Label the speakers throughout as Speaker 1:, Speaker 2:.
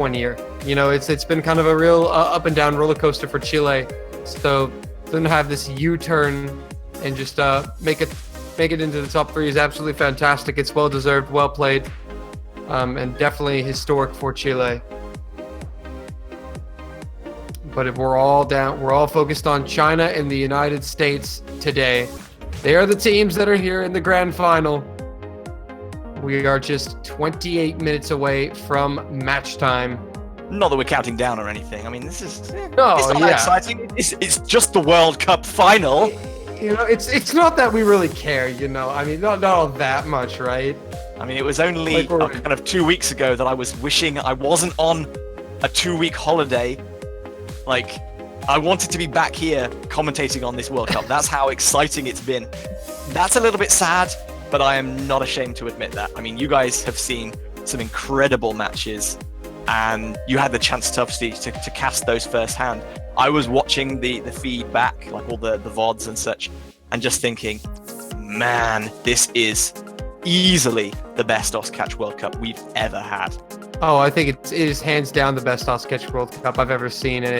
Speaker 1: one year. It's been kind of a real up and down roller coaster for Chile. So then have this U-turn and just make it into the top three is absolutely fantastic. It's well deserved, well played, and definitely historic for Chile. But if we're all focused on China and the United States today. They are the teams that are here in the grand final. We are just 28 minutes away from match time.
Speaker 2: Not that we're counting down or anything. I mean, this is it's
Speaker 1: not
Speaker 2: that exciting. It's just the World Cup final.
Speaker 1: It's not that we really care. I mean, not all that much, right?
Speaker 2: I mean, it was only kind of 2 weeks ago that I was wishing I wasn't on a 2-week holiday. Like, I wanted to be back here commentating on this World Cup. That's how exciting it's been. That's a little bit sad, but I am not ashamed to admit that. I mean, you guys have seen some incredible matches, and you had the chance to obviously to cast those firsthand. I was watching the feed back, like all the VODs and such, and just thinking, man, this is easily the best Oscatch World Cup we've ever had.
Speaker 1: Oh, I think it is hands down the best Oscatch World Cup I've ever seen, and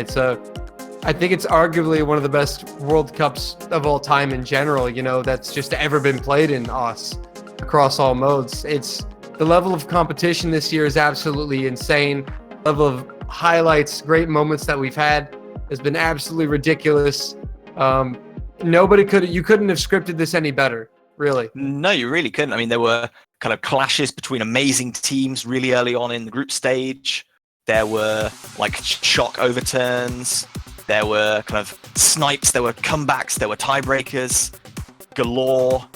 Speaker 1: I think it's arguably one of the best World Cups of all time in general, that's just ever been played in OS across all modes. It's the level of competition this year is absolutely insane. Level of highlights, great moments that we've had has been absolutely ridiculous. You couldn't have scripted this any better, really.
Speaker 2: No, you really couldn't. I mean, there were kind of clashes between amazing teams really early on in the group stage. There were like shock overturns. There were kind of snipes, there were comebacks, there were tiebreakers, galore.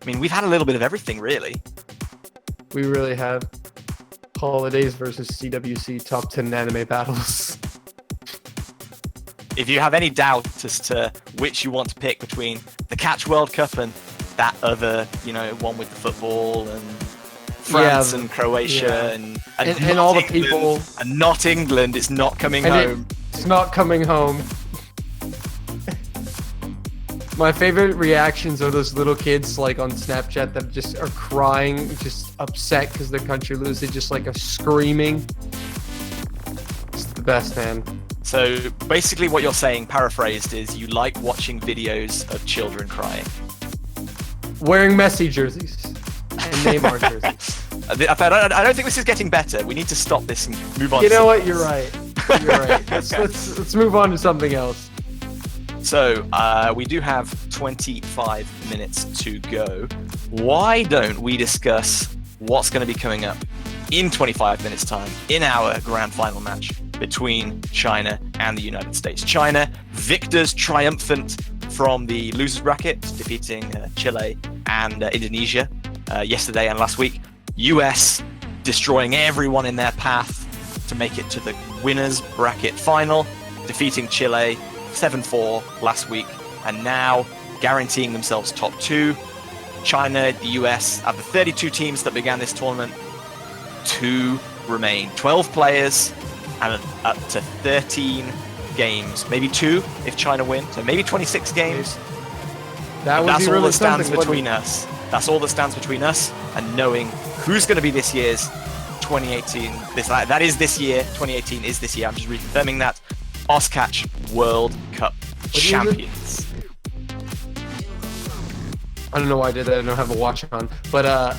Speaker 2: I mean, we've had a little bit of everything, really.
Speaker 1: We really have. Holidays versus CWC top 10 anime battles.
Speaker 2: If you have any doubt as to which you want to pick between the Catch World Cup and that other, one with the football and France and Croatia and
Speaker 1: all the
Speaker 2: England,
Speaker 1: people.
Speaker 2: And not England, it's not coming home.
Speaker 1: It's not coming home. My favorite reactions are those little kids like on Snapchat that just are crying, just upset because their country loses. They just like are screaming. It's the best, man.
Speaker 2: So basically what you're saying, paraphrased, is you like watching videos of children crying.
Speaker 1: Wearing Messi jerseys and Neymar jerseys.
Speaker 2: I don't think this is getting better. We need to stop this and move on.
Speaker 1: You know what? You're right. You're right. Let's move on to something else.
Speaker 2: So we do have 25 minutes to go. Why don't we discuss what's going to be coming up in 25 minutes time in our grand final match between China and the United States. China, victors triumphant from the losers bracket, defeating Chile and Indonesia yesterday and last week. US destroying everyone in their path to make it to the winners bracket final, defeating Chile 7-4 last week, and now guaranteeing themselves top two. China, the US, out of the 32 teams that began this tournament, 2 remain. 12 players and up to 13 games. Maybe 2 if China win, so maybe 26 games.
Speaker 1: That's all that stands
Speaker 2: between us. That's all that stands between us and knowing who's going to be this year's 2018. That is this year. 2018 is this year. I'm just reconfirming that. Oscatch World Cup champions.
Speaker 1: I don't know why I did that. I don't have a watch on. But,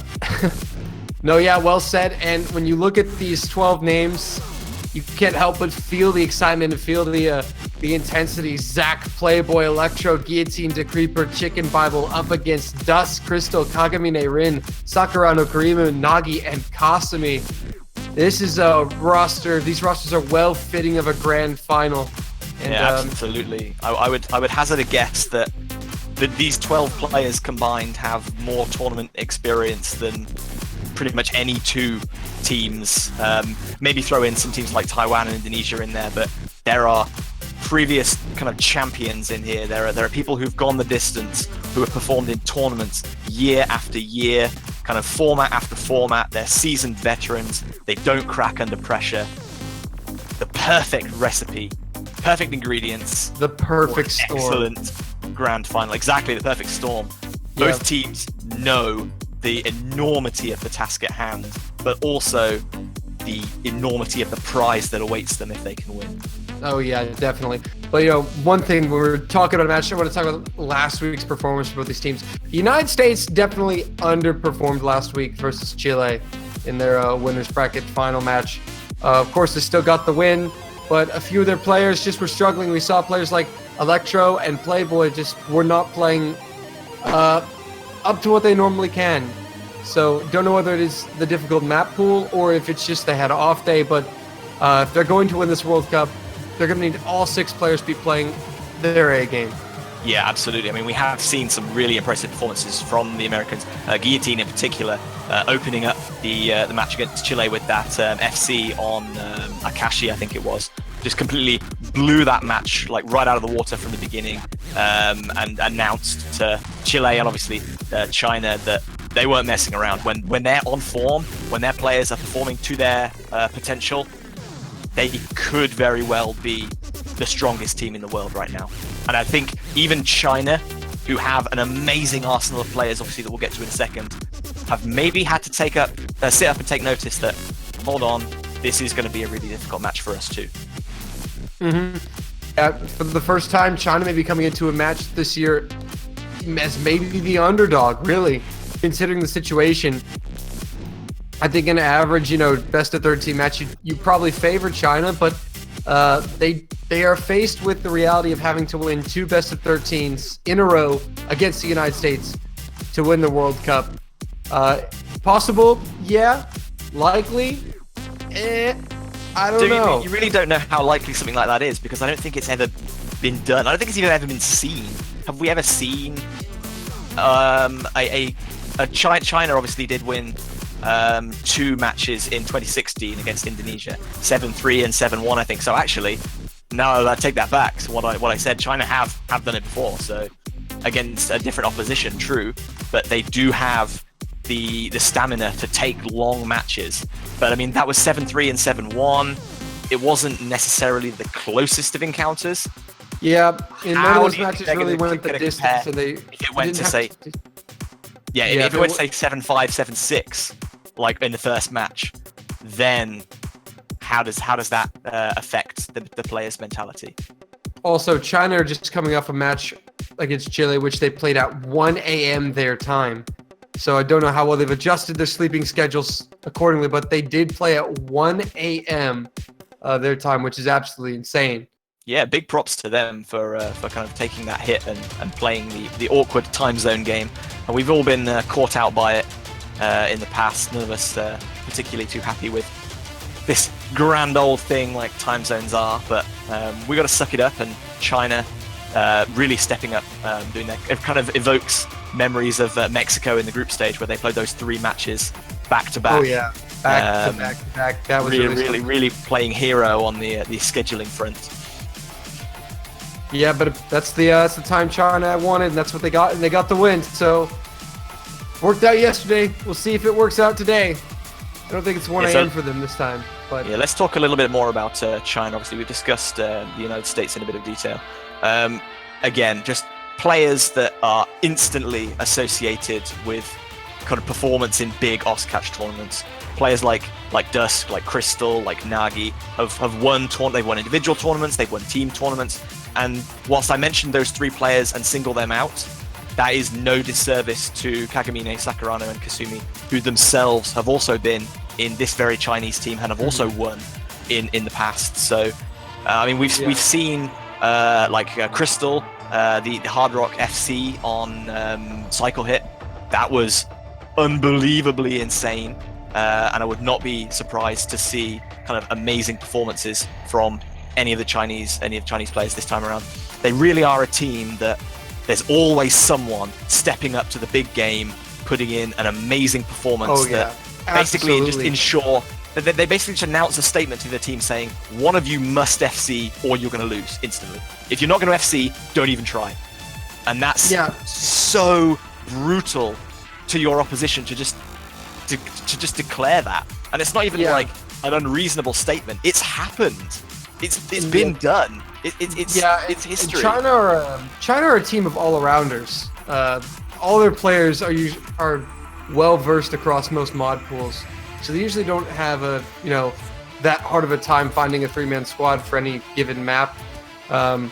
Speaker 1: no, yeah, well said. And when you look at these 12 names, you can't help but feel the excitement and feel the intensity. Zack, Playboy, Electro, Guillotine, Decreeper, Chicken Bible up against Dust, Crystal, Kagamine Rin, Sakurano, Karimu, Nagi, and Kasumi. This is a roster. These rosters are well fitting of a grand final. And,
Speaker 2: yeah, absolutely. I would hazard a guess that these 12 players combined have more tournament experience than pretty much any 2 teams. Maybe throw in some teams like Taiwan and Indonesia in there, but there are previous kind of champions in here. There are people who've gone the distance, who have performed in tournaments year after year, kind of format after format. They're seasoned veterans. They don't crack under pressure. The perfect recipe, perfect ingredients.
Speaker 1: The perfect storm.
Speaker 2: Excellent grand final. Exactly, the perfect storm. Both teams know the enormity of the task at hand, but also the enormity of the prize that awaits them if they can win.
Speaker 1: Oh yeah, definitely. But one thing when we were talking about a match, I want to talk about last week's performance for both these teams. The United States definitely underperformed last week versus Chile in their winners bracket final match. Of course, they still got the win, but a few of their players just were struggling. We saw players like Electro and Playboy just were not playing up to what they normally can. So don't know whether it is the difficult map pool or if it's just they had an off day, but if they're going to win this World Cup, they're going to need all 6 players to be playing their A game. Yeah,
Speaker 2: absolutely. I mean, we have seen some really impressive performances from the Americans. Guillotine in particular, opening up the match against Chile with that FC on Akashi, I think it was. Just completely blew that match like right out of the water from the beginning, and announced to Chile and obviously China that they weren't messing around. When they're on form, when their players are performing to their potential, they could very well be the strongest team in the world right now. And I think even China, who have an amazing arsenal of players, obviously that we'll get to in a second, have maybe had to sit up and take notice that, hold on, this is going to be a really difficult match for us too.
Speaker 1: Yeah, for the first time, China may be coming into a match this year as maybe the underdog, really, considering the situation. I think in an average, best of 13 match, you probably favor China, but they are faced with the reality of having to win 2 best of 13s in a row against the United States to win the World Cup. Possible? Yeah. Likely? I don't know.
Speaker 2: You really don't know how likely something like that is, because I don't think it's ever been done. I don't think it's even ever been seen. Have we ever seen China obviously did win 2 matches in 2016 against Indonesia, 7-3 and 7-1, I think. So actually, now I take that back. So what I said, China have done it before. So against a different opposition, true, but they do have the stamina to take long matches. But I mean, that was 7-3 and 7-1. It wasn't necessarily the closest of encounters.
Speaker 1: Yeah, and none of those matches really went the distance. So they
Speaker 2: if it went to say, if it went to say 7-5, 7-6. Like in the first match, then how does that affect the players' mentality?
Speaker 1: Also, China are just coming off a match against Chile, which they played at 1 a.m. their time. So I don't know how well they've adjusted their sleeping schedules accordingly, but they did play at 1 a.m. Their time, which is absolutely insane.
Speaker 2: Yeah, big props to them for kind of taking that hit and playing the awkward time zone game. And we've all been caught out by it. In the past, none of us particularly too happy with this grand old thing like time zones are, but we got to suck it up. And China really stepping up, doing that. It kind of evokes memories of Mexico in the group stage where they played those 3 matches back to back.
Speaker 1: Oh yeah, back to back. That was
Speaker 2: really playing hero on the scheduling front.
Speaker 1: Yeah, but that's the time China wanted, and that's what they got, and they got the win. So. Worked out yesterday. We'll see if it works out today. I don't think it's 1 a.m. for them this time. But
Speaker 2: yeah, let's talk a little bit more about China. Obviously, we've discussed the United States in a bit of detail. Again, just players that are instantly associated with kind of performance in big Oscatch tournaments. Players like Dusk, like Crystal, like Nagi have won they've won individual tournaments, they've won team tournaments. And whilst I mentioned those 3 players and single them out, that is no disservice to Kagamine, Sakurano, and Kasumi, who themselves have also been in this very Chinese team and have also won in the past. So, I mean, we've seen Crystal, the Hard Rock FC on Cycle Hit. That was unbelievably insane, and I would not be surprised to see kind of amazing performances from any of the Chinese players this time around. They really are a team that. There's always someone stepping up to the big game, putting in an amazing performance that basically just ensure that they basically just announce a statement to their team saying, one of you must FC or you're going to lose instantly. If you're not going to FC, don't even try. And that's so brutal to your opposition to just declare that. And it's not even like an unreasonable statement. It's happened. It's been done. It's history.
Speaker 1: China are a team of all-arounders. All their players are well versed across most mod pools. So they usually don't have that hard of a time finding a 3-man squad for any given map. And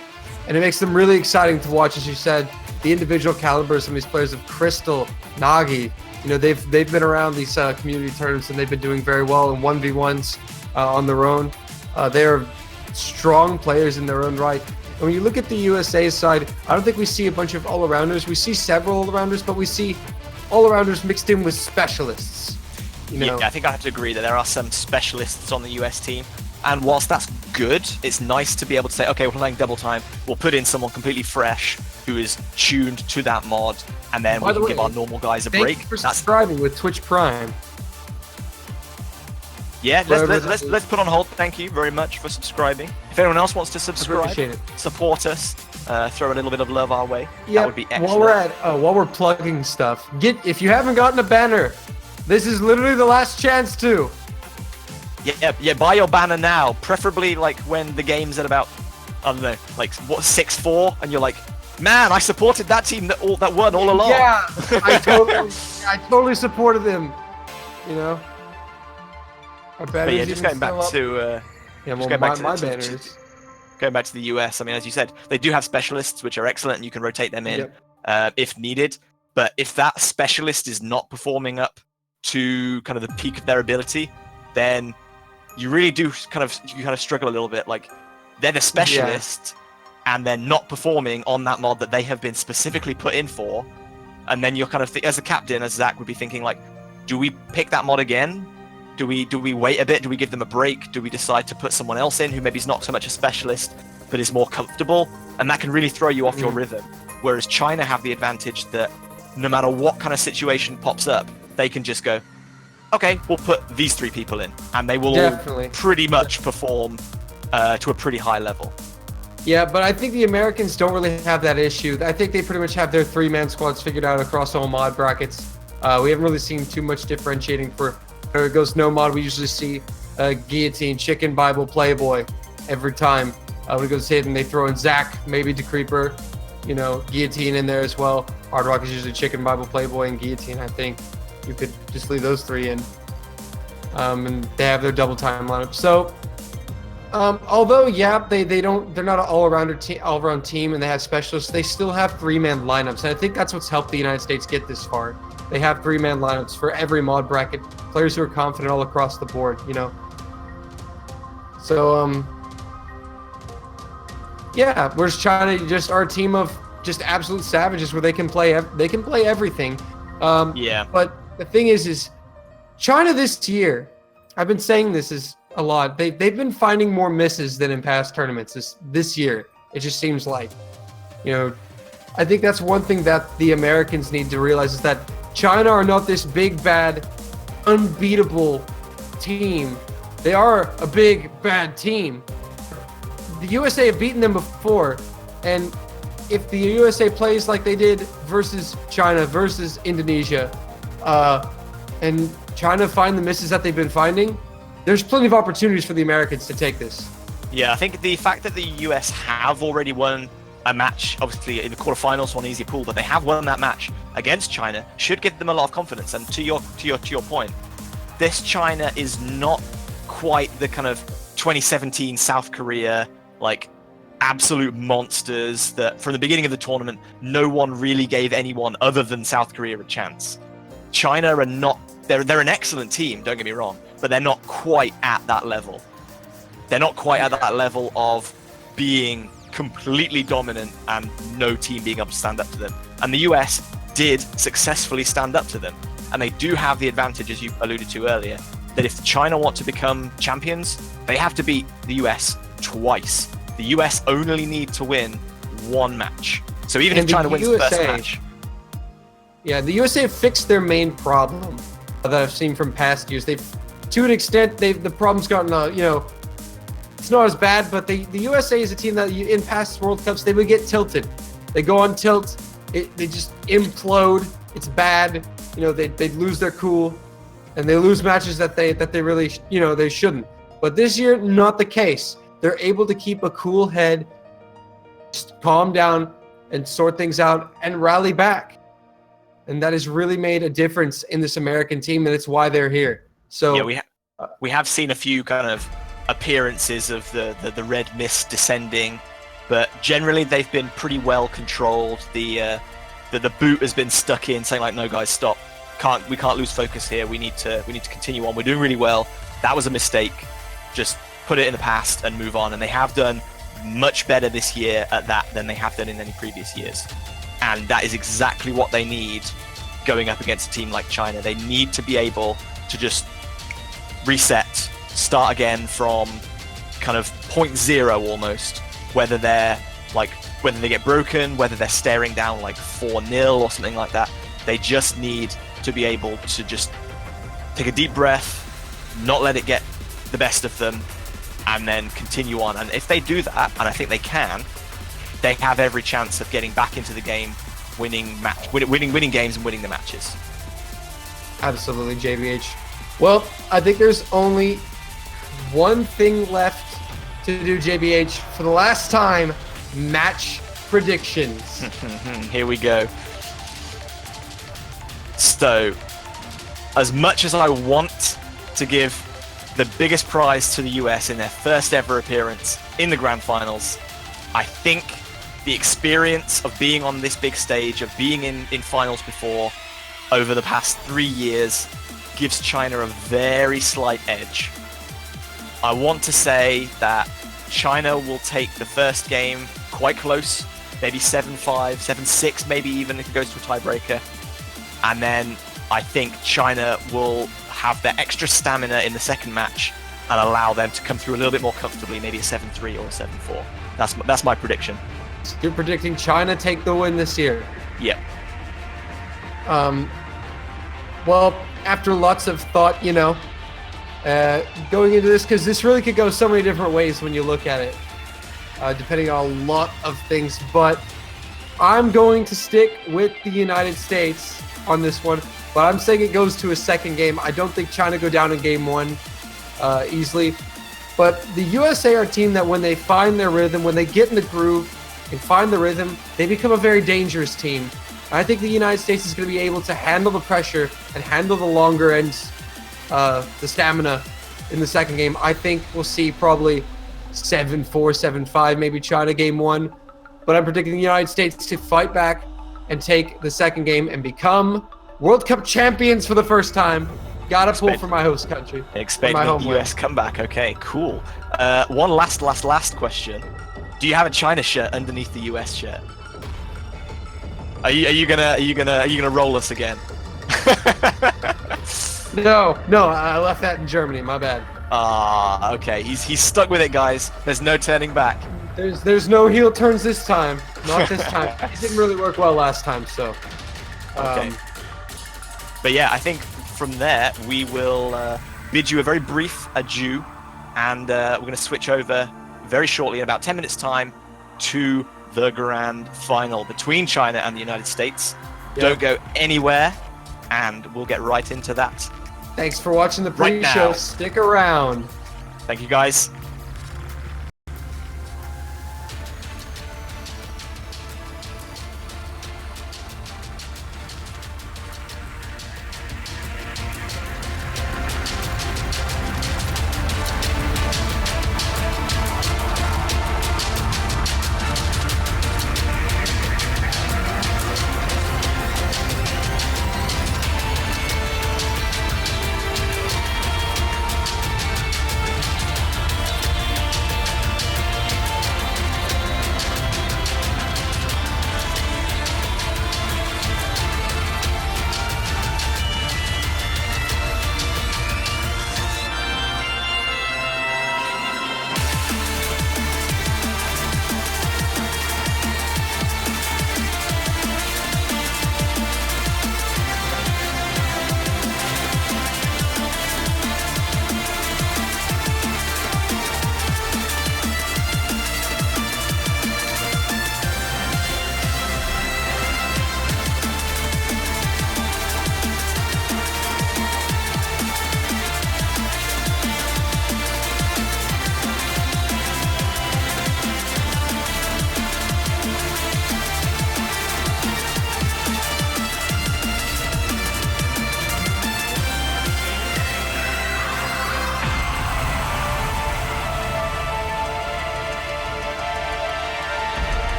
Speaker 1: it makes them really exciting to watch, as you said. The individual caliber of some of these players of Crystal, Nagi, they've been around these community tournaments and they've been doing very well in 1v1s on their own. They are strong players in their own right. And when you look at the USA side, I don't think we see a bunch of all-arounders. We see several all-arounders, but we see all-arounders mixed in with specialists.
Speaker 2: Yeah, I think I have to agree that there are some specialists on the US team. And whilst that's good, it's nice to be able to say, okay, we're playing double time. We'll put in someone completely fresh who is tuned to that mod, and then we can give our normal guys a break.
Speaker 1: Thank you for subscribing with Twitch Prime.
Speaker 2: Yeah, let's put on hold. Thank you very much for subscribing. If anyone else wants to subscribe, support us, throw a little bit of love our way.
Speaker 1: Yeah,
Speaker 2: that would be excellent.
Speaker 1: While we're plugging stuff, if you haven't gotten a banner, this is literally the last chance to.
Speaker 2: Yeah, buy your banner now. Preferably like when the game's at about, I don't know, like 6-4, and you're like, man, I supported that team that won all along.
Speaker 1: Yeah, I totally supported them.
Speaker 2: But yeah, just going back to
Speaker 1: my banners.
Speaker 2: Going back to the US, I mean, as you said, they do have specialists which are excellent, and you can rotate them in if needed. But if that specialist is not performing up to kind of the peak of their ability, then you really do kind of struggle a little bit. Like, they're the specialist, and they're not performing on that mod that they have been specifically put in for. And then you're kind of, as a captain, as Zach would be thinking, like, do we pick that mod again? Do we wait a bit? Do we give them a break? Do we decide to put someone else in who maybe is not so much a specialist, but is more comfortable? And that can really throw you off your rhythm. Whereas China have the advantage that no matter what kind of situation pops up, they can just go, okay, we'll put these 3 people in, and they will all pretty much perform to a pretty high level.
Speaker 1: Yeah, but I think the Americans don't really have that issue. I think they pretty much have their 3-man squads figured out across all mod brackets. We haven't really seen too much differentiating for where it goes no mod. We usually see Guillotine, Chicken, Bible, Playboy every time. When it goes hidden, they throw in Zach, maybe Decreeper, Guillotine in there as well. Hard Rock is usually Chicken, Bible, Playboy, and Guillotine. I think you could just leave those 3 in. And they have their double time lineup. So, although they're not an all-around team, and they have specialists, they still have 3-man lineups, and I think that's what's helped the United States get this far. They have 3-man lineups for every mod bracket, players who are confident all across the board. So whereas China just are a team of just absolute savages where they can play everything. But the thing is China this year, I've been saying this is a lot. They've been finding more misses than in past tournaments this year. It just seems like, I think that's one thing that the Americans need to realize, is that China are not this big, bad, unbeatable team. They are a big, bad team. The USA have beaten them before, and if the USA plays like they did versus China, versus Indonesia, and China find the misses that they've been finding, there's plenty of opportunities for the Americans to take this.
Speaker 2: Yeah, I think the fact that the US have already won a match, obviously in the quarterfinals, one easy pool, but they have won that match against China, should give them a lot of confidence. And to your point, this China is not quite the kind of 2017 South Korea, like, absolute monsters that from the beginning of the tournament no one really gave anyone other than South Korea a chance. China are not, they're an excellent team, don't get me wrong, but they're not quite at that level. They're not quite at that level of being completely dominant and no team being able to stand up to them. And the US did successfully stand up to them. And they do have the advantage, as you alluded to earlier, that if China want to become champions, they have to beat the US twice. The US only need to win one match. So even if China wins the first match.
Speaker 1: Yeah, the USA have fixed their main problem that I've seen from past years. They've, to an extent, the problem's gotten, it's not as bad, but the USA is a team that in past World Cups, they would get tilted. They go on tilt, they just implode. It's bad. They'd lose their cool, and they lose matches that they really, they shouldn't. But this year, not the case. They're able to keep a cool head, just calm down, and sort things out, and rally back. And that has really made a difference in this American team, and it's why they're here. So
Speaker 2: Yeah, we have seen a few kind of appearances of the red mist descending, but generally they've been pretty well controlled. The boot has been stuck in, saying like, "No, guys, stop! We can't lose focus here. We need to continue on. We're doing really well. That was a mistake. Just put it in the past and move on." And they have done much better this year at that than they have done in any previous years. And that is exactly what they need going up against a team like China. They need to be able to just reset, start again from kind of point zero almost, whether they get broken, whether they're staring down like 4-0 or something like that. They just need to be able to just take a deep breath, not let it get the best of them, and then continue on. And if they do that, and I think they can, they have every chance of getting back into the game, winning games and winning the matches.
Speaker 1: Absolutely, JBH. Well, I think there's only one thing left to do, JBH. For the last time, match predictions.
Speaker 2: Here we go. So, as much as I want to give the biggest prize to the US in their first ever appearance in the grand finals, I think the experience of being on this big stage, of being in finals before over the past 3 years, gives China a very slight edge. I want to say that China will take the first game quite close, maybe 7-5, 7-6, maybe even if it goes to a tiebreaker. And then I think China will have their extra stamina in the second match and allow them to come through a little bit more comfortably, maybe a 7-3 or a 7-4. That's my prediction.
Speaker 1: You're predicting China take the win this year?
Speaker 2: Yeah.
Speaker 1: Well, after lots of thought, going into this, because this really could go so many different ways when you look at it, depending on a lot of things. But I'm going to stick with the United States on this one. But I'm saying it goes to a second game. I don't think China go down in game one easily. But the USA are a team that when they find their rhythm, when they get in the groove and find the rhythm, they become a very dangerous team. And I think the United States is going to be able to handle the pressure and handle the longer ends, the stamina in the second game. I think we'll see probably 7-4, 7-5, maybe China game one. But I'm predicting the United States to fight back and take the second game and become World Cup champions for the first time. Gotta pull for my host country.
Speaker 2: Expecting the US comeback. Okay, cool. One last question. Do you have a China shirt underneath the US shirt? Are you gonna roll us again?
Speaker 1: No, I left that in Germany. My bad.
Speaker 2: Okay. He's stuck with it, guys. There's no turning back.
Speaker 1: There's no heel turns this time. Not this time. It didn't really work well last time, so.
Speaker 2: Okay. But yeah, I think from there we will bid you a very brief adieu, and we're going to switch over very shortly in about 10 minutes' time to the grand final between China and the United States. Yep. Don't go anywhere, and we'll get right into that.
Speaker 1: Thanks for watching the pre-show. Stick around.
Speaker 2: Thank you, guys.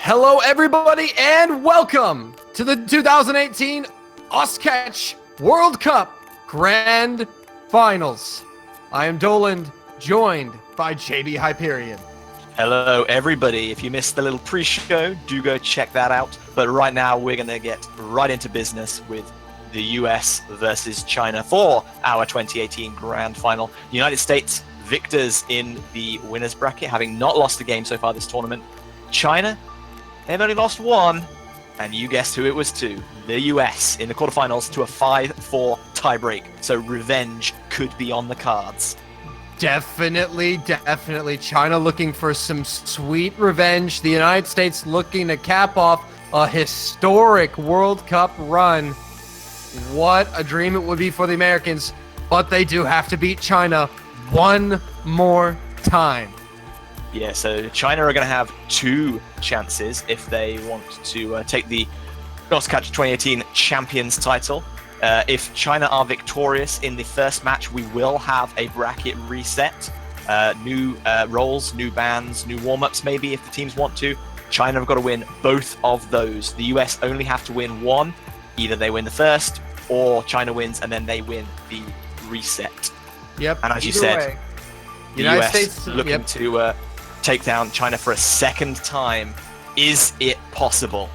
Speaker 1: Hello, everybody, and welcome to the 2018 Osketch World Cup Grand Finals. I am Doland, joined by JB Hyperion.
Speaker 2: Hello, everybody. If you missed the little pre-show, do go check that out. But right now, we're going to get right into business with the US versus China for our 2018 Grand Final. The United States, victors in the winners bracket, having not lost a game so far this tournament. China, they've only lost one, and you guessed who it was to. The US in the quarterfinals to a 5-4 tiebreak. So revenge could be on the cards.
Speaker 1: Definitely. China looking for some sweet revenge. The United States looking to cap off a historic World Cup run. What a dream it would be for the Americans, but they do have to beat China one more time.
Speaker 2: Yeah, so China are going to have two chances if they want to take the Osketch 2018 Champions title. If China are victorious in the first match, we will have a bracket reset. New roles, new bans, new warm-ups maybe if the teams want to. China have got to win both of those. The US only have to win one. Either they win the first or China wins and then they win the reset.
Speaker 1: Yep.
Speaker 2: And as you said, the
Speaker 1: United
Speaker 2: US
Speaker 1: States
Speaker 2: looking to take down China for a second time. Is it possible?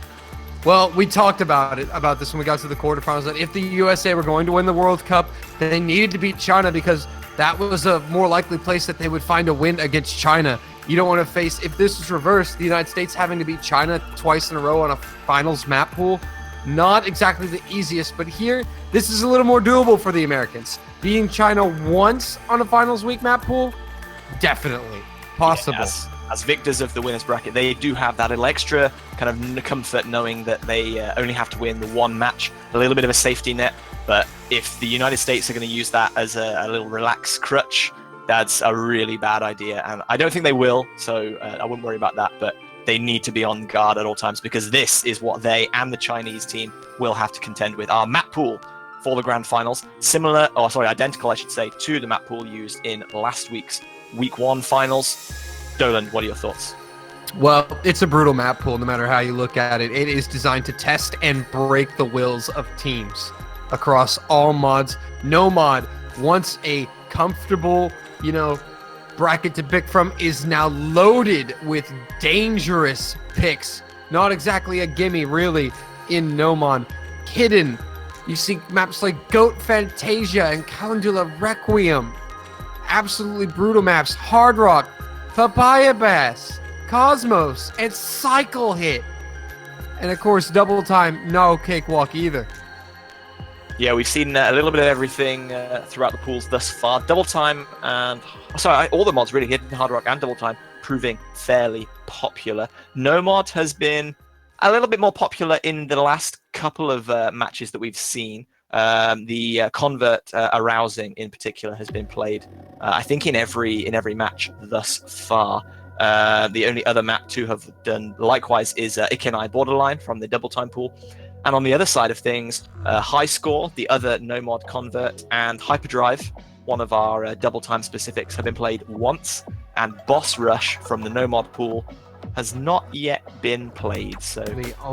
Speaker 1: Well, we talked about this when we got to the quarterfinals, that if the USA were going to win the World Cup, they needed to beat China because that was a more likely place that they would find a win against China. You don't want to face, if this was reversed, the United States having to beat China twice in a row on a finals map pool. Not exactly the easiest, but here, this is a little more doable for the Americans. Beating China once on a finals week map pool, definitely possible.
Speaker 2: Yeah, as victors of the winners bracket, they do have that little extra kind of comfort knowing that they only have to win the one match, a little bit of a safety net. But if the United States are going to use that as a little relaxed crutch, that's a really bad idea. And I don't think they will, so I wouldn't worry about that. But they need to be on guard at all times because this is what they and the Chinese team will have to contend with. Our map pool for the Grand Finals, identical, I should say, to the map pool used in last week's Week 1 finals. Dolan, what are your thoughts?
Speaker 1: Well, it's a brutal map pool no matter how you look at it. It is designed to test and break the wills of teams across all mods. No mod, once a comfortable, bracket to pick from, is now loaded with dangerous picks. Not exactly a gimme, really, in no mod. Hidden. You see maps like Goat Fantasia and Calendula Requiem. Absolutely brutal maps. Hard Rock, Papaya Bass, Cosmos, and Cycle Hit. And of course, Double Time, no cakewalk either.
Speaker 2: Yeah, we've seen a little bit of everything throughout the pools thus far. Double Time and... all the mods really, Hidden, Hard Rock, and Double Time, proving fairly popular. No mod has been a little bit more popular in the last couple of matches that we've seen. The Convert Arousing in particular has been played, I think, in every match thus far. The only other map to have done likewise is Ikenai Borderline from the Double Time pool. And on the other side of things, High Score, the other no mod convert, and Hyperdrive, one of our Double Time specifics, have been played once. And Boss Rush from the no mod pool has not yet been played. So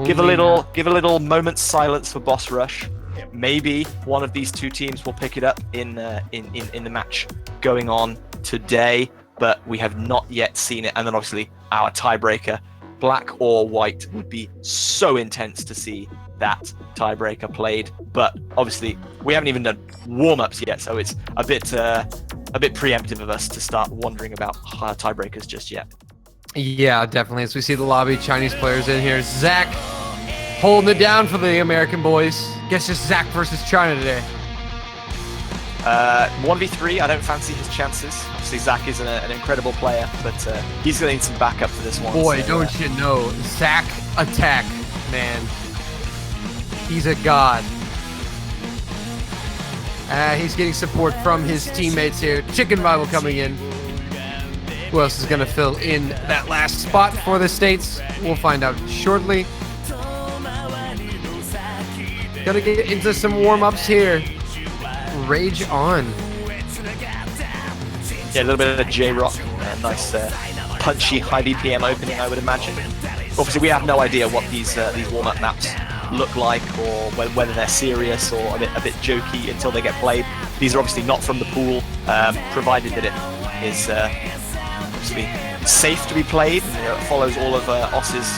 Speaker 2: give a little moment's silence for Boss Rush. Maybe one of these two teams will pick it up in the match going on today, but we have not yet seen it. And then obviously our tiebreaker, black or white, would be so intense to see that tiebreaker played. But obviously we haven't even done warm-ups yet, so it's a bit preemptive of us to start wondering about tiebreakers just yet.
Speaker 1: Yeah, definitely. As we see the lobby, Chinese players in here. Zach holding it down for the American boys. Guess just Zach versus China today.
Speaker 2: 1v3, I don't fancy his chances. Obviously, Zach is an incredible player, but he's going to need some backup for this one.
Speaker 1: Boy, so, don't you know. Zach attack, man. He's a god. He's getting support from his teammates here. Chicken Bible coming in. Who else is going to fill in that last spot for the States? We'll find out shortly. Gonna get into some warm-ups here. Rage on.
Speaker 2: Yeah, a little bit of J-Rock. Nice punchy high BPM opening, I would imagine. obviously we have no idea what these warm-up maps look like, or whether they're serious or a bit jokey until they get played. These are obviously not from the pool, provided that it is obviously safe to be played, follows all of OS's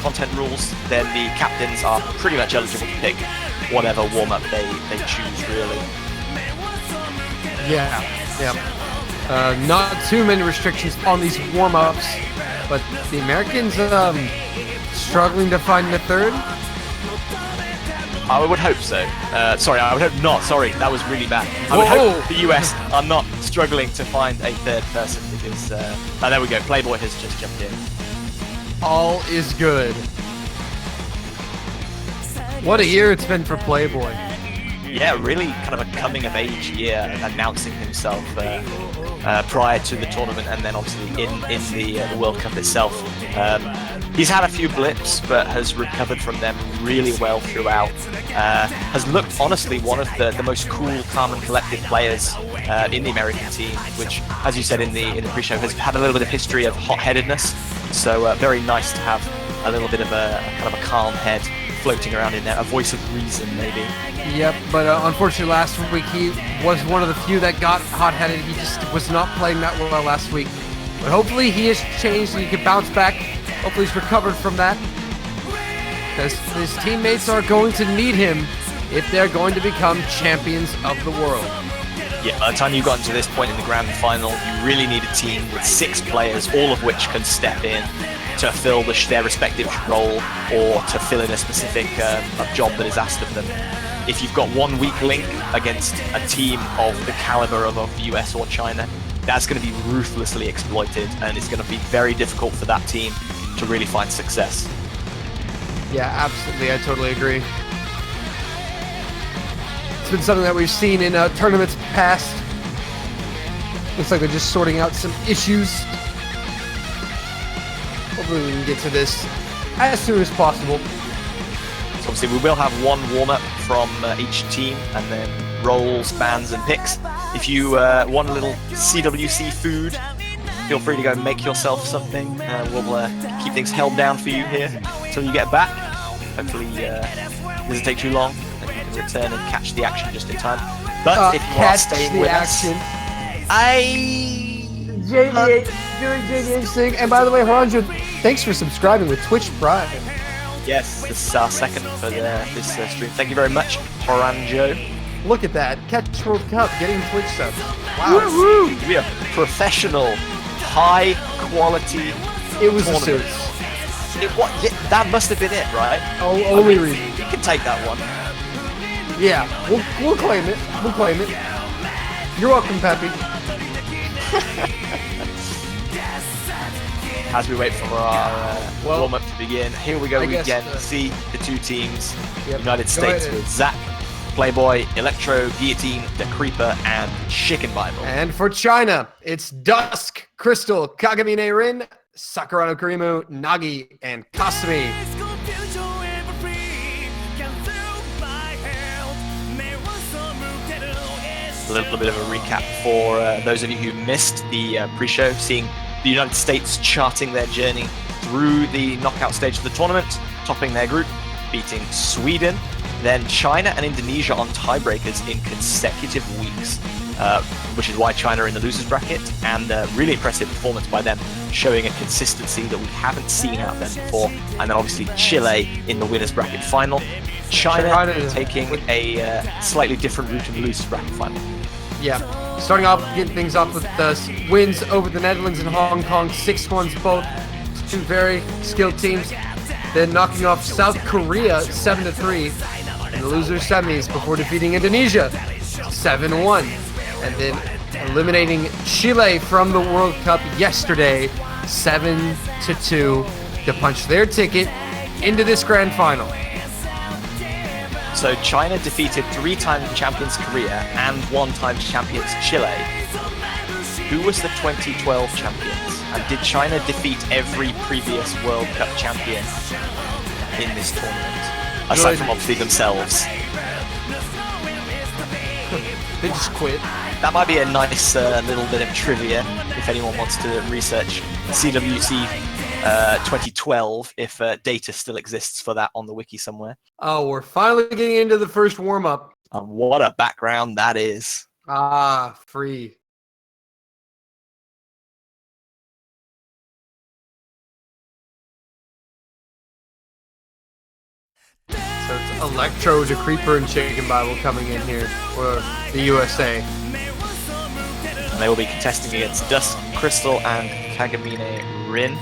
Speaker 2: content rules, then the captains are pretty much eligible to pick whatever warm-up they choose, really.
Speaker 1: Yeah. Not too many restrictions on these warm-ups, but the Americans struggling to find the third.
Speaker 2: I would hope so. Sorry, I would hope not. Sorry, that was really bad. I would hope the US are not struggling to find a third person, because oh, there we go. Playboy has just jumped in.
Speaker 1: All is good. What a year it's been for Playboy.
Speaker 2: Yeah, really kind of a coming-of-age year, announcing himself prior to the tournament, and then obviously in the World Cup itself. He's had a few blips, but has recovered from them really well throughout. Has looked, honestly, one of the most cool, calm and collected players in the American team, which, as you said in the pre-show, has had a little bit of history of hot-headedness. So very nice to have a little bit of a kind of a calm head floating around in there, a voice of reason, maybe.
Speaker 1: Yep, but unfortunately last week he was one of the few that got hot-headed. He just was not playing that well last week. But hopefully he has changed and he can bounce back. Hopefully he's recovered from that. Because his teammates are going to need him if they're going to become champions of the world.
Speaker 2: Yeah, by the time you got into this point in the grand final, you really need a team with 6 players, all of which can step in to fill their respective role, or to fill in a specific job that is asked of them. If you've got one weak link against a team of the caliber of the US or China, that's going to be ruthlessly exploited, and it's going to be very difficult for that team to really find success.
Speaker 1: Yeah, absolutely. I totally agree. It's been something that we've seen in tournaments past. Looks like they're just sorting out some issues. Hopefully we can get to this as soon as possible.
Speaker 2: So obviously we will have one warm-up from each team, and then roles, bans and picks. If you want a little CWC food, feel free to go make yourself something. We'll keep things held down for you here until you get back. Hopefully it doesn't take too long, and you can return and catch the action just in time. But if you are staying with us,
Speaker 1: JVH doing JVH thing. And by the way, Haranjo, thanks for subscribing with Twitch Prime.
Speaker 2: Yes, this is our second for this stream. Thank you very much, Haranjo.
Speaker 1: Look at that. Catch World Cup, getting Twitch subs. Wow.
Speaker 2: Woo-woo! We are professional, high quality.
Speaker 1: It was the
Speaker 2: tournament.
Speaker 1: suits.
Speaker 2: That must have been it, right?
Speaker 1: Only reason.
Speaker 2: You can take that one.
Speaker 1: Yeah, we'll claim it. We'll claim it. You're welcome, Peppy.
Speaker 2: As we wait for our warm-up to begin, here we go. We again see the two teams. Yep. United States with Zach, Playboy, Electro, Guillotine, The Creeper, and Chicken Bible.
Speaker 1: And for China, it's Dusk, Crystal, Kagamine Rin, Sakurano Kurimu, Nagi, and Kasumi.
Speaker 2: A little bit of a recap for those of you who missed the pre-show, seeing the United States charting their journey through the knockout stage of the tournament, topping their group, beating Sweden, then China and Indonesia on tiebreakers in consecutive weeks, which is why China are in the losers bracket, and really impressive performance by them, showing a consistency that we haven't seen out there before. And then obviously Chile in the winners bracket final. China taking a slightly different route in the losers bracket final.
Speaker 1: Yeah, starting off, getting things off with the wins over the Netherlands and Hong Kong, 6-1s both, two very skilled teams. Then knocking off South Korea 7-3 in the loser semis before defeating Indonesia 7-1. And then eliminating Chile from the World Cup yesterday 7-2 to punch their ticket into this grand final.
Speaker 2: So China defeated 3-time champions Korea and 1-time champions Chile. Who was the 2012 champions? And did China defeat every previous World Cup champion in this tournament? Aside from obviously themselves.
Speaker 1: They just quit.
Speaker 2: That might be a nice little bit of trivia if anyone wants to research CWC 2012, if data still exists for that on the wiki somewhere.
Speaker 1: Oh, we're finally getting into the first warm-up.
Speaker 2: What a background that is.
Speaker 1: Ah, free. So it's Electro, the Creeper, and Chicken Bible coming in here for the USA.
Speaker 2: And they will be contesting against Dusk, Crystal, and Kagamine Rin.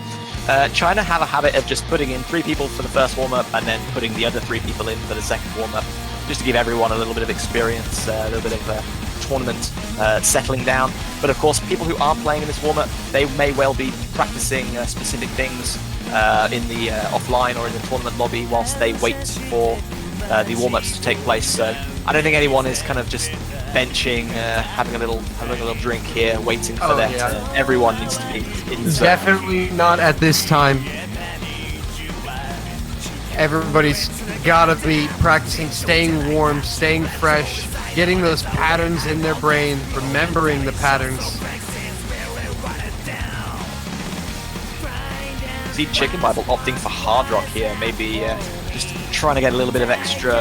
Speaker 2: China have a habit of just putting in 3 people for the first warm-up and then putting the other 3 people in for the second warm-up, just to give everyone a little bit of experience, a little bit of tournament settling down. But of course, people who aren't playing in this warm-up, they may well be practicing specific things in the offline or in the tournament lobby whilst they wait for the warm-ups to take place. So I don't think anyone is kind of just benching, having a little drink here, waiting for their turn. Everyone needs to be in the zone.
Speaker 1: Definitely not at this time. Everybody's gotta be practicing staying warm, staying fresh, getting those patterns in their brain, remembering the patterns.
Speaker 2: See Chicken Bible opting for Hard Rock here, maybe just trying to get a little bit of extra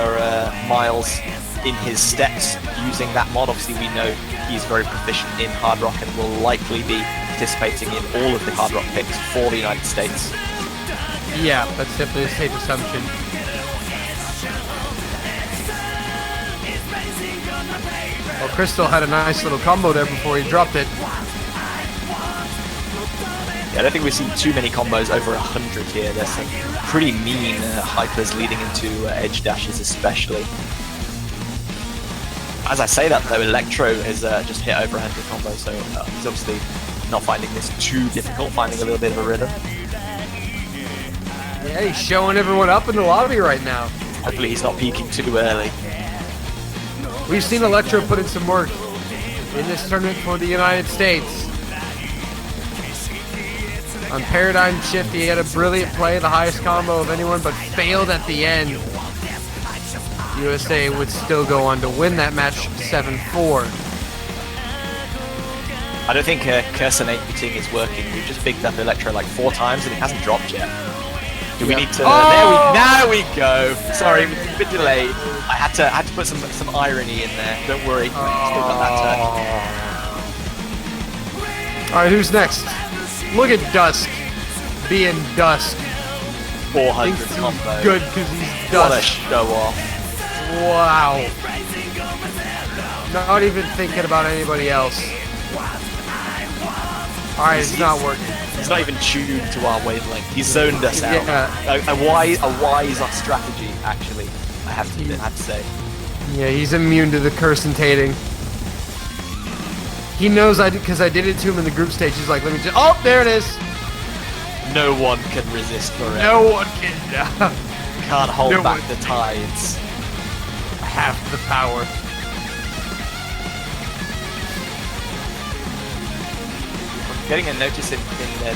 Speaker 2: miles in his steps using that mod. Obviously we know he's very proficient in Hard Rock and will likely be participating in all of the Hard Rock picks for the United States.
Speaker 1: Yeah, that's definitely a safe assumption. Well, Crystal had a nice little combo there before he dropped it.
Speaker 2: Yeah, I don't think we've seen too many combos over 100 here. There's some pretty mean hypers leading into edge dashes especially. As I say that though, Electro has just hit over 100 combos, so he's obviously not finding this too difficult, finding a little bit of a rhythm.
Speaker 1: Yeah, he's showing everyone up in the lobby right now.
Speaker 2: Hopefully he's not peaking too early.
Speaker 1: We've seen Electro put in some work in this tournament for the United States. On Paradigm Shift, he had a brilliant play, the highest combo of anyone, but failed at the end. USA would still go on to win that match 7-4.
Speaker 2: I don't think cursonating is working. We've just picked up Electro like 4 times and it hasn't dropped yet. Do we need to?
Speaker 1: Oh!
Speaker 2: There we go. Sorry, a bit delayed. I had to put some irony in there. Don't worry, still got that turn.
Speaker 1: All right, who's next? Look at Dusk being Dusk.
Speaker 2: 400
Speaker 1: Thinks
Speaker 2: combo.
Speaker 1: he's good because he's
Speaker 2: What a
Speaker 1: Dusk.
Speaker 2: show off.
Speaker 1: Wow. Not even thinking about anybody else. All right, it's not working.
Speaker 2: It's not even tuned to our wavelength. He zoned us out.
Speaker 1: Yeah.
Speaker 2: A wise strategy, actually. I have to say.
Speaker 1: Yeah, he's immune to the cursentating. He knows because I did it to him in the group stage. He's like, let me just. Oh, there it is.
Speaker 2: No one can resist forever.
Speaker 1: No one can.
Speaker 2: Can't hold
Speaker 1: No
Speaker 2: back
Speaker 1: one.
Speaker 2: the tides.
Speaker 1: Half the power.
Speaker 2: I'm getting a notice in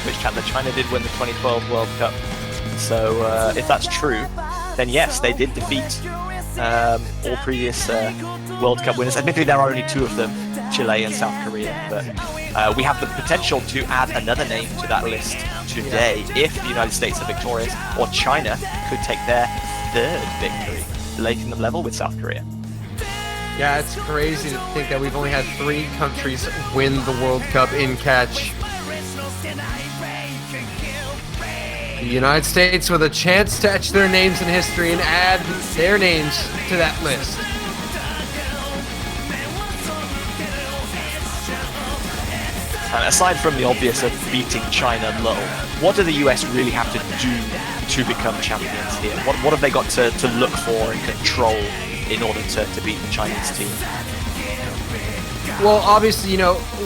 Speaker 2: Twitch chat that China did win the 2012 World Cup. So if that's true, then yes, they did defeat all previous World Cup winners. Admittedly, there are only 2 of them, Chile and South Korea, but we have the potential to add another name to that list today if the United States are victorious, or China could take their 3rd victory, making them level with South Korea.
Speaker 1: Yeah, it's crazy to think that we've only had 3 countries win the World Cup in catch. The United States with a chance to etch their names in history and add their names to that list.
Speaker 2: And aside from the obvious of beating China low, what do the US really have to do to become champions here? What have they got to look for and control in order to beat the Chinese team?
Speaker 1: Well, obviously,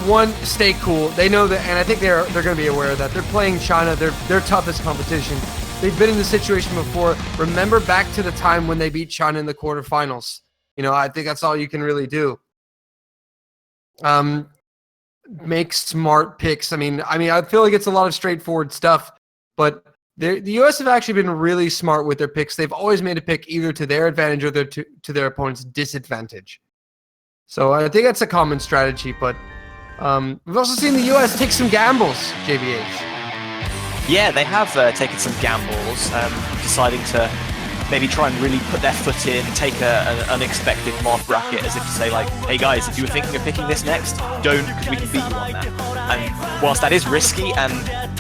Speaker 1: one, stay cool. They know that, and I think they're going to be aware of that. They're playing China. They're their toughest competition. They've been in this situation before. Remember back to the time when they beat China in the quarterfinals. I think that's all you can really do. Make smart picks. I mean, I feel like it's a lot of straightforward stuff, but the U.S. have actually been really smart with their picks. They've always made a pick either to their advantage or to their opponent's disadvantage. So I think that's a common strategy, but we've also seen the U.S. take some gambles, JBH.
Speaker 2: Yeah, they have taken some gambles, deciding to maybe try and really put their foot in, take an unexpected mod bracket, as if to say like, hey guys, if you were thinking of picking this next, don't, because we can beat you on that. And whilst that is risky and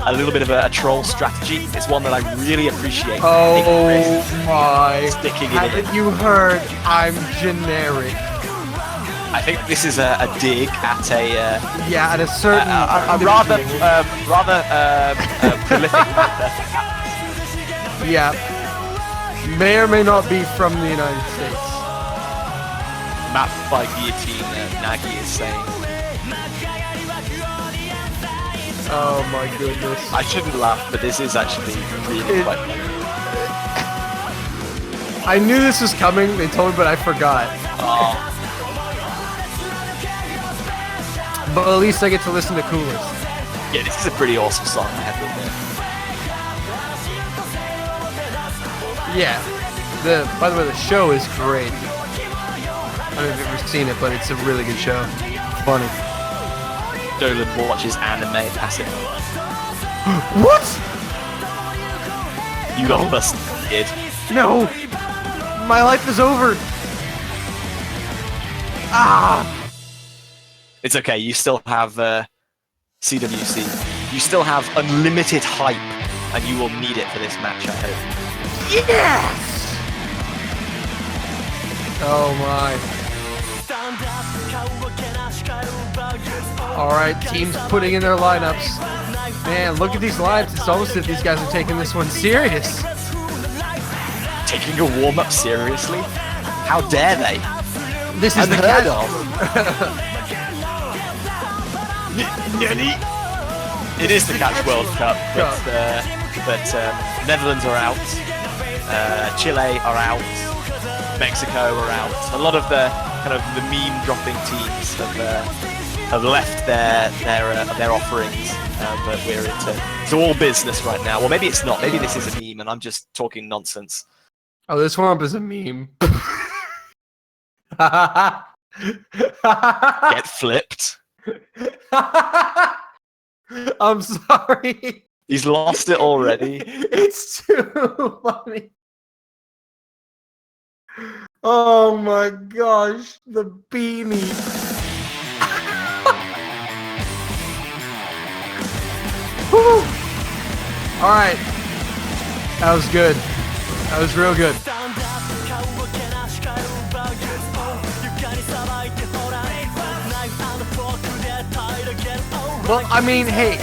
Speaker 2: a little bit of a troll strategy, it's one that I really appreciate.
Speaker 1: Oh my!
Speaker 2: Sticking it
Speaker 1: Haven't
Speaker 2: in.
Speaker 1: you heard? I'm generic.
Speaker 2: I think this is a dig at a
Speaker 1: Yeah, at a certain
Speaker 2: rather
Speaker 1: individual.
Speaker 2: prolific mapper.
Speaker 1: Yeah, may or may not be from the United States.
Speaker 2: Map by guillotine, Nagy is saying.
Speaker 1: Oh my goodness!
Speaker 2: I shouldn't laugh, but this is actually really quite funny.
Speaker 1: I knew this was coming. They told me, but I forgot.
Speaker 2: Oh.
Speaker 1: But at least I get to listen to Coolest.
Speaker 2: Yeah, this is a pretty awesome song, I have to admit.
Speaker 1: Yeah. By the way, the show is great. I don't know if you've ever seen it, but it's a really good show. Funny.
Speaker 2: Dolan watches anime passive.
Speaker 1: What?
Speaker 2: You got busted, kid.
Speaker 1: No! My life is over! Ah!
Speaker 2: It's okay, you still have CWC. You still have unlimited hype, and you will need it for this match, I hope.
Speaker 1: Yes! Oh my. Alright, teams putting in their lineups. Man, look at these lines. It's almost as if these guys are taking this one serious.
Speaker 2: Taking a warm-up seriously? How dare they?
Speaker 1: This is the
Speaker 2: Unheard
Speaker 1: catch.
Speaker 2: It is the Catch World Cup, but Netherlands are out, Chile are out, Mexico are out. A lot of the kind of the meme-dropping teams have left their offerings, but we're into all business right now. Well, maybe it's not. Maybe this is a meme, and I'm just talking nonsense.
Speaker 1: Oh, this swamp is a meme.
Speaker 2: Get flipped.
Speaker 1: I'm sorry.
Speaker 2: He's lost it already.
Speaker 1: It's too funny. Oh my gosh, the beanie. Woo! All right, that was good. That was real good. Well, I mean, hey,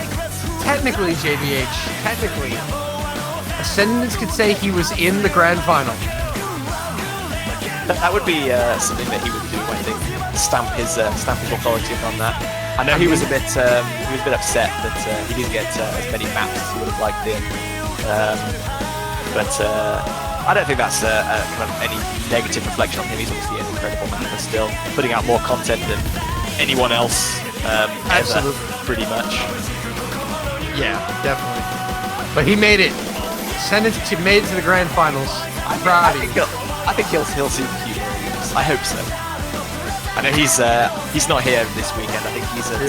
Speaker 1: technically, JBH, technically, Ascendants could say he was in the grand final.
Speaker 2: That would be something that he would do, I think. Stamp his authority on that. I know he was a bit upset that he didn't get as many maps as he would have liked in. But I don't think that's kind of any negative reflection on him. He's obviously an incredible mapper still, putting out more content than anyone else ever, pretty much.
Speaker 1: Yeah, definitely. But he made it. Ascendants made it to the grand finals. I'm proud of you.
Speaker 2: I think he'll see the humor in this. I hope so. I know he's not here this weekend. I think he's at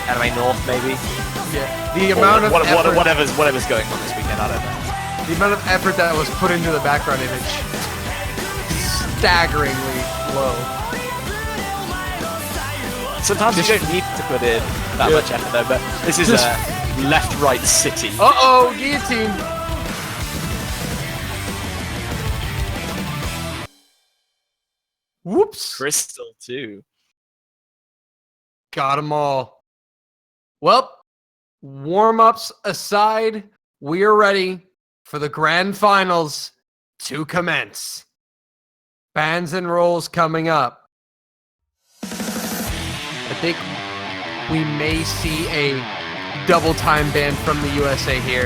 Speaker 2: Anime North, maybe.
Speaker 1: Yeah. The amount of effort,
Speaker 2: whatever's going on this weekend, I don't know.
Speaker 1: the amount of effort that was put into the background image, staggeringly low.
Speaker 2: Sometimes you don't need to put in that much effort, though. But this is left-right city.
Speaker 1: Uh-oh, guillotine. Whoops.
Speaker 2: Crystal too.
Speaker 1: Got them all. Well, warm-ups aside, we are ready for the grand finals to commence. Bans and rolls coming up. I think we may see a double time ban from the USA here.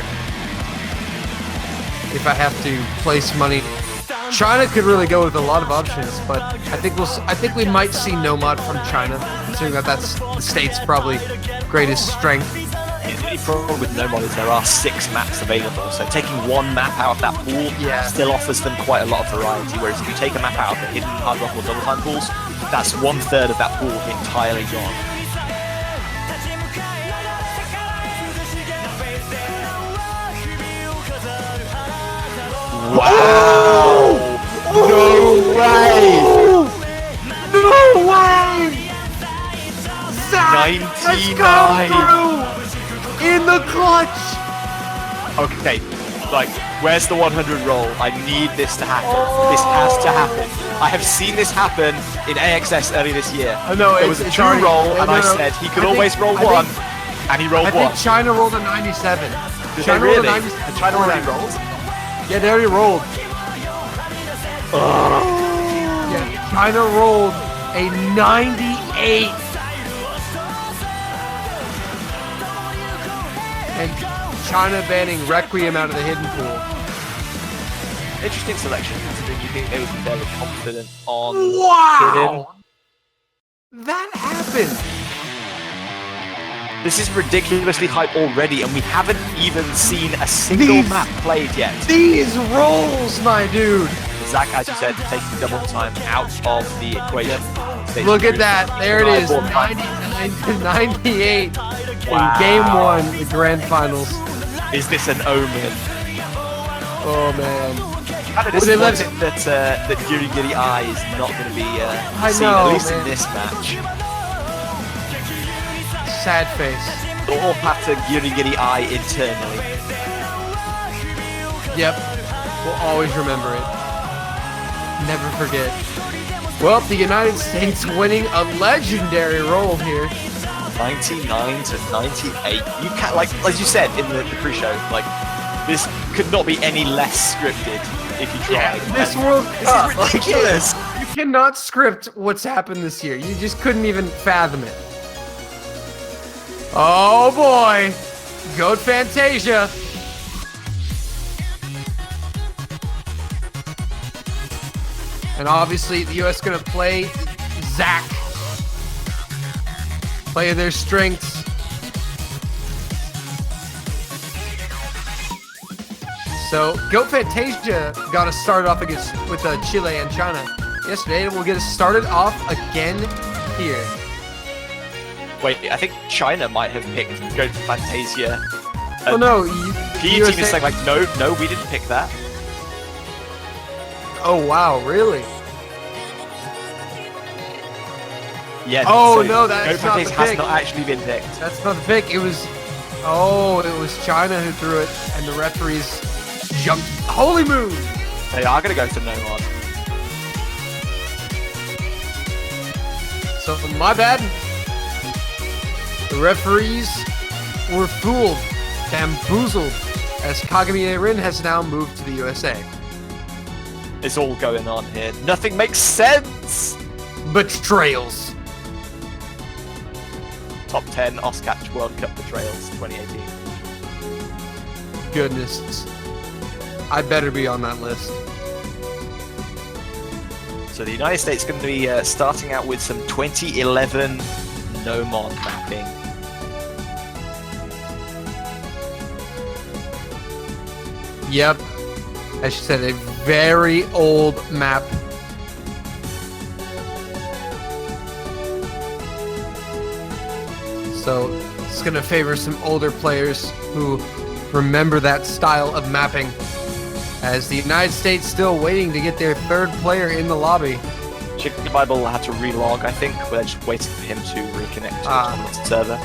Speaker 1: If I have to place money, China could really go with a lot of options, but I think we might see no mod from China, considering that that's the state's probably greatest strength.
Speaker 2: The problem with no mod is there are 6 maps available, so taking one map out of that pool still offers them quite a lot of variety, whereas if you take a map out of the hidden hard rock or double time pools, that's 1/3 of that pool entirely gone.
Speaker 1: the clutch!
Speaker 2: Okay, like, where's the 100 roll? I need this to happen. This has to happen. I have seen this happen in AXS early this year.
Speaker 1: No,
Speaker 2: there was a true roll, and I said he could always roll one, and he rolled one.
Speaker 1: I think China rolled a 97.
Speaker 2: Did
Speaker 1: China
Speaker 2: they really?
Speaker 1: rolled a 97.
Speaker 2: And China already rolled?
Speaker 1: Yeah, they already rolled. Yeah, China rolled a 98. And China banning Requiem out of the hidden pool.
Speaker 2: Interesting selection, considering you think they would be fairly confident on
Speaker 1: Wow! That happened.
Speaker 2: This is ridiculously hype already, and we haven't even seen a single map played yet.
Speaker 1: These rolls, my dude.
Speaker 2: Zach, as you said, taking double time out of the equation.
Speaker 1: Look at that. There it is. 99 to 98 in game one, the grand finals.
Speaker 2: Is this an omen?
Speaker 1: Oh, man.
Speaker 2: Kind of disappointing that Giri Giri Eye is not going to be seen, at least in this match.
Speaker 1: Sad face.
Speaker 2: All have to Giri Giri Eye internally.
Speaker 1: Yep. We'll always remember it. Never forget. Well, the United States winning a legendary roll here.
Speaker 2: 99 to 98. You can't, like, as you said in the pre-show, like, this could not be any less scripted if you tried.
Speaker 1: Yeah, this World Cup
Speaker 2: is ridiculous.
Speaker 1: You cannot script what's happened this year. You just couldn't even fathom it. Oh boy, Goat Fantasia. And obviously the US gonna play Zach. Play their strengths. So Goat Fantasia got us started off with Chile and China yesterday, and we'll get us started off again here.
Speaker 2: Wait, I think China might have picked Goat Fantasia.
Speaker 1: Oh no,
Speaker 2: PE team is saying like, no, we didn't pick that.
Speaker 1: Oh wow, really?
Speaker 2: Yeah.
Speaker 1: Oh
Speaker 2: so
Speaker 1: no, that's
Speaker 2: Goat
Speaker 1: not the
Speaker 2: Fantasia
Speaker 1: pick.
Speaker 2: has not actually been picked.
Speaker 1: That's not the pick. It was China who threw it, and the referees jumped. Holy moon!
Speaker 2: They are going to go for no one.
Speaker 1: So my bad. The referees were fooled, bamboozled, as Kagami Rin has now moved to the USA.
Speaker 2: It's all going on here. Nothing makes sense.
Speaker 1: Betrayals.
Speaker 2: Top 10 Oscatch World Cup betrayals 2018.
Speaker 1: Goodness. I better be on that list.
Speaker 2: So the United States is going to be starting out with some 2011 Nomon mapping.
Speaker 1: Yep. As she said, a very old map. So it's going to favor some older players who remember that style of mapping. As the United States still waiting to get their third player in the lobby.
Speaker 2: Chicken Bible had to relog, I think. We're just waiting for him to reconnect to the server.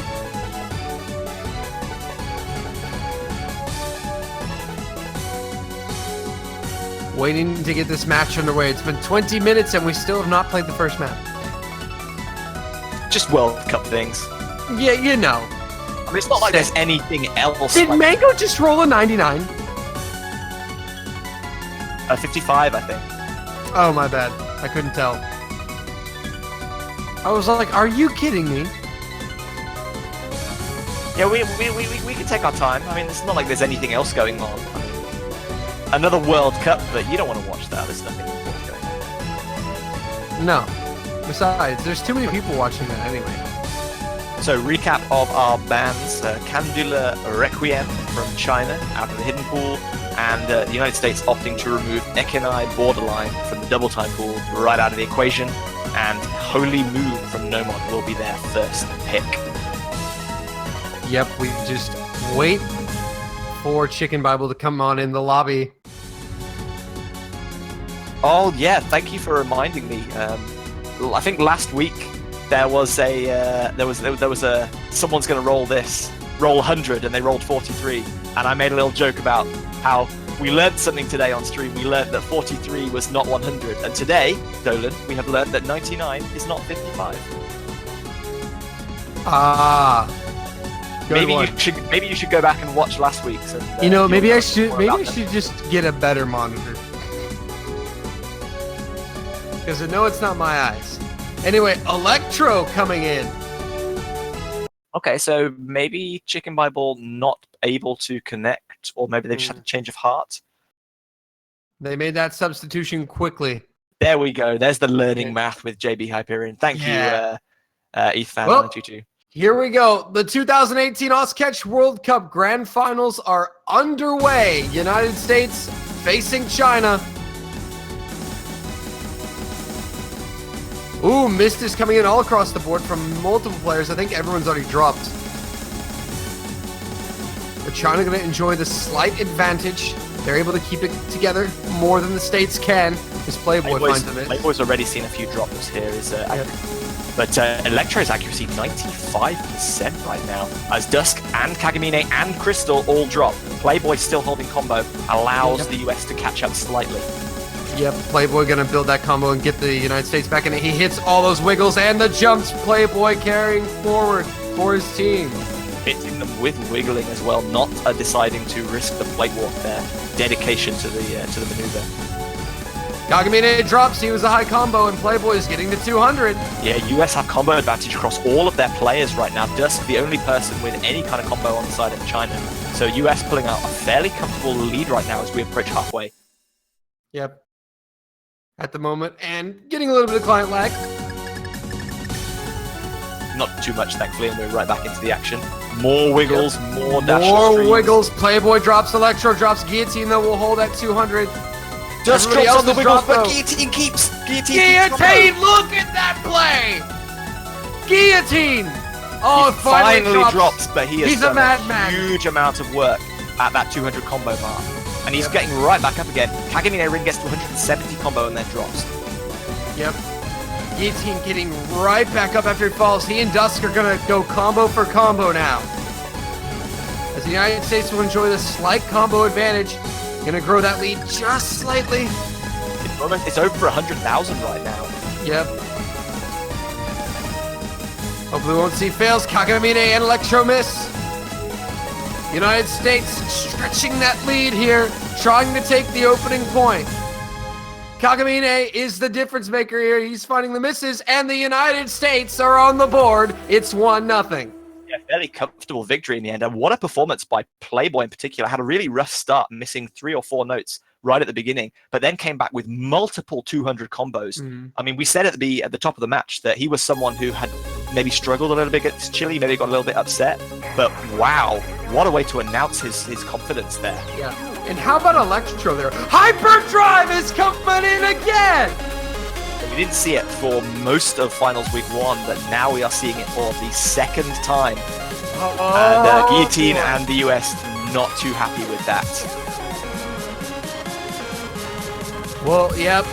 Speaker 1: Waiting to get this match underway. It's been 20 minutes and we still have not played the first map.
Speaker 2: Just World Cup things.
Speaker 1: Yeah, you know.
Speaker 2: I mean, it's not like there's anything else.
Speaker 1: Did
Speaker 2: like
Speaker 1: Mango just roll a 99?
Speaker 2: 55, I think.
Speaker 1: Oh, my bad. I couldn't tell. I was like, are you kidding me?
Speaker 2: Yeah, we can take our time. I mean, it's not like there's anything else going on. I mean, another World Cup, but you don't want to watch that. There's nothing important going on.
Speaker 1: No. Besides, there's too many people watching that anyway.
Speaker 2: So, recap of our bans. Candula Requiem from China out of the hidden pool, and the United States opting to remove Ekenai Borderline from the double time pool right out of the equation, and Holy Moon from Nomon will be their first pick.
Speaker 1: Yep, we just wait for Chicken Bible to come on in the lobby.
Speaker 2: Oh yeah, thank you for reminding me. I think last week there was a someone's going to roll this roll 100 and they rolled 43. And I made a little joke about how we learned something today on stream. We learned that 43 was not 100. And today, Dolan, we have learned that 99 is not 55.
Speaker 1: Maybe
Speaker 2: you should go back and watch last week's. And,
Speaker 1: maybe I should just get a better monitor. Because I know it's not my eyes. Anyway, Electro coming in.
Speaker 2: Okay, so maybe Chicken Bible not able to connect, or maybe they just had a change of heart.
Speaker 1: They made that substitution quickly.
Speaker 2: There we go. There's the learning math with JB Hyperion. Thank you, ETHFan922.
Speaker 1: Here we go. The 2018 Osketch World Cup Grand Finals are underway. United States facing China. Ooh, Mist is coming in all across the board from multiple players. I think everyone's already dropped. But China going to enjoy the slight advantage. They're able to keep it together more than the States can. As Playboy finds a miss.
Speaker 2: Playboy's already seen a few drops here. But Electro's accuracy 95% right now. As Dusk and Kagamine and Crystal all drop. Playboy still holding combo. Allows the US to catch up slightly.
Speaker 1: Yep, Playboy gonna build that combo and get the United States back in it. He hits all those wiggles and the jumps. Playboy carrying forward for his team.
Speaker 2: Hitting them with wiggling as well, not deciding to risk the plate walk there. Dedication to the maneuver.
Speaker 1: Kagamine drops, he was a high combo, and Playboy is getting to 200.
Speaker 2: Yeah, US have combo advantage across all of their players right now. Dusk, the only person with any kind of combo on the side of China. So US pulling out a fairly comfortable lead right now as we approach halfway.
Speaker 1: Yep. At the moment, and getting a little bit of client lag.
Speaker 2: Not too much, thankfully, and we're right back into the action. More wiggles, more dash
Speaker 1: More wiggles. Playboy drops, Electro drops, Guillotine though will hold at 200.
Speaker 2: Just drops on the wiggles, but Guillotine keeps.
Speaker 1: Guillotine, look at that play! Guillotine! Oh,
Speaker 2: he finally drops, but he's done
Speaker 1: a madman.
Speaker 2: Huge amount of work at that 200 combo mark. And he's getting right back up again. Kagamine Rin gets to 170 combo and then drops.
Speaker 1: Yep. Guillotine getting right back up after he falls. He and Dusk are going to go combo for combo now. As the United States will enjoy the slight combo advantage. Going to grow that lead just slightly.
Speaker 2: It's over 100,000 right now.
Speaker 1: Yep. Hopefully we won't see fails. Kagamine and Electro miss. United States stretching that lead here, trying to take the opening point. Kagamine is the difference maker here. He's finding the misses, and the United States are on the board. It's 1-0.
Speaker 2: Yeah, fairly comfortable victory in the end. And what a performance by Playboy in particular. Had a really rough start, missing 3 or 4 notes right at the beginning, but then came back with multiple 200 combos. I mean, we said at the top of the match that he was someone who had maybe struggled a little bit against Chile, maybe got a little bit upset, but wow, what a way to announce his confidence there.
Speaker 1: Yeah, and how about Electro there? Hyperdrive is coming in again!
Speaker 2: We didn't see it for most of Finals Week 1, but now we are seeing it for the second time. And Guillotine and the US not too happy with that.
Speaker 1: Well, yep.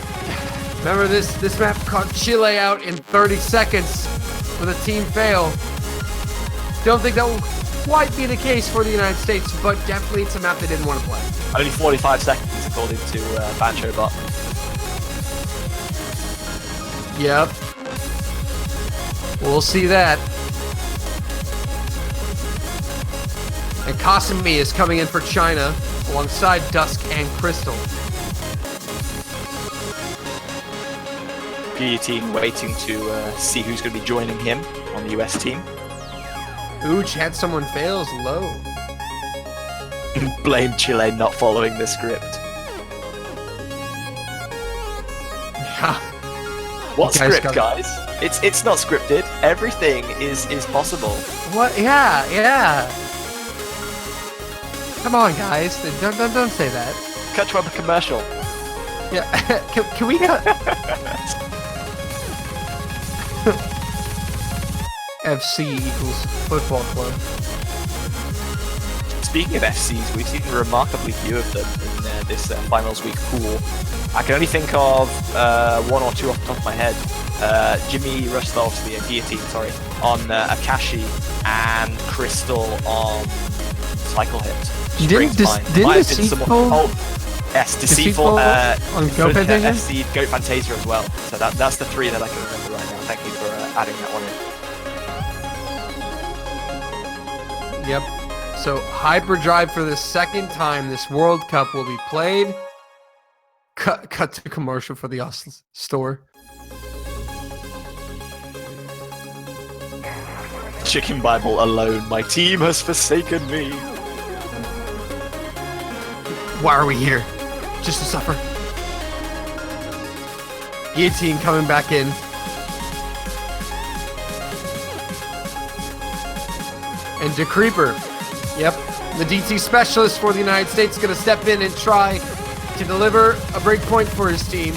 Speaker 1: Remember this map caught Chile out in 30 seconds with a team fail. Don't think that will quite be the case for the United States, but definitely it's a map they didn't want to play.
Speaker 2: Only 45 seconds according to BanchoBot.
Speaker 1: Yep. We'll see that. And Kasumi is coming in for China alongside Dusk and Crystal.
Speaker 2: Guillotine waiting to see who's going to be joining him on the US team.
Speaker 1: Ooh, Chad, someone fails low.
Speaker 2: Blame Chile not following the script.
Speaker 1: Yeah.
Speaker 2: What script, guys? It's not scripted. Everything is possible.
Speaker 1: What? Yeah. Come on, guys. Don't say that.
Speaker 2: Cut to a commercial.
Speaker 1: Yeah. Can we go? FC equals football club.
Speaker 2: Speaking of FCs, we've seen remarkably few of them in this finals week pool. I can only think of 1 or 2 off the top of my head. Jimmy Rostov's the guillotine, sorry, on Akashi, and Crystal on cycle hit.
Speaker 1: Didn't Deceitful?
Speaker 2: Oh, yes, Deceitful
Speaker 1: on Goat Fantasia?
Speaker 2: FC Goat Fantasia as well. So that's the 3 that I can remember right now. Thank you for adding that one in.
Speaker 1: Yep. So Hyperdrive for the second time this World Cup will be played. Cut to commercial for the store.
Speaker 2: Chicken Bible alone. My team has forsaken me.
Speaker 1: Why are we here? Just to suffer. Guillotine coming back in. And DeCreeper. Yep. The DT specialist for the United States is going to step in and try to deliver a break point for his team.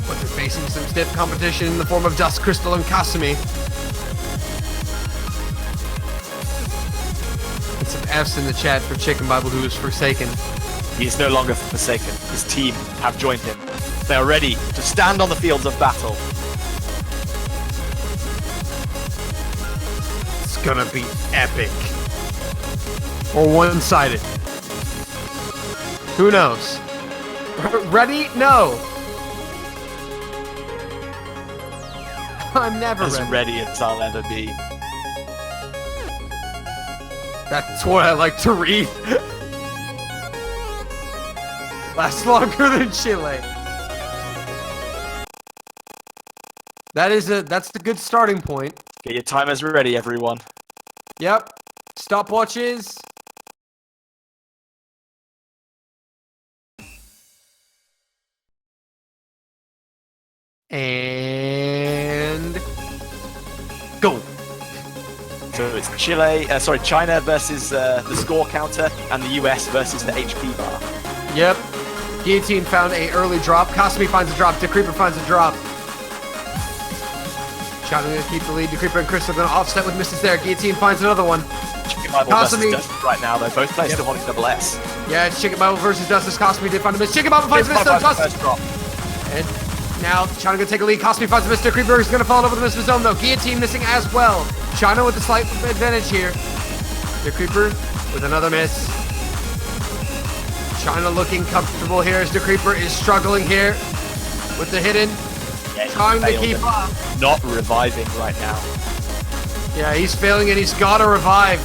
Speaker 1: But they're facing some stiff competition in the form of Dust, Crystal, and Kasumi. And some F's in the chat for Chicken Bible, who is forsaken.
Speaker 2: He is no longer forsaken. His team have joined him. They are ready to stand on the fields of battle.
Speaker 1: It's gonna be epic. Or one-sided. Who knows? Ready? No. I'm never
Speaker 2: As ready as I'll ever be.
Speaker 1: That's what I like to read. Lasts longer than Chile. That's the good starting point.
Speaker 2: Get your timers ready, everyone.
Speaker 1: Yep. Stopwatches. And go.
Speaker 2: So it's China versus the score counter, and the US versus the HP bar.
Speaker 1: Yep. Guillotine found a early drop. Kasumi finds a drop. DeCreeper finds a drop. China gonna keep the lead. DeCreeper and Crystal gonna offset with misses there. Guillotine finds another one.
Speaker 2: Chicken Bible versus Dust right now, though. Both players still holding double S.
Speaker 1: Yeah, it's Chicken Bible versus Dust. Kasumi did find a miss. Chicken Bible finds a miss.
Speaker 2: First drop.
Speaker 1: And now China gonna take a lead. Kasumi finds a miss. DeCreeper is gonna fall over the miss of his own though. Guillotine missing as well. China with a slight advantage here. DeCreeper with another miss. China looking comfortable here as DeCreeper is struggling here with the hidden.
Speaker 2: Yeah,
Speaker 1: trying to keep up.
Speaker 2: Not reviving right now.
Speaker 1: Yeah, he's failing and he's gotta revive.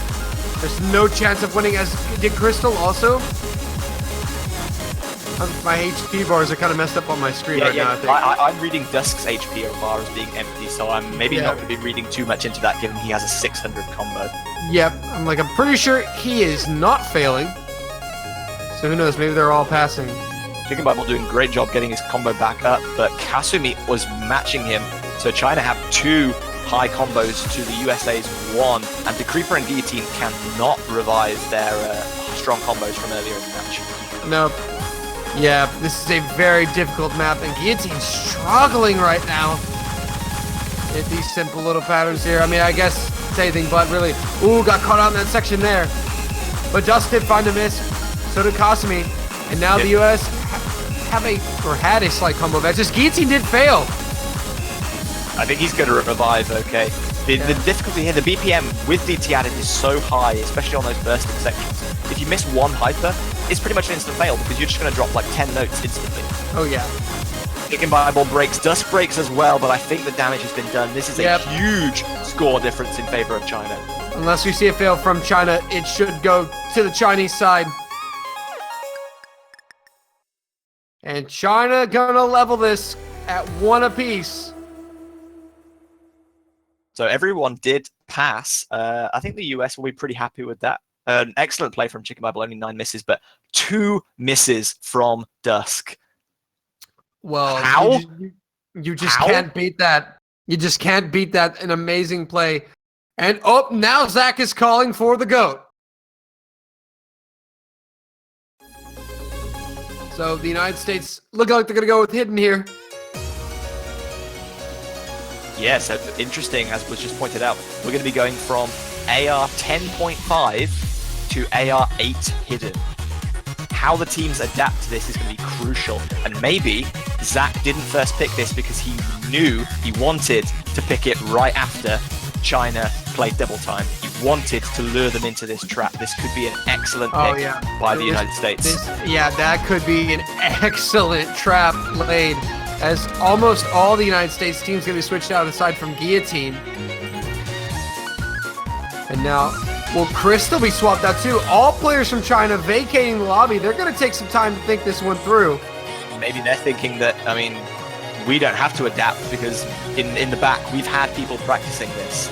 Speaker 1: There's no chance of winning, as did Crystal also. My HP bars are kind of messed up on my screen now, I think.
Speaker 2: I'm reading Dusk's HP bar as being empty, so I'm maybe not going to be reading too much into that, given he has a 600 combo.
Speaker 1: Yep, I'm pretty sure he is not failing. So who knows, maybe they're all passing.
Speaker 2: Chicken Bible doing a great job getting his combo back up, but Kasumi was matching him, so China have 2 high combos to the USA's 1, and DeCreeper and Guillotine cannot revive their strong combos from earlier in the match.
Speaker 1: Nope. Yeah, this is a very difficult map, and Guillotine's struggling right now. Hit these simple little patterns here. I mean, I guess it's anything but really. Ooh, got caught out in that section there. But Dust did find a miss. So did Kasumi. And now the US had a slight combo advantage. Guillotine did fail.
Speaker 2: I think he's going to revive, okay. The difficulty here, the BPM with DT added is so high, especially on those bursting sections. If you miss one hyper, it's pretty much an instant fail because you're just going to drop like 10 notes instantly.
Speaker 1: Oh, yeah.
Speaker 2: Chicken Bible breaks, Dust breaks as well, but I think the damage has been done. This is a huge score difference in favor of China.
Speaker 1: Unless we see a fail from China, it should go to the Chinese side. And China gonna level this at 1 apiece.
Speaker 2: So everyone did pass. I think the US will be pretty happy with that. An excellent play from Chicken Bible, only 9 misses, but 2 misses from Dusk.
Speaker 1: Well,
Speaker 2: how?
Speaker 1: You just can't beat that. You just can't beat that. An amazing play. And oh, now Zach is calling for the GOAT. So the United States look like they're going to go with Hidden here.
Speaker 2: Yes, interesting, as was just pointed out. We're going to be going from AR 10.5 to AR 8 Hidden. How the teams adapt to this is going to be crucial, and maybe Zach didn't first pick this because he knew he wanted to pick it right after China played double time. He wanted to lure them into this trap. This could be an excellent pick by the United States.
Speaker 1: That could be an excellent trap laid, as almost all the United States teams going to be switched out aside from Guillotine. And now, will Crystal be swapped out too? All players from China vacating the lobby. They're going to take some time to think this one through.
Speaker 2: Maybe they're thinking that, I mean, we don't have to adapt because in the back, we've had people practicing this.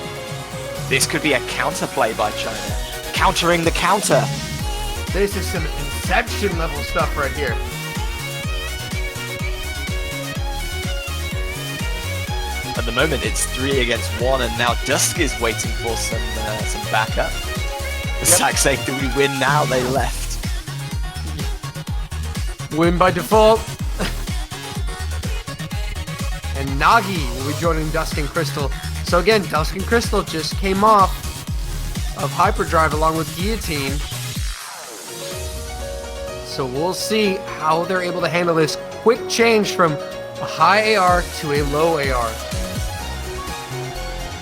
Speaker 2: This could be a counterplay by China. Countering the counter.
Speaker 1: This is some Inception level stuff right here.
Speaker 2: At the moment, it's 3 against 1, and now Dusk is waiting for some backup. Zach saying, do we win now? They left.
Speaker 1: Win by default. And Nagi will be joining Dusk and Crystal. So again, Dusk and Crystal just came off of Hyperdrive along with Guillotine. So we'll see how they're able to handle this quick change from a high AR to a low AR.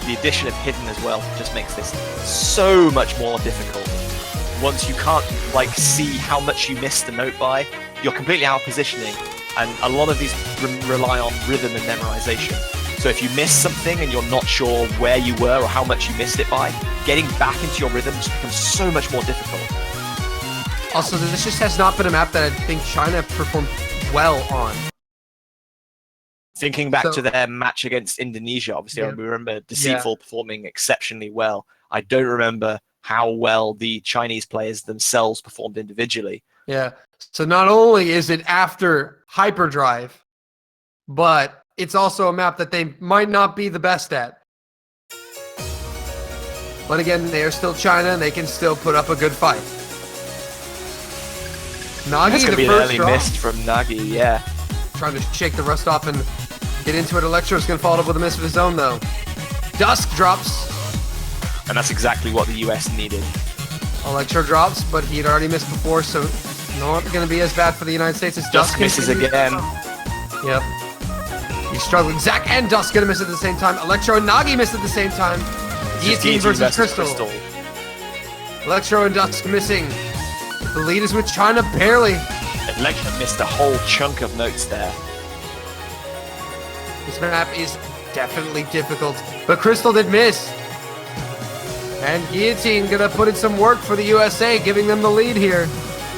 Speaker 2: The addition of Hidden as well just makes this so much more difficult. Once you can't see how much you missed the note by, you're completely out of positioning, and a lot of these rely on rhythm and memorization. So if you miss something and you're not sure where you were or how much you missed it by, getting back into your rhythm just becomes so much more difficult.
Speaker 1: Also, this just has not been a map that I think China performed well on.
Speaker 2: Thinking back to their match against Indonesia, obviously, I remember Deceitful performing exceptionally well. I don't remember how well the Chinese players themselves performed individually.
Speaker 1: Yeah. So not only is it after Hyperdrive, but it's also a map that they might not be the best at. But again, they are still China, and they can still put up a good fight. Nagi,
Speaker 2: That's going to be an early
Speaker 1: drop.
Speaker 2: miss from Nagi, yeah.
Speaker 1: Trying to shake the rust off and get into it. Electro's going to follow up with a miss of his own, though. Dusk drops.
Speaker 2: And that's exactly what the US needed.
Speaker 1: Electro drops, but he had already missed before, so not going to be as bad for the United States as Dusk
Speaker 2: misses again.
Speaker 1: Yep. He's struggling. Zach and Dusk going to miss at the same time. Electro and Nagi miss at the same time. Guillotine versus Crystal. Electro and Dusk missing. The lead is with China barely.
Speaker 2: Electro missed a whole chunk of notes there.
Speaker 1: This map is definitely difficult, but Crystal did miss. And Guillotine gonna put in some work for the USA, giving them the lead here.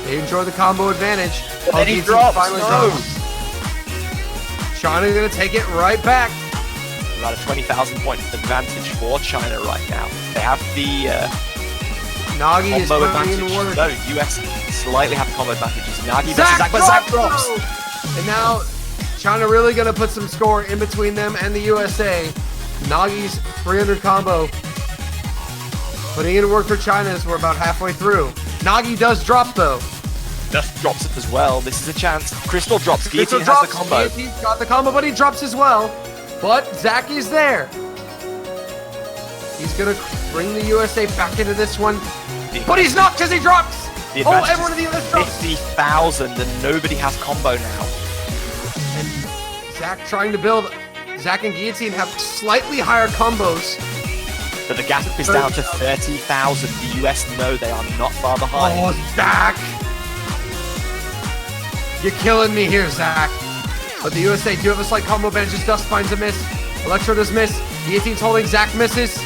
Speaker 1: They enjoy the combo advantage.
Speaker 2: Then he drops.
Speaker 1: China's gonna take it right back.
Speaker 2: About a 20,000 point advantage for China right now. They have the
Speaker 1: Nagi is
Speaker 2: combo
Speaker 1: putting
Speaker 2: advantage.
Speaker 1: in work.
Speaker 2: No, US slightly have the combo advantages. Nagi versus
Speaker 1: Zach
Speaker 2: Zach, but Zach drops.
Speaker 1: And now China really gonna put some score in between them and the USA. Nagi's 300 combo. Putting in work for China as we're about halfway through. Nagi does drop though.
Speaker 2: Dusk drops it as well. This is a chance. Crystal drops. Guillotine has the combo.
Speaker 1: Guillotine's got the combo, but he drops as well. But Zach is there. He's gonna bring the USA back into this one. But he's not because he drops. Oh, everyone in the US drops.
Speaker 2: 50,000 and nobody has combo now.
Speaker 1: And Zach trying to build. Zach and Guillotine have slightly higher combos.
Speaker 2: But the gap is down to 30,000. The US know they are not far behind.
Speaker 1: Oh, Zach! You're killing me here, Zach. But the USA do have a slight combo advantage as Dusk finds a miss. Electro does miss. Guillotine's holding. Zach misses.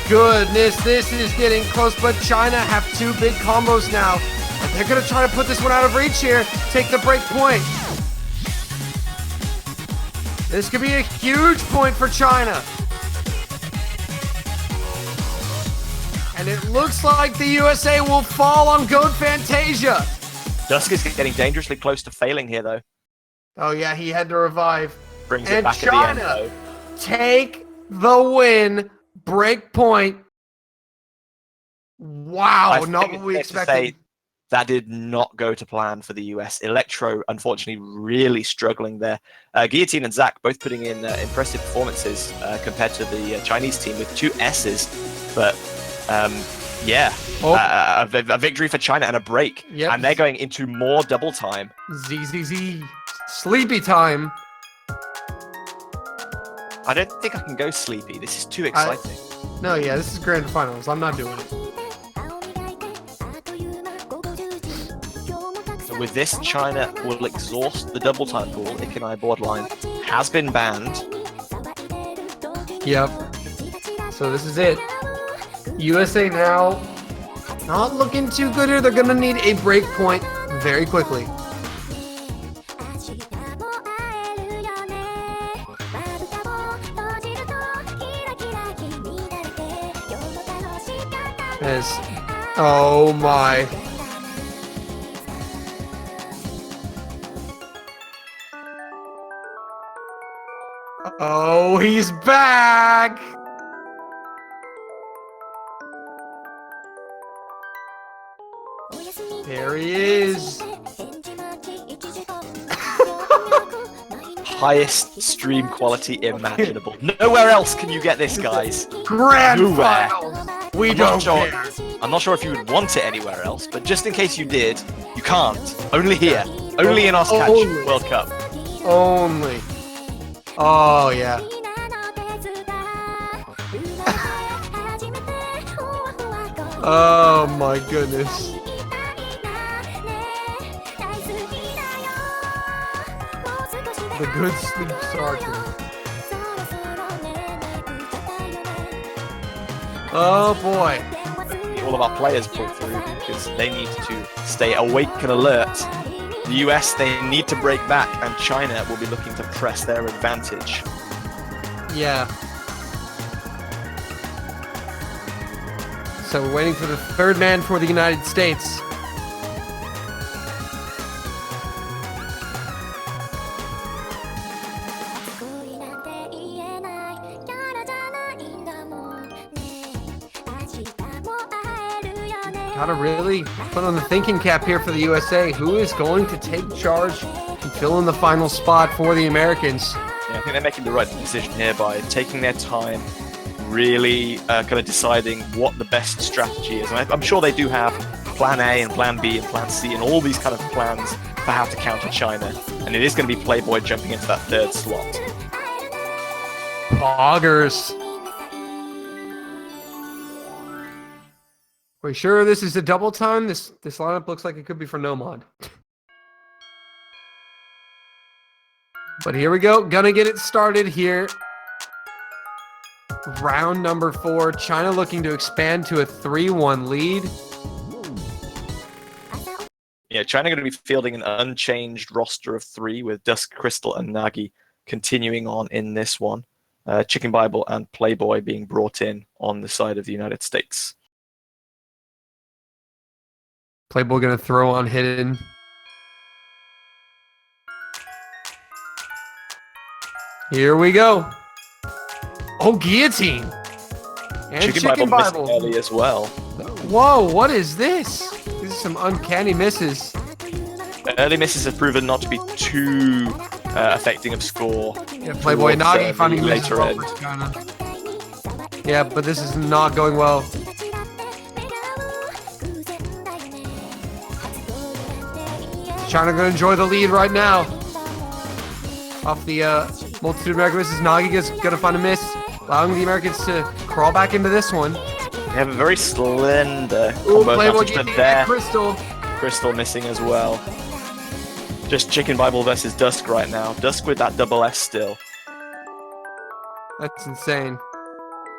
Speaker 1: Goodness, this is getting close, but China have two big combos now. And they're going to try to put this one out of reach here. Take the break point. This could be a huge point for China. And it looks like the USA will fall on Goat Fantasia.
Speaker 2: Dusk is getting dangerously close to failing here, though.
Speaker 1: Oh, yeah, he had to revive.
Speaker 2: Brings it back at the end, though.
Speaker 1: Take the win. Break point. Wow, not what we expected.
Speaker 2: That did not go to plan for the US. Electro, unfortunately, really struggling there. Guillotine and Zach both putting in impressive performances compared to the Chinese team with 2 S's. But Yeah.
Speaker 1: Oh.
Speaker 2: A victory for China and a break.
Speaker 1: Yep.
Speaker 2: And they're going into more double time.
Speaker 1: ZZZ. Sleepy time.
Speaker 2: I don't think I can go sleepy. This is too exciting.
Speaker 1: No, yeah, this is grand finals. I'm not doing it.
Speaker 2: So with this, China will exhaust the double time pool. Ikenai borderline has been banned.
Speaker 1: Yep. So this is it. USA now not looking too good here. They're gonna need a break point very quickly. Oh my. Oh, he's back! There he is.
Speaker 2: Highest stream quality imaginable. Nowhere else can you get this, guys.
Speaker 1: Grand
Speaker 2: Nowhere.
Speaker 1: finals. We don't care.
Speaker 2: I'm not sure if you would want it anywhere else, but just in case you did, you can't. Only here. Only in Oscatch
Speaker 1: Only.
Speaker 2: World Cup.
Speaker 1: Only. Oh, yeah. Oh, my goodness. The good sleep sergeant. Oh, boy.
Speaker 2: All of our players pull through because they need to stay awake and alert. The US, they need to break back, and China will be looking to press their advantage.
Speaker 1: Yeah. So we're waiting for the third man for the United States. Gotta really put on the thinking cap here for the USA. Who is going to take charge and fill in the final spot for the Americans?
Speaker 2: Yeah, I think they're making the right decision here by taking their time, really kind of deciding what the best strategy is. And I'm sure they do have plan A and plan B and plan C and all these kind of plans for how to counter China. And it is going to be Playboy jumping into that third slot.
Speaker 1: Poggers. We sure this is a double time? This lineup looks like it could be for no mod. But here we go. Gonna get it started here. Round number 4. China looking to expand to a 3-1 lead.
Speaker 2: Yeah, China going to be fielding an unchanged roster of 3 with Dusk, Crystal, and Nagi continuing on in this one. Chicken Bible and Playboy being brought in on the side of the United States.
Speaker 1: Playboy gonna throw on hidden. Here we go. Oh, guillotine. And Chicken Bible.
Speaker 2: missing early as well.
Speaker 1: Whoa, what is this? These are some uncanny misses.
Speaker 2: Early misses have proven not to be too affecting of score.
Speaker 1: Yeah, Playboy Nagi finding
Speaker 2: later
Speaker 1: misses
Speaker 2: end.
Speaker 1: for China. Yeah, but this is not going well. China gonna enjoy the lead right now. Off the multitude of American misses, Nagi is gonna find a miss, allowing the Americans to crawl back into this one.
Speaker 2: They have a very slender
Speaker 1: Ooh,
Speaker 2: combo
Speaker 1: Playboy
Speaker 2: advantage, but
Speaker 1: getting
Speaker 2: there,
Speaker 1: that Crystal.
Speaker 2: Crystal missing as well. Just Chicken Bible versus Dusk right now. Dusk with that double S still.
Speaker 1: That's insane.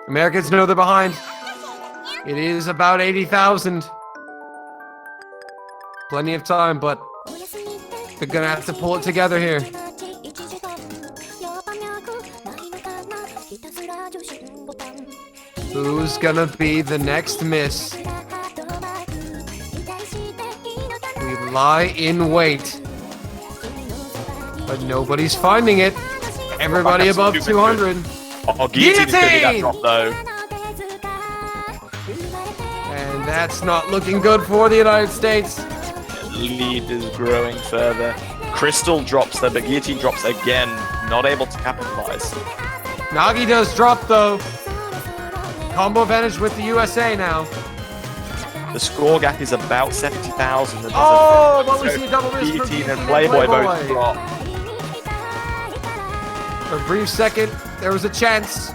Speaker 1: Americans know they're behind. It is about 80,000. Plenty of time, but they're gonna have to pull it together here. Who's gonna be the next miss? We lie in wait, but nobody's finding it. Everybody above 200.
Speaker 2: Oh, Guillotine's gonna be that drop though.
Speaker 1: And that's not looking good for the United States.
Speaker 2: Lead is growing further. Crystal drops there, but Guillotine drops again. Not able to capitalize.
Speaker 1: Nagi does drop though. Combo advantage with the USA now.
Speaker 2: The score gap is about 70,000.
Speaker 1: Oh, but we see a double miss from
Speaker 2: Guillotine and Playboy both drop.
Speaker 1: For a brief second, there was a chance.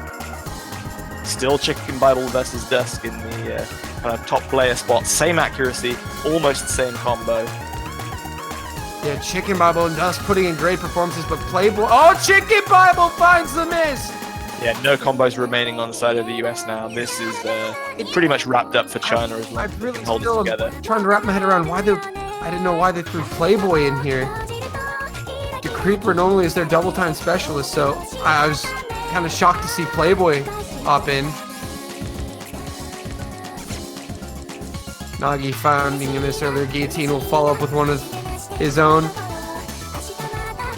Speaker 2: Still Chicken Bible versus Dusk in the kind of top player spot. Same accuracy, almost the same combo.
Speaker 1: Yeah, Chicken Bible and Dusk putting in great performances, but Playboy... Oh, Chicken Bible finds the miss!
Speaker 2: Yeah, no combos remaining on the side of the US now. This is pretty much wrapped up for China as well.
Speaker 1: I'm really
Speaker 2: hold it
Speaker 1: still
Speaker 2: together.
Speaker 1: trying to wrap my head around why they... I didn't know why they threw Playboy in here. The Creeper normally is their double time specialist, so I was kind of shocked to see Playboy hop in. Nagi finding a miss earlier. Guillotine will follow up with one of his own.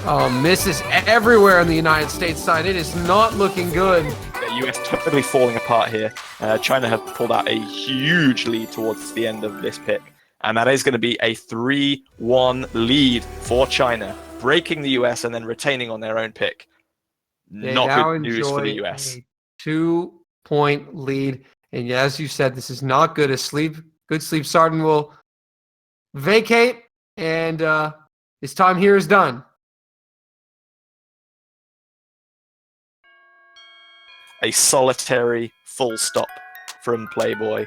Speaker 1: Oh, misses everywhere on the United States side. It is not looking good.
Speaker 2: The US totally falling apart here. China have pulled out a huge lead towards the end of this pick. And that is going to be a 3-1 lead for China, breaking the US and then retaining on their own pick.
Speaker 1: They
Speaker 2: Not
Speaker 1: now
Speaker 2: good news for the
Speaker 1: enjoy
Speaker 2: US.
Speaker 1: a 2-point lead. And as you said, this is not good. Good Sleep Sarden will vacate, and his time here is done.
Speaker 2: A solitary full stop from Playboy.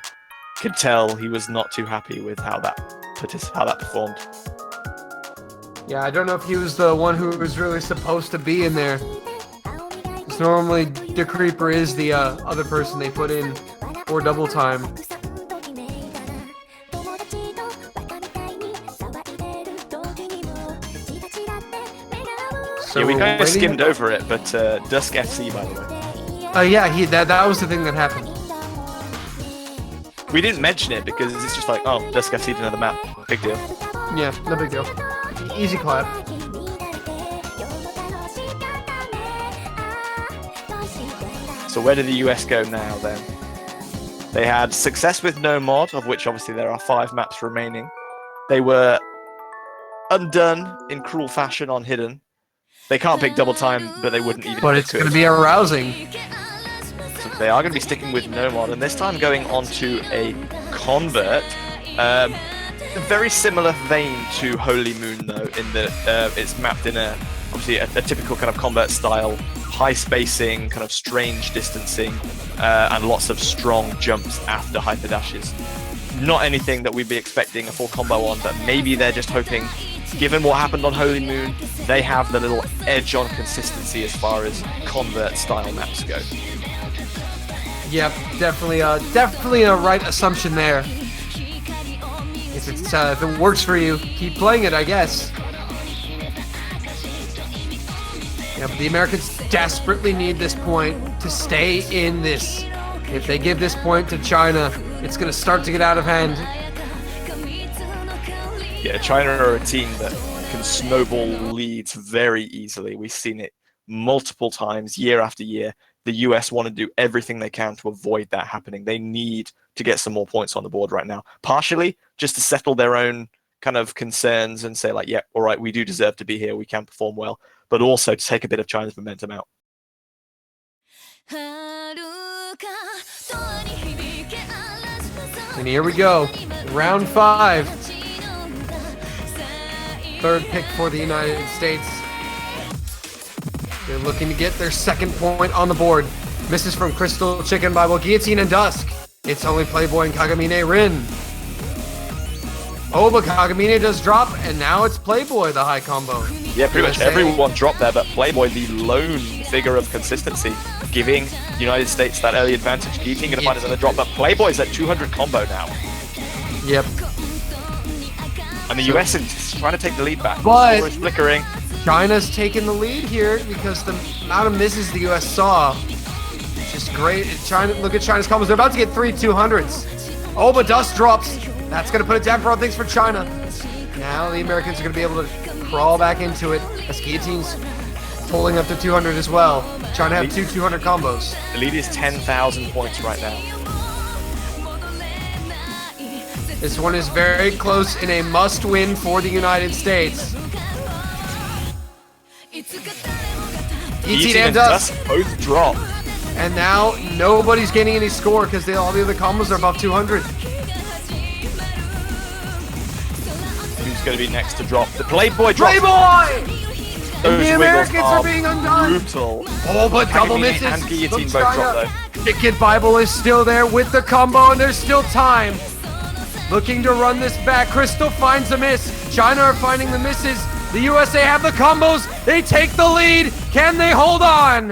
Speaker 2: Could tell he was not too happy with how that performed.
Speaker 1: Yeah, I don't know if he was the one who was really supposed to be in there. Because normally the Creeper is the other person they put in for double time. So
Speaker 2: yeah, we kind of
Speaker 1: waiting-
Speaker 2: skimmed over it, but Dusk FC, by the way.
Speaker 1: Yeah, that was the thing that happened.
Speaker 2: We didn't mention it because it's just like, oh, Dusk FC did another map. Big deal.
Speaker 1: Yeah, no big deal. Easy clap.
Speaker 2: So where did the US go now then? They had success with no mod, of which obviously there are 5 maps remaining. They were undone in cruel fashion on Hidden. They can't pick double time, but they wouldn't even.
Speaker 1: But it's going to be arousing.
Speaker 2: So they are going to be sticking with no mod, and this time going on to a convert. A very similar vein to Holy Moon, though, in that it's mapped in obviously a typical kind of convert style, high spacing, kind of strange distancing, and lots of strong jumps after hyper dashes. Not anything that we'd be expecting a full combo on, but maybe they're just hoping, given what happened on Holy Moon, they have the little edge on consistency as far as convert style maps go.
Speaker 1: Yep, definitely a right assumption there. If it works for you, keep playing it, I guess. Yeah, but the Americans desperately need this point to stay in this. If they give this point to China, it's going to start to get out of hand.
Speaker 2: Yeah, China are a team that can snowball leads very easily. We've seen it multiple times, year after year. The US want to do everything they can to avoid that happening. They need to get some more points on the board right now. Partially just to settle their own kind of concerns and say like, yeah, all right, we do deserve to be here. We can perform well. But also to take a bit of China's momentum out.
Speaker 1: And here we go. Round 5. Third pick for the United States. They're looking to get their second point on the board. Misses from Crystal, Chicken Bible, Guillotine, and Dusk. It's only Playboy and Kagamine Rin. Oh, but Kagamine does drop, and now it's Playboy, the high combo.
Speaker 2: Yeah, pretty much everyone dropped there, but Playboy, the lone figure of consistency, giving the United States that early advantage. Guillotine going to find another drop, but Playboy's at 200 combo now.
Speaker 1: Yep.
Speaker 2: And the US is trying to take the lead back.
Speaker 1: But
Speaker 2: It's flickering.
Speaker 1: China's taking the lead here because the amount of misses the US saw. It's just great. China, look at China's combos. They're about to get 3 200s. Oh, but Dust drops. That's going to put it down for all things for China. Now the Americans are going to be able to crawl back into it as Guillotine's pulling up to 200 as well. China have 2 200 combos.
Speaker 2: The lead is 10,000 points right now.
Speaker 1: This one is very close in a must-win for the United States.
Speaker 2: Guillotine and Dusk both drop.
Speaker 1: And now nobody's gaining any score because all the other combos are above 200.
Speaker 2: Who's going to be next to drop? The Playboy drop.
Speaker 1: Playboy!
Speaker 2: Those
Speaker 1: The Americans
Speaker 2: wiggles
Speaker 1: are being undone.
Speaker 2: Brutal.
Speaker 1: Oh, but double
Speaker 2: Guillotine
Speaker 1: misses.
Speaker 2: and guillotine
Speaker 1: Looks
Speaker 2: both
Speaker 1: China.
Speaker 2: drop though.
Speaker 1: Chicken Bible is still there with the combo, and there's still time. Looking to run this back. Crystal finds a miss. China are finding the misses. The USA have the combos. They take the lead. Can they hold on?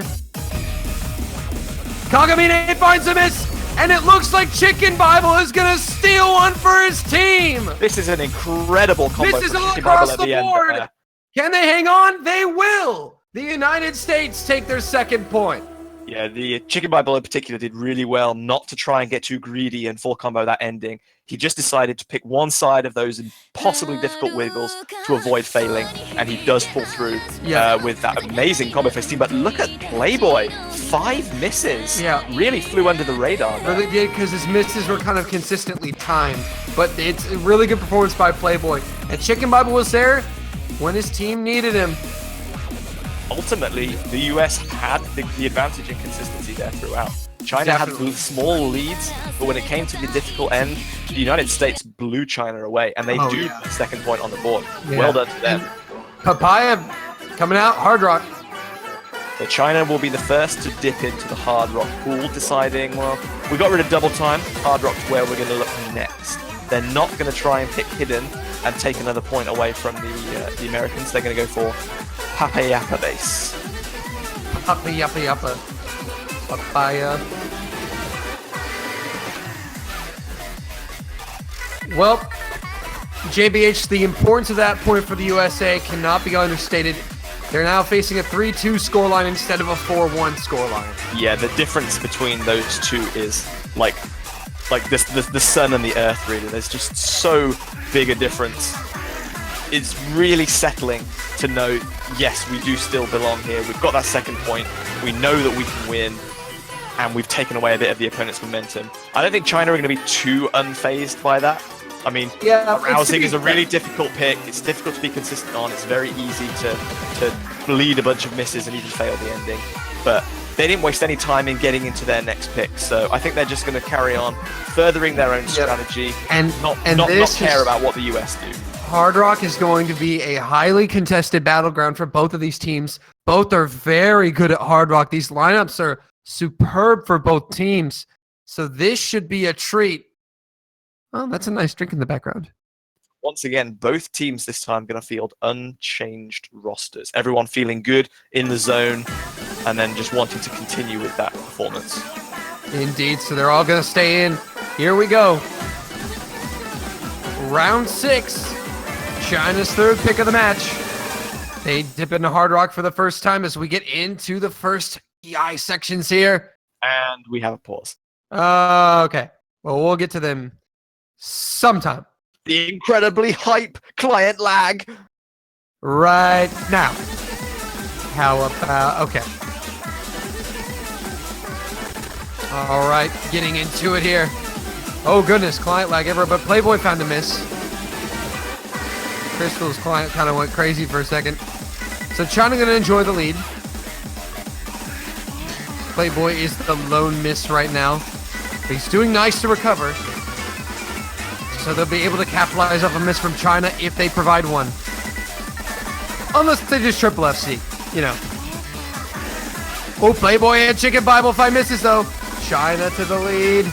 Speaker 1: Kagamine finds a miss, and it looks like Chicken Bible is gonna steal one for his team.
Speaker 2: This is an incredible combo.
Speaker 1: Misses
Speaker 2: from
Speaker 1: all
Speaker 2: Chicken Bible
Speaker 1: across
Speaker 2: at
Speaker 1: the
Speaker 2: end
Speaker 1: board.
Speaker 2: there.
Speaker 1: Can they hang on? They will. The United States take their second point.
Speaker 2: Yeah, the Chicken Bible in particular did really well not to try and get too greedy and full combo that ending. He just decided to pick one side of those impossibly difficult wiggles to avoid failing, and he does pull through with that amazing combo for his team. But look at Playboy, 5 misses.
Speaker 1: Yeah.
Speaker 2: Really flew under the radar there.
Speaker 1: Really did, because his misses were kind of consistently timed. But it's a really good performance by Playboy. And Chicken Bible was there when his team needed him.
Speaker 2: Ultimately, the US had the advantage in consistency there throughout. China
Speaker 1: Definitely.
Speaker 2: had small leads, but when it came to the difficult end, the United States blew China away, and they do the second point on the board.
Speaker 1: Yeah.
Speaker 2: Well done to them.
Speaker 1: Papaya coming out, Hard Rock.
Speaker 2: So China will be the first to dip into the Hard Rock pool, deciding, well, we got rid of double time, Hard Rock's where we're going to look next. They're not going to try and pick Hidden and take another point away from the Americans. They're going to go for Papayapa base.
Speaker 1: Papaya. Well, JBH, the importance of that point for the USA cannot be understated. They're now facing a 3-2 scoreline instead of a 4-1 scoreline.
Speaker 2: Yeah, the difference between those two is like the sun and the earth, really. There's just so big a difference. It's really settling to know, yes, we do still belong here. We've got that second point. We know that we can win, and we've taken away a bit of the opponent's momentum. I don't think China are going to be too unfazed by that. I mean, Rousing is a really difficult pick. It's difficult to be consistent on. It's very easy to bleed a bunch of misses and even fail the ending. But they didn't waste any time in getting into their next pick. So I think they're just going to carry on furthering their own strategy and not care about what the US do.
Speaker 1: Hard Rock is going to be a highly contested battleground for both of these teams. Both are very good at Hard Rock. These lineups are superb for both teams. So this should be a treat. Oh, that's a nice drink in the background.
Speaker 2: Once again, both teams this time going to field unchanged rosters. Everyone feeling good in the zone and then just wanting to continue with that performance.
Speaker 1: Indeed, so they're all going to stay in. Here we go. Round 6. China's third pick of the match. They dip into Hard Rock for the first time as we get into the first EI sections here.
Speaker 2: And we have a pause.
Speaker 1: Okay. Well, we'll get to them sometime.
Speaker 2: The incredibly hype client lag.
Speaker 1: Right now. How about... Okay. All right, getting into it here. Oh, goodness, client lag ever, but Playboy found a miss. Crystal's client kind of went crazy for a second. So China going to enjoy the lead. Playboy is the lone miss right now. But he's doing nice to recover. So they'll be able to capitalize off a miss from China if they provide one. Unless they just triple FC, you know. Oh, Playboy and Chicken Bible 5 misses though. China to the lead.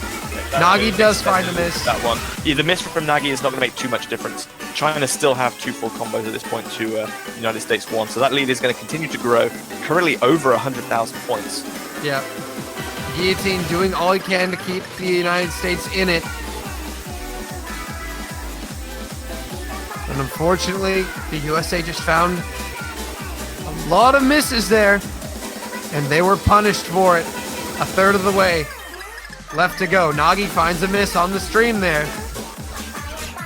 Speaker 1: Nagi does find a miss.
Speaker 2: That one. Yeah, the miss from Nagi is not going to make too much difference. China still have 2 full combos at this point to United States 1. So that lead is going to continue to grow. Currently over 100,000 points.
Speaker 1: Yeah. Guillotine doing all he can to keep the United States in it. And unfortunately, the USA just found a lot of misses there. And they were punished for it. A third of the way left to go. Nagi finds a miss on the stream there.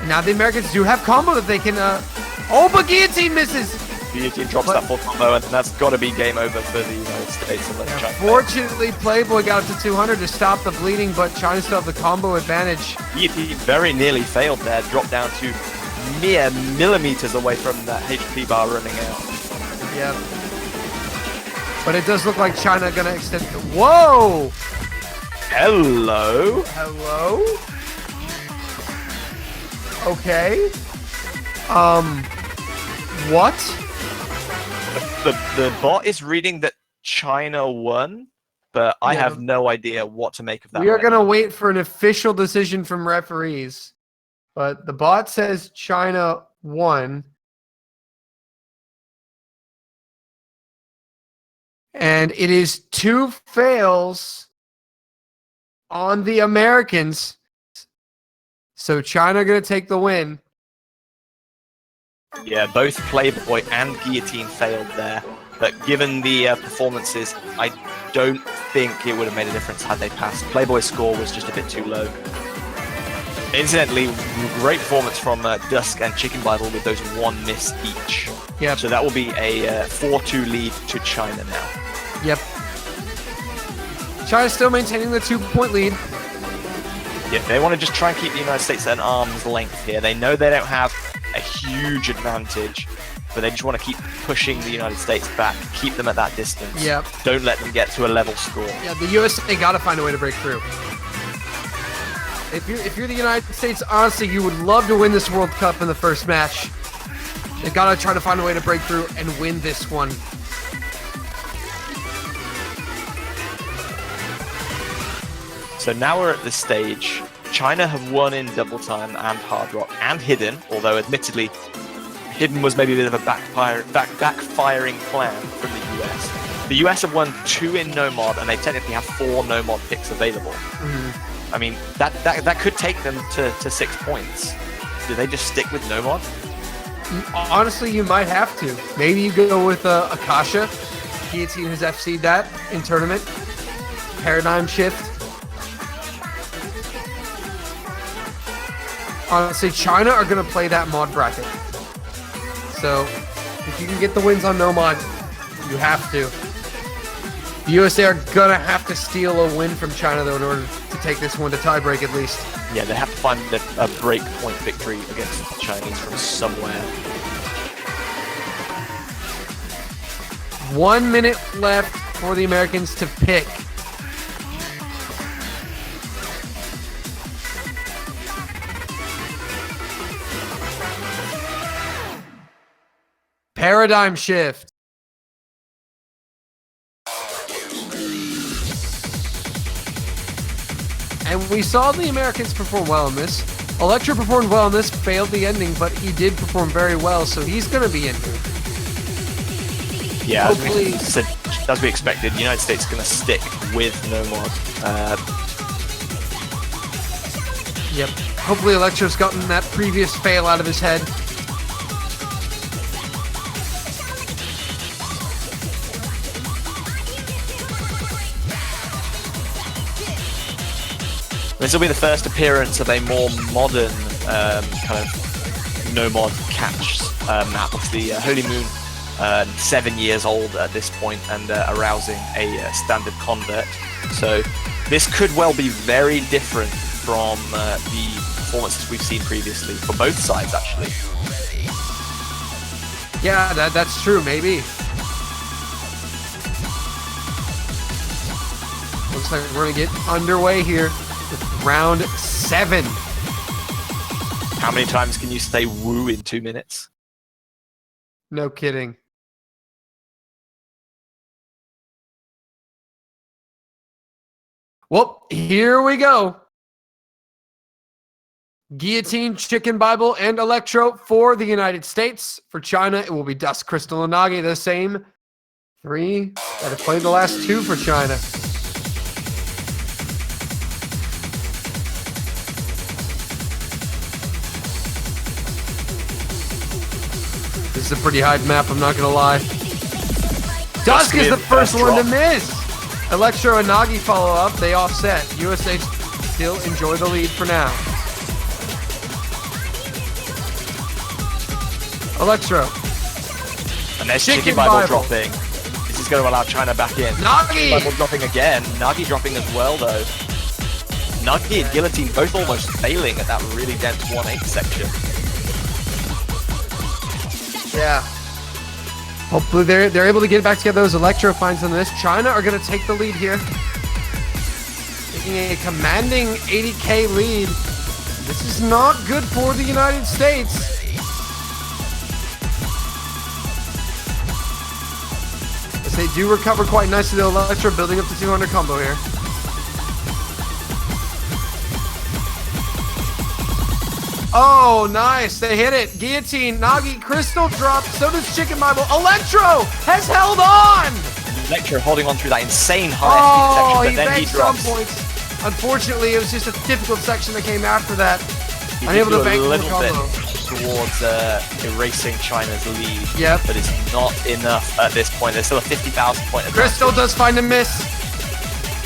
Speaker 1: And now the Americans do have combo that they can... Oh, but Guillotine misses!
Speaker 2: Guillotine drops that full combo, and that's got to be game over for the United States.
Speaker 1: Fortunately, Playboy got up to 200 to stop the bleeding, but China still have the combo advantage.
Speaker 2: Guillotine very nearly failed there, dropped down to mere millimeters away from that HP bar running out.
Speaker 1: Yep. But it does look like China gonna extend... Whoa!
Speaker 2: Hello?
Speaker 1: Hello? Okay. What?
Speaker 2: The bot is reading that China won, but I
Speaker 1: Yeah,
Speaker 2: have no idea what to make of that.
Speaker 1: We are
Speaker 2: right
Speaker 1: going to
Speaker 2: now.
Speaker 1: wait for an official decision from referees. But the bot says China won. And it is 2 fails on the Americans. So China going to take the win.
Speaker 2: Yeah, both Playboy and Guillotine failed there. But given the performances, I don't think it would have made a difference had they passed. Playboy's score was just a bit too low. Incidentally, great performance from Dusk and Chicken Bible with those 1 miss each.
Speaker 1: Yep.
Speaker 2: So that will be a 4-2 lead to China now.
Speaker 1: Yep. China's still maintaining the 2-point lead.
Speaker 2: Yeah, they want to just try and keep the United States at an arm's length here. They know they don't have a huge advantage, but they just want to keep pushing the United States back, keep them at that distance.
Speaker 1: Yep.
Speaker 2: Don't let them get to a level score.
Speaker 1: Yeah, the USA got to find a way to break through. If you're the United States, honestly, you would love to win this World Cup in the first match. They got to try to find a way to break through and win this one.
Speaker 2: So now we're at this stage. China have won in double time and hard rock and hidden, although admittedly hidden was maybe a bit of a backfiring plan from the US. The US have won 2 in no mod, and they technically have 4 no mod picks available. I mean, that could take them to 6 points. Do they just stick with no mod?
Speaker 1: Honestly, you might have to. Maybe you go with Akasha. Guillotine has FC'd that in tournament. Paradigm shift. Honestly, China are going to play that mod bracket. So, if you can get the wins on no mod, you have to. The USA are going to have to steal a win from China, though, in order to take this one to tiebreak at least.
Speaker 2: Yeah, they have to find a break point victory against the Chinese from somewhere.
Speaker 1: 1 minute left for the Americans to pick. Paradigm shift. And we saw the Americans perform well in this. Electro performed well in this, failed the ending, but he did perform very well, so he's going to be in here.
Speaker 2: Yeah,
Speaker 1: hopefully,
Speaker 2: as we expected, the United States is going to stick with no mod.
Speaker 1: Yep. Hopefully Electro's gotten that previous fail out of his head.
Speaker 2: This will be the first appearance of a more modern kind of no-mod catch map. Obviously, Holy Moon, 7 years old at this point and arousing a standard convert. So this could well be very different from the performances we've seen previously, for both sides actually.
Speaker 1: Yeah, that's true, maybe. Looks like we're going to get underway here. Round 7.
Speaker 2: How many times can you say woo in 2 minutes?
Speaker 1: No kidding. Well, here we go. Guillotine, Chicken Bible, and Electro for the United States. For China, it will be Dust, Crystal, and Nagi. The same 3 that have played the last 2 for China. This is a pretty hard map, I'm not going to lie. Dusk is the first one to miss. Electro and Nagi follow up. They offset. USA still enjoy the lead for now. Electro.
Speaker 2: And there's Chicken Bible dropping. This is going to allow China back in.
Speaker 1: Nagi!
Speaker 2: Bible dropping again. Nagi dropping as well, though. Nagi and Guillotine both almost failing at that really dense 1-8 section.
Speaker 1: Yeah. Hopefully they're able to get back together. Those Electro finds on this. China are going to take the lead here. Taking a commanding 80k lead. This is not good for the United States. They do recover quite nicely. The Electro building up to 200 combo here. Oh, nice. They hit it. Guillotine, Nagi, Crystal drop. So does Chicken Bible. Electro has held on.
Speaker 2: Electro holding on through that insane high speed section, but then he
Speaker 1: banked
Speaker 2: drops.
Speaker 1: some points. Unfortunately, it was just a difficult section that came after that.
Speaker 2: He
Speaker 1: Unable
Speaker 2: did
Speaker 1: to
Speaker 2: do
Speaker 1: bank
Speaker 2: a
Speaker 1: the
Speaker 2: little bit
Speaker 1: combo.
Speaker 2: towards erasing China's lead.
Speaker 1: Yep.
Speaker 2: But it's not enough at this point. There's still a 50,000 point advantage.
Speaker 1: Crystal does find a miss.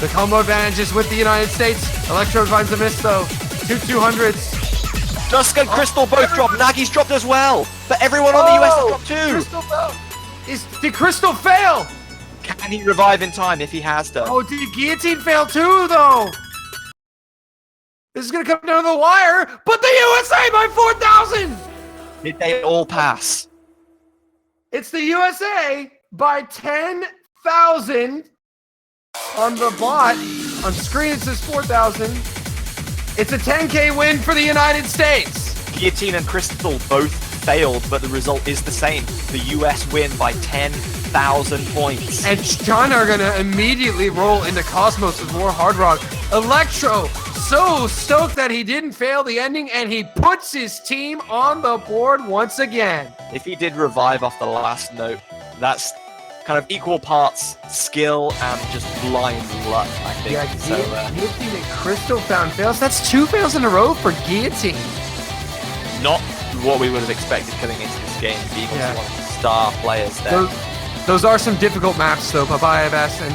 Speaker 1: The combo advantage is with the United States. Electro finds a miss though. 200s.
Speaker 2: Dusk and Crystal both dropped. Nagi's dropped as well. But everyone on the US has dropped too.
Speaker 1: Crystal fell. Did Crystal fail?
Speaker 2: Can he revive in time if he has done?
Speaker 1: Oh, did Guillotine fail too though? This is gonna come down to the wire, but the USA by 4,000!
Speaker 2: Did they all pass?
Speaker 1: It's the USA by 10,000 on the bot. On screen it says 4,000. It's a 10K win for the United States.
Speaker 2: Guillotine and Crystal both failed, but the result is the same. The US win by 10,000 points.
Speaker 1: And China are gonna immediately roll into Cosmos with more Hard Rock. Electro, so stoked that he didn't fail the ending, and he puts his team on the board once again.
Speaker 2: If he did revive off the last note, that's kind of equal parts skill and just blind luck, I think.
Speaker 1: Yeah,
Speaker 2: So,
Speaker 1: Guillotine and Crystal found fails. That's 2 fails in a row for Guillotine.
Speaker 2: not what we would have expected coming into this game, being one of the star players there.
Speaker 1: Those are some difficult maps though. Papaya Bass and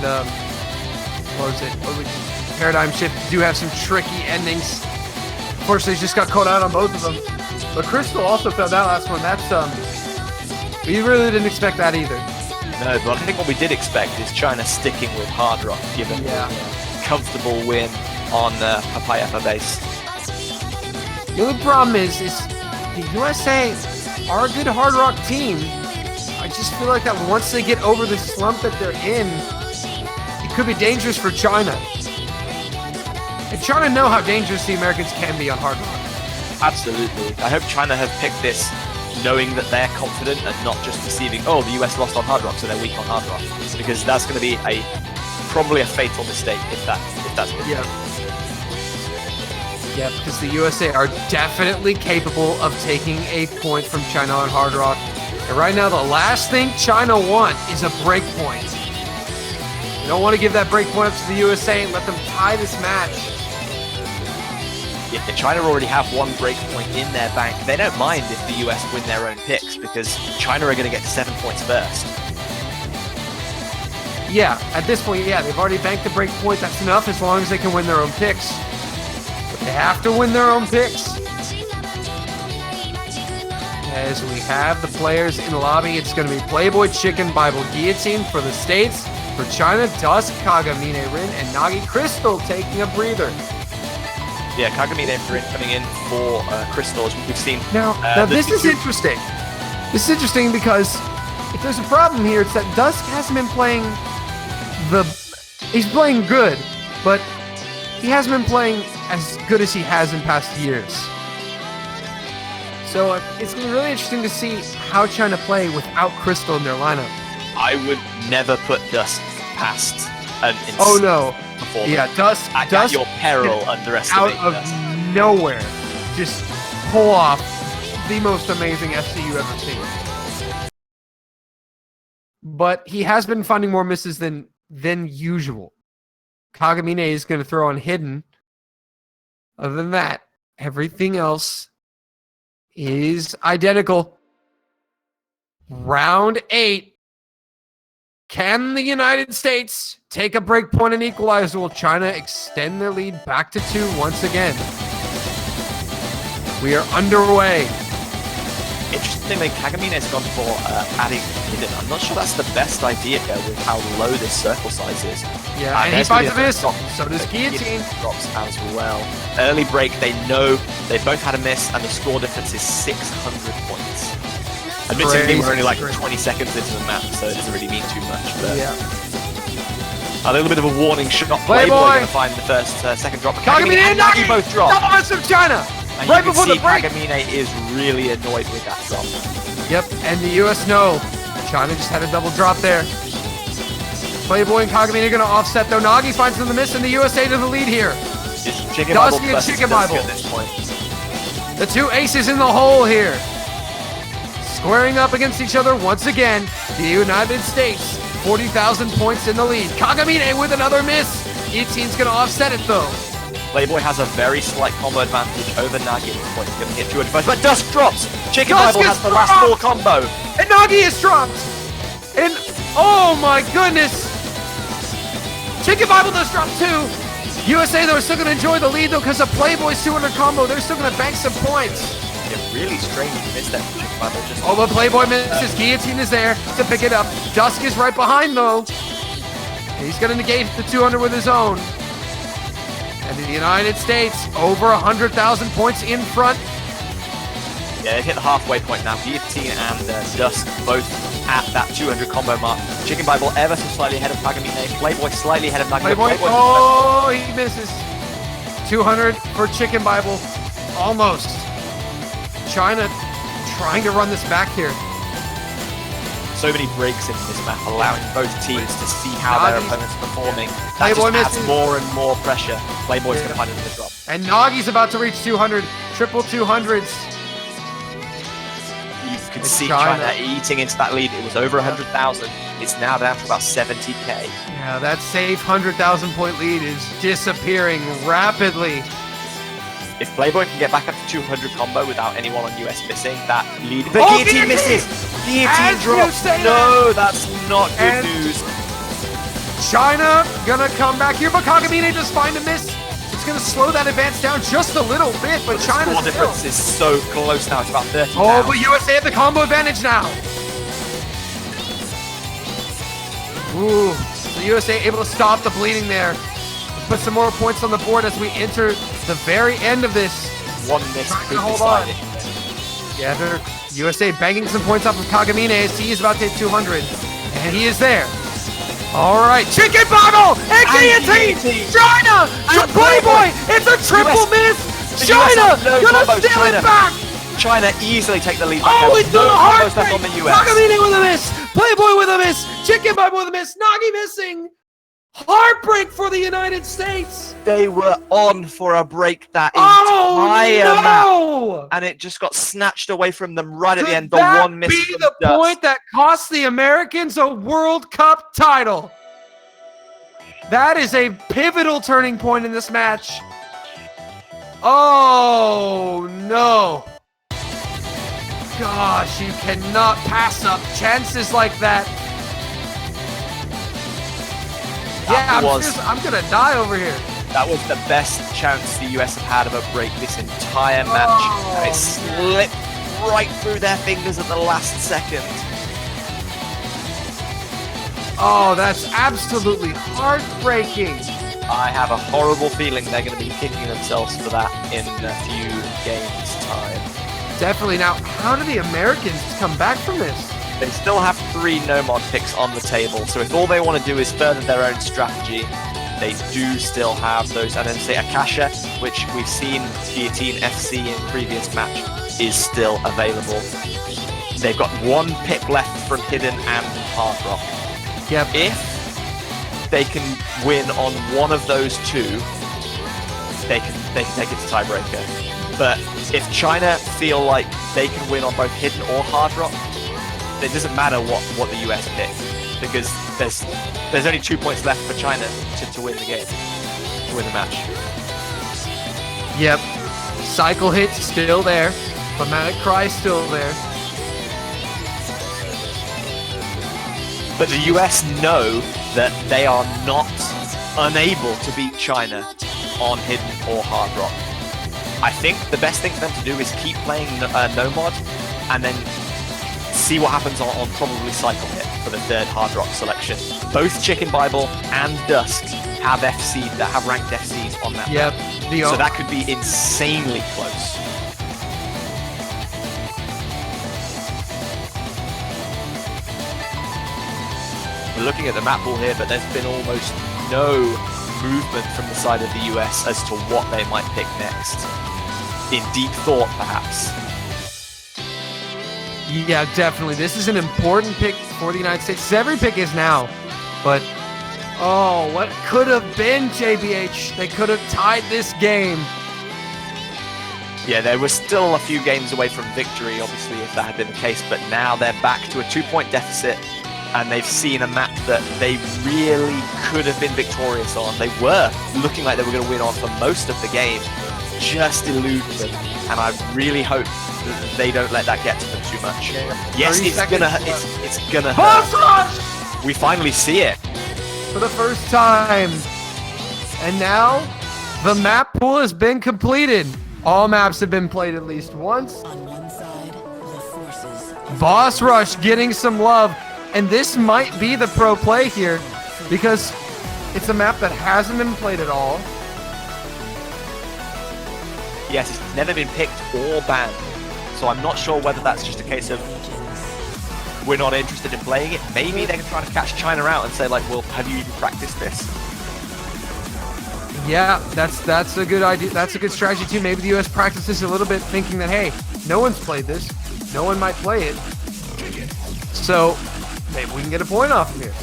Speaker 1: Paradigm Shift do have some tricky endings. Unfortunately, he just got caught out on both of them. But Crystal also failed that last one. That's we really didn't expect that either.
Speaker 2: No, but I think what we did expect is China sticking with Hard Rock, given the comfortable win on Papaya base.
Speaker 1: The only problem is the USA are a good Hard Rock team. I just feel like that once they get over the slump that they're in, it could be dangerous for China. And China know how dangerous the Americans can be on Hard Rock.
Speaker 2: Absolutely. I hope China have picked this knowing that they're confident and not just perceiving, oh, the US lost on Hard Rock, so they're weak on Hard Rock. Because that's going to be probably a fatal mistake if that's what
Speaker 1: Yeah, because the USA are definitely capable of taking a point from China on Hard Rock. And right now, the last thing China want is a break point. You don't want to give that break point up to the USA and let them tie this match.
Speaker 2: Yeah, China already have one break point in their bank. They don't mind if the US win their own picks because China are going to get 7 points first.
Speaker 1: Yeah, at this point, they've already banked the break point. That's enough as long as they can win their own picks. But they have to win their own picks. As we have the players in the lobby, it's going to be Playboy, Chicken, Bible, Guillotine for the States. For China, Dusk, Kagamine, Rin, and Nagi Crystal taking a breather.
Speaker 2: Yeah, Kagamine coming in for Crystal, as we've seen.
Speaker 1: Now this is interesting. This is interesting because if there's a problem here, it's that Dusk hasn't been playing he's playing good, but he hasn't been playing as good as he has in past years. So it's going to be really interesting to see how China play without Crystal in their lineup.
Speaker 2: I would never put Dusk past an performance.
Speaker 1: Yeah, Dusk
Speaker 2: At your peril, underestimate
Speaker 1: out of
Speaker 2: Dusk.
Speaker 1: nowhere, just pull off the most amazing FC you've ever seen. But he has been finding more misses than usual. Kagamine is going to throw on hidden. Other than that, everything else is identical. Round 8. Can the United States take a break point and equalize? Will China extend their lead back to 2 once again? We are underway.
Speaker 2: Interestingly, Kagamine has gone for adding hidden. I'm not sure that's the best idea here with how low this circle size is.
Speaker 1: Yeah, and he finds a miss. So does Guillotine.
Speaker 2: Drops as well. Early break, they know they both had a miss, and the score difference is 600 points. Admittedly, we're only like 20 seconds into the map, so it doesn't really mean too much. But a little bit of a warning shot. Playboy going to find the second drop.
Speaker 1: Kagamine and Nagi
Speaker 2: both drop.
Speaker 1: Double miss from China.
Speaker 2: And
Speaker 1: right before the break.
Speaker 2: Kagamine is really annoyed with that drop.
Speaker 1: Yep, and the US know. China just had a double drop there. Playboy and Kagamine are going to offset, though. Nagi finds them the miss, and the USA to the lead here.
Speaker 2: It's Chicken
Speaker 1: Dusky
Speaker 2: Bible
Speaker 1: and
Speaker 2: versus
Speaker 1: Chicken
Speaker 2: Dusky
Speaker 1: Bible.
Speaker 2: at this point.
Speaker 1: The two aces in the hole here. Squaring up against each other once again. The United States, 40,000 points in the lead. Kagamine with another miss. Guillotine's going to offset it, though.
Speaker 2: Playboy has a very slight combo advantage over Nagi at this point. He's going to hit 200 first, but Dusk drops. Chicken
Speaker 1: Dusk
Speaker 2: Bible
Speaker 1: is
Speaker 2: has the last
Speaker 1: dropped.
Speaker 2: full combo.
Speaker 1: And Nagi is dropped. And, oh my goodness. Chicken Bible does drop too. USA, though, are still going to enjoy the lead, though, because of Playboy's 200 combo. They're still going to bank some points.
Speaker 2: It's really strange to miss that from Chicken Bible. Just
Speaker 1: Oh, but Playboy misses. Guillotine is there to pick it up. Dusk is right behind, though. He's going to negate the 200 with his own. And the United States, over 100,000 points in front.
Speaker 2: Yeah, they've hit the halfway point now. Guillotine and Dusk both at that 200 combo mark. Chicken Bible ever so slightly ahead of Kagamine. Playboy slightly ahead of Nagi.
Speaker 1: Playboy, oh, he misses. 200 for Chicken Bible. Almost. China trying to run this back here.
Speaker 2: So many breaks in this map, allowing both teams to see how their opponents are performing. That
Speaker 1: Playboy
Speaker 2: just adds
Speaker 1: misses.
Speaker 2: more and more pressure. Playboy's going to find another drop.
Speaker 1: And Nagi's about to reach 200. Triple 200s.
Speaker 2: You could
Speaker 1: It's
Speaker 2: see
Speaker 1: China.
Speaker 2: China eating into that lead. It was over 100,000. It's now down to about 70k.
Speaker 1: Yeah, that safe 100,000 point lead is disappearing rapidly.
Speaker 2: If Playboy can get back up to 200 combo without anyone on US missing, that lead. But
Speaker 1: Oh,
Speaker 2: Guillotine
Speaker 1: Guillotine!
Speaker 2: misses! Guillotine
Speaker 1: As you
Speaker 2: drops!
Speaker 1: say
Speaker 2: No, that's not good
Speaker 1: And-
Speaker 2: news.
Speaker 1: China gonna come back here, but Kagamine just find a miss. It's gonna slow that advance down just a little bit, but
Speaker 2: The
Speaker 1: China's
Speaker 2: score
Speaker 1: still.
Speaker 2: difference is so close now. It's about 30
Speaker 1: Oh,
Speaker 2: now.
Speaker 1: but USA have the combo advantage now. Ooh, so USA able to stop the bleeding there. Put some more points on the board as we enter the very end of this.
Speaker 2: One miss
Speaker 1: Trying to
Speaker 2: could
Speaker 1: hold
Speaker 2: decide
Speaker 1: on.
Speaker 2: it.
Speaker 1: Yeah, they're USA banging some points off of Kagamine as he is about to hit 200. And he is there. All right, Chicken Bible and Guillotine!
Speaker 2: Guillotine.
Speaker 1: China!
Speaker 2: And
Speaker 1: Playboy! It's a triple
Speaker 2: US
Speaker 1: miss!
Speaker 2: The
Speaker 1: China!
Speaker 2: US have no
Speaker 1: Gonna
Speaker 2: combos.
Speaker 1: steal
Speaker 2: China.
Speaker 1: it back!
Speaker 2: China easily take the lead back.
Speaker 1: Oh,
Speaker 2: There's
Speaker 1: it's the
Speaker 2: no
Speaker 1: hard
Speaker 2: combos left on the US.
Speaker 1: Kagamine with a miss! Playboy with a miss! Chicken Bible with a miss! Nagi missing! Heartbreak for the United States!
Speaker 2: They were on for a break that
Speaker 1: Oh,
Speaker 2: entire map.
Speaker 1: no!
Speaker 2: And it just got snatched away from them right at the
Speaker 1: Could
Speaker 2: end. The
Speaker 1: that
Speaker 2: one miss
Speaker 1: be
Speaker 2: from
Speaker 1: the
Speaker 2: Dust.
Speaker 1: point that cost the Americans a World Cup title? That is a pivotal turning point in this match. Oh, no. Gosh, you cannot pass up chances like that.
Speaker 2: That
Speaker 1: Yeah,
Speaker 2: was-
Speaker 1: I'm gonna die over here.
Speaker 2: That was the best chance the US have had of a break this entire match. And it slipped right through their fingers at the last second.
Speaker 1: Oh, that's absolutely heartbreaking.
Speaker 2: I have a horrible feeling they're going to be kicking themselves for that in a few games' time.
Speaker 1: Definitely. Now, how do the Americans come back from this?
Speaker 2: They still have 3 no-mod picks on the table, so if all they want to do is further their own strategy, they do still have those. And then say Akasha, which we've seen Guillotine FC in previous match, is still available. They've got 1 pick left from Hidden and Hard Rock.
Speaker 1: Yep.
Speaker 2: If they can win on one of those 2, they can take it to tiebreaker. But if China feel like they can win on both Hidden or Hard Rock, it doesn't matter what the US pick, because there's only 2 points left for China to win the game, to win the match.
Speaker 1: Yep. Cycle hit's still there. Dramatic Cry's still there.
Speaker 2: But the US know that they are not unable to beat China on Hidden or Hard Rock. I think the best thing for them to do is keep playing no mod, and then see what happens on probably Cycle Hit for the 3rd Hard Rock selection. Both Chicken Bible and Dusk have ranked FCs on that
Speaker 1: Yep.
Speaker 2: map. So that could be insanely close. We're looking at the map pool here, but there's been almost no movement from the side of the US as to what they might pick next. In deep thought, perhaps.
Speaker 1: Yeah, definitely. This is an important pick for the United States. Every pick is now, but Oh, what could have been, JBH? They could have tied this game.
Speaker 2: Yeah, they were still a few games away from victory, obviously, if that had been the case, but now they're back to a 2-point deficit, and they've seen a map that they really could have been victorious on. They were looking like they were going to win on for most of the game, just eluded them, and I really hope that they don't let that get to them too much. Yes, it's gonna hurt. We finally see it.
Speaker 1: For the first time. And now, the map pool has been completed. All maps have been played at least once.
Speaker 3: On one side, the forces.
Speaker 1: Boss Rush getting some love. And this might be the pro play here because it's a map that hasn't been played at all.
Speaker 2: Yes, it's never been picked or banned. So I'm not sure whether that's just a case of we're not interested in playing it. Maybe they're trying to catch China out and say like, well, have you even practiced this?
Speaker 1: Yeah, that's a good idea. That's a good strategy too. Maybe the US practices a little bit thinking that, hey, no one's played this. No one might play it. So maybe we can get a point off of here.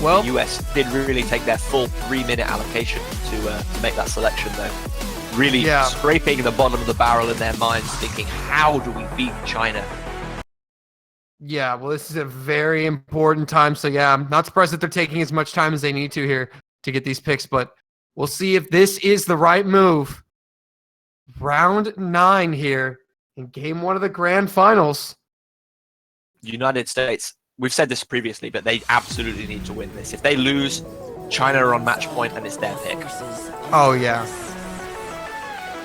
Speaker 1: Well,
Speaker 2: the US did really take their full 3-minute allocation to make that selection, though. Really scraping the bottom of the barrel in their minds, thinking, how do we beat China?
Speaker 1: Yeah, well, this is a very important time. So, yeah, I'm not surprised that they're taking as much time as they need to here to get these picks, but we'll see if this is the right move. Round 9 here in game 1 of the grand finals.
Speaker 2: United States. We've said this previously, but they absolutely need to win this. If they lose, China are on match point and it's their pick.
Speaker 1: Oh, yeah.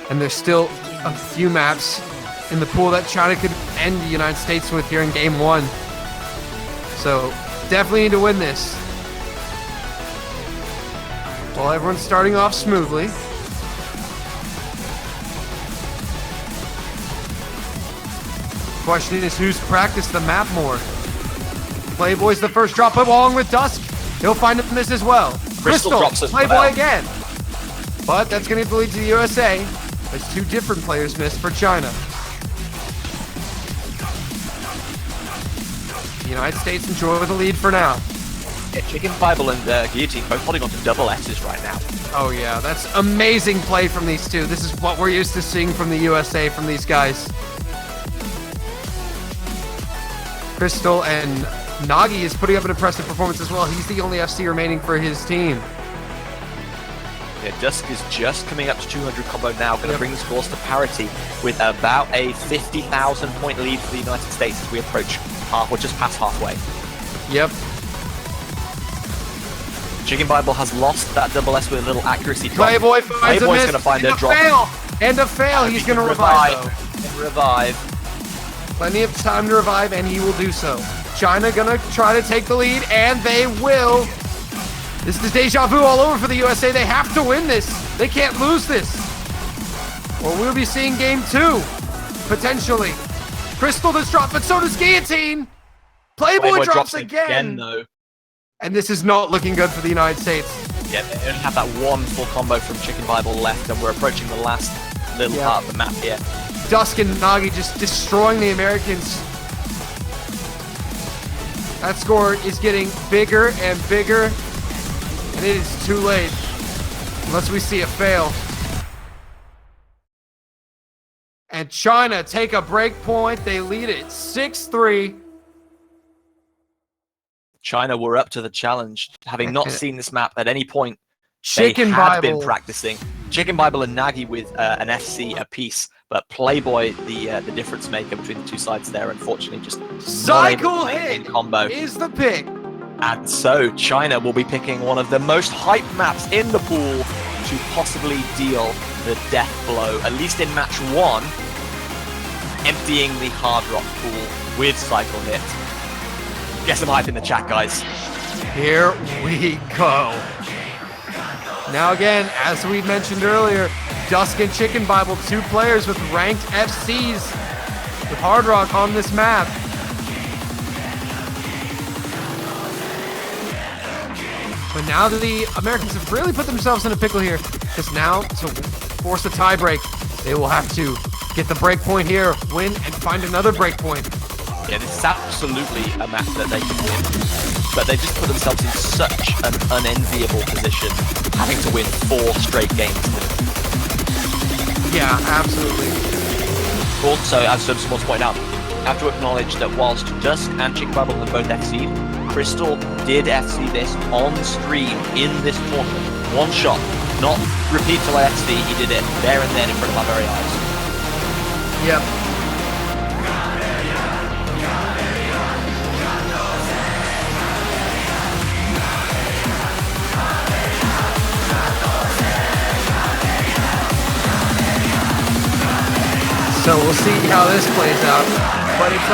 Speaker 1: And there's still a few maps in the pool that China could end the United States with here in game 1. So definitely need to win this. Well, everyone's starting off smoothly. Question is, who's practiced the map more? Playboy's the first drop along with Dusk. He'll find him this as well. Crystal
Speaker 2: drops as
Speaker 1: Playboy
Speaker 2: well.
Speaker 1: again. But that's going to lead to the USA as 2 different players missed for China. The United States enjoy the lead for now.
Speaker 2: Yeah, Chicken Bible and Guillotine both holding on to double S's right now.
Speaker 1: Oh yeah, that's amazing play from these two. This is what we're used to seeing from the USA, from these guys. Crystal and Nagi is putting up an impressive performance as well. He's the only FC remaining for his team.
Speaker 2: Yeah, Dusk is just coming up to 200 combo now, going to bring the scores to parity with about a 50,000 point lead for the United States as we approach half, or just past halfway.
Speaker 1: Yep.
Speaker 2: Chicken Bible has lost that double S with a little accuracy drop.
Speaker 1: Playboy finds
Speaker 2: Playboy's
Speaker 1: a miss.
Speaker 2: going to find a drop.
Speaker 1: And a fail. He's going to revive, though.
Speaker 2: Revive.
Speaker 1: Plenty of time to revive, and he will do so. China gonna try to take the lead, and they will. This is deja vu all over for the USA. They have to win this. They can't lose this. Or we'll be seeing game 2, potentially. Crystal does drop, but so does Guillotine. Playboy drops again,
Speaker 2: though.
Speaker 1: And this is not looking good for the United States.
Speaker 2: Yeah, they only have that one full combo from Chicken Bible left, and we're approaching the last little part of the map here.
Speaker 1: Dusk and Nagi just destroying the Americans. That score is getting bigger and bigger, and it is too late unless we see a fail. And China take a break point. They lead it 6-3.
Speaker 2: China were up to the challenge, having not seen this map at any point.
Speaker 1: Chicken
Speaker 2: they had
Speaker 1: Bible
Speaker 2: been practicing. Chicken Bible and Nagi with an FC apiece, but Playboy, the difference maker between the two sides there, unfortunately just
Speaker 1: Cycle Hit
Speaker 2: combo
Speaker 1: is the pick.
Speaker 2: And so China will be picking one of the most hyped maps in the pool to possibly deal the death blow, at least in match 1, emptying the Hard Rock pool with Cycle Hit. Get some hype in the chat, guys.
Speaker 1: Here we go. Now again, as we mentioned earlier, Dusk and Chicken Bible, 2 players with ranked FCs with Hard Rock on this map. But now the Americans have really put themselves in a pickle here. Because now, to force a tie break, they will have to get the break point here, win, and find another break point.
Speaker 2: Yeah, this is absolutely a match that they can win. But they just put themselves in such an unenviable position, having to win 4 straight games.
Speaker 1: Yeah, absolutely.
Speaker 2: Also, as Subs wants to point out, I have to acknowledge that whilst Dusk and Chicken Bubble have both FC'd, Crystal did FC this on stream in this tournament. One shot, not repeat till I FC, he did it there and then in front of my very eyes.
Speaker 1: Yep. So we'll see how this plays out, but it's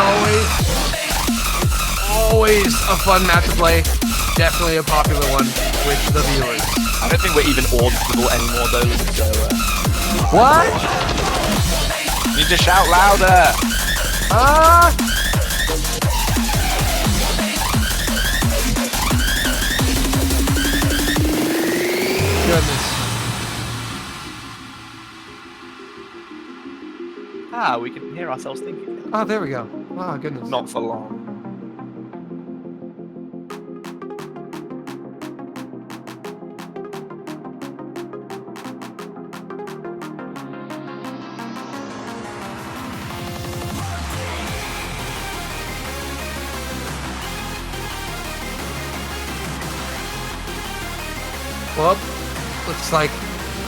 Speaker 1: always a fun match to play. Definitely a popular one with the viewers.
Speaker 2: I don't think we're even audible anymore though, so...
Speaker 1: What?
Speaker 2: You need to shout louder!
Speaker 1: Goodness.
Speaker 2: Ah, we can hear ourselves thinking.
Speaker 1: Oh, there we go. Oh, goodness.
Speaker 2: Not for long.
Speaker 1: Well, looks like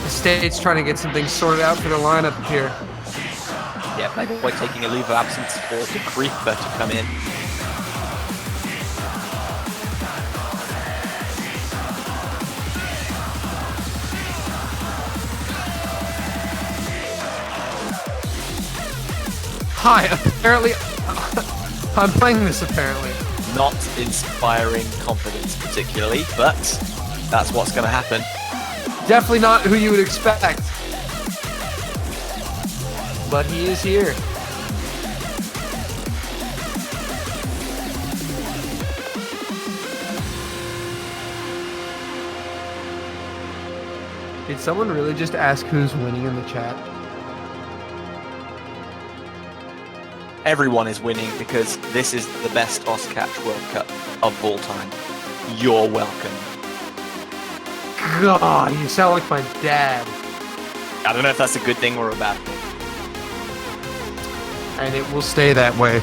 Speaker 1: the state's trying to get some things sorted out for the lineup here.
Speaker 2: Yeah, Playboy taking a leave of absence for the Creeper to come in.
Speaker 1: Hi, apparently, I'm playing this apparently.
Speaker 2: Not inspiring confidence particularly, but that's what's going to happen.
Speaker 1: Definitely not who you would expect. But he is here. Did someone really just ask who's winning in the chat?
Speaker 2: Everyone is winning because this is the best Oscatch World Cup of all time. You're welcome.
Speaker 1: God, you sound like my dad.
Speaker 2: I don't know if that's a good thing or a bad thing.
Speaker 1: And it will stay that way.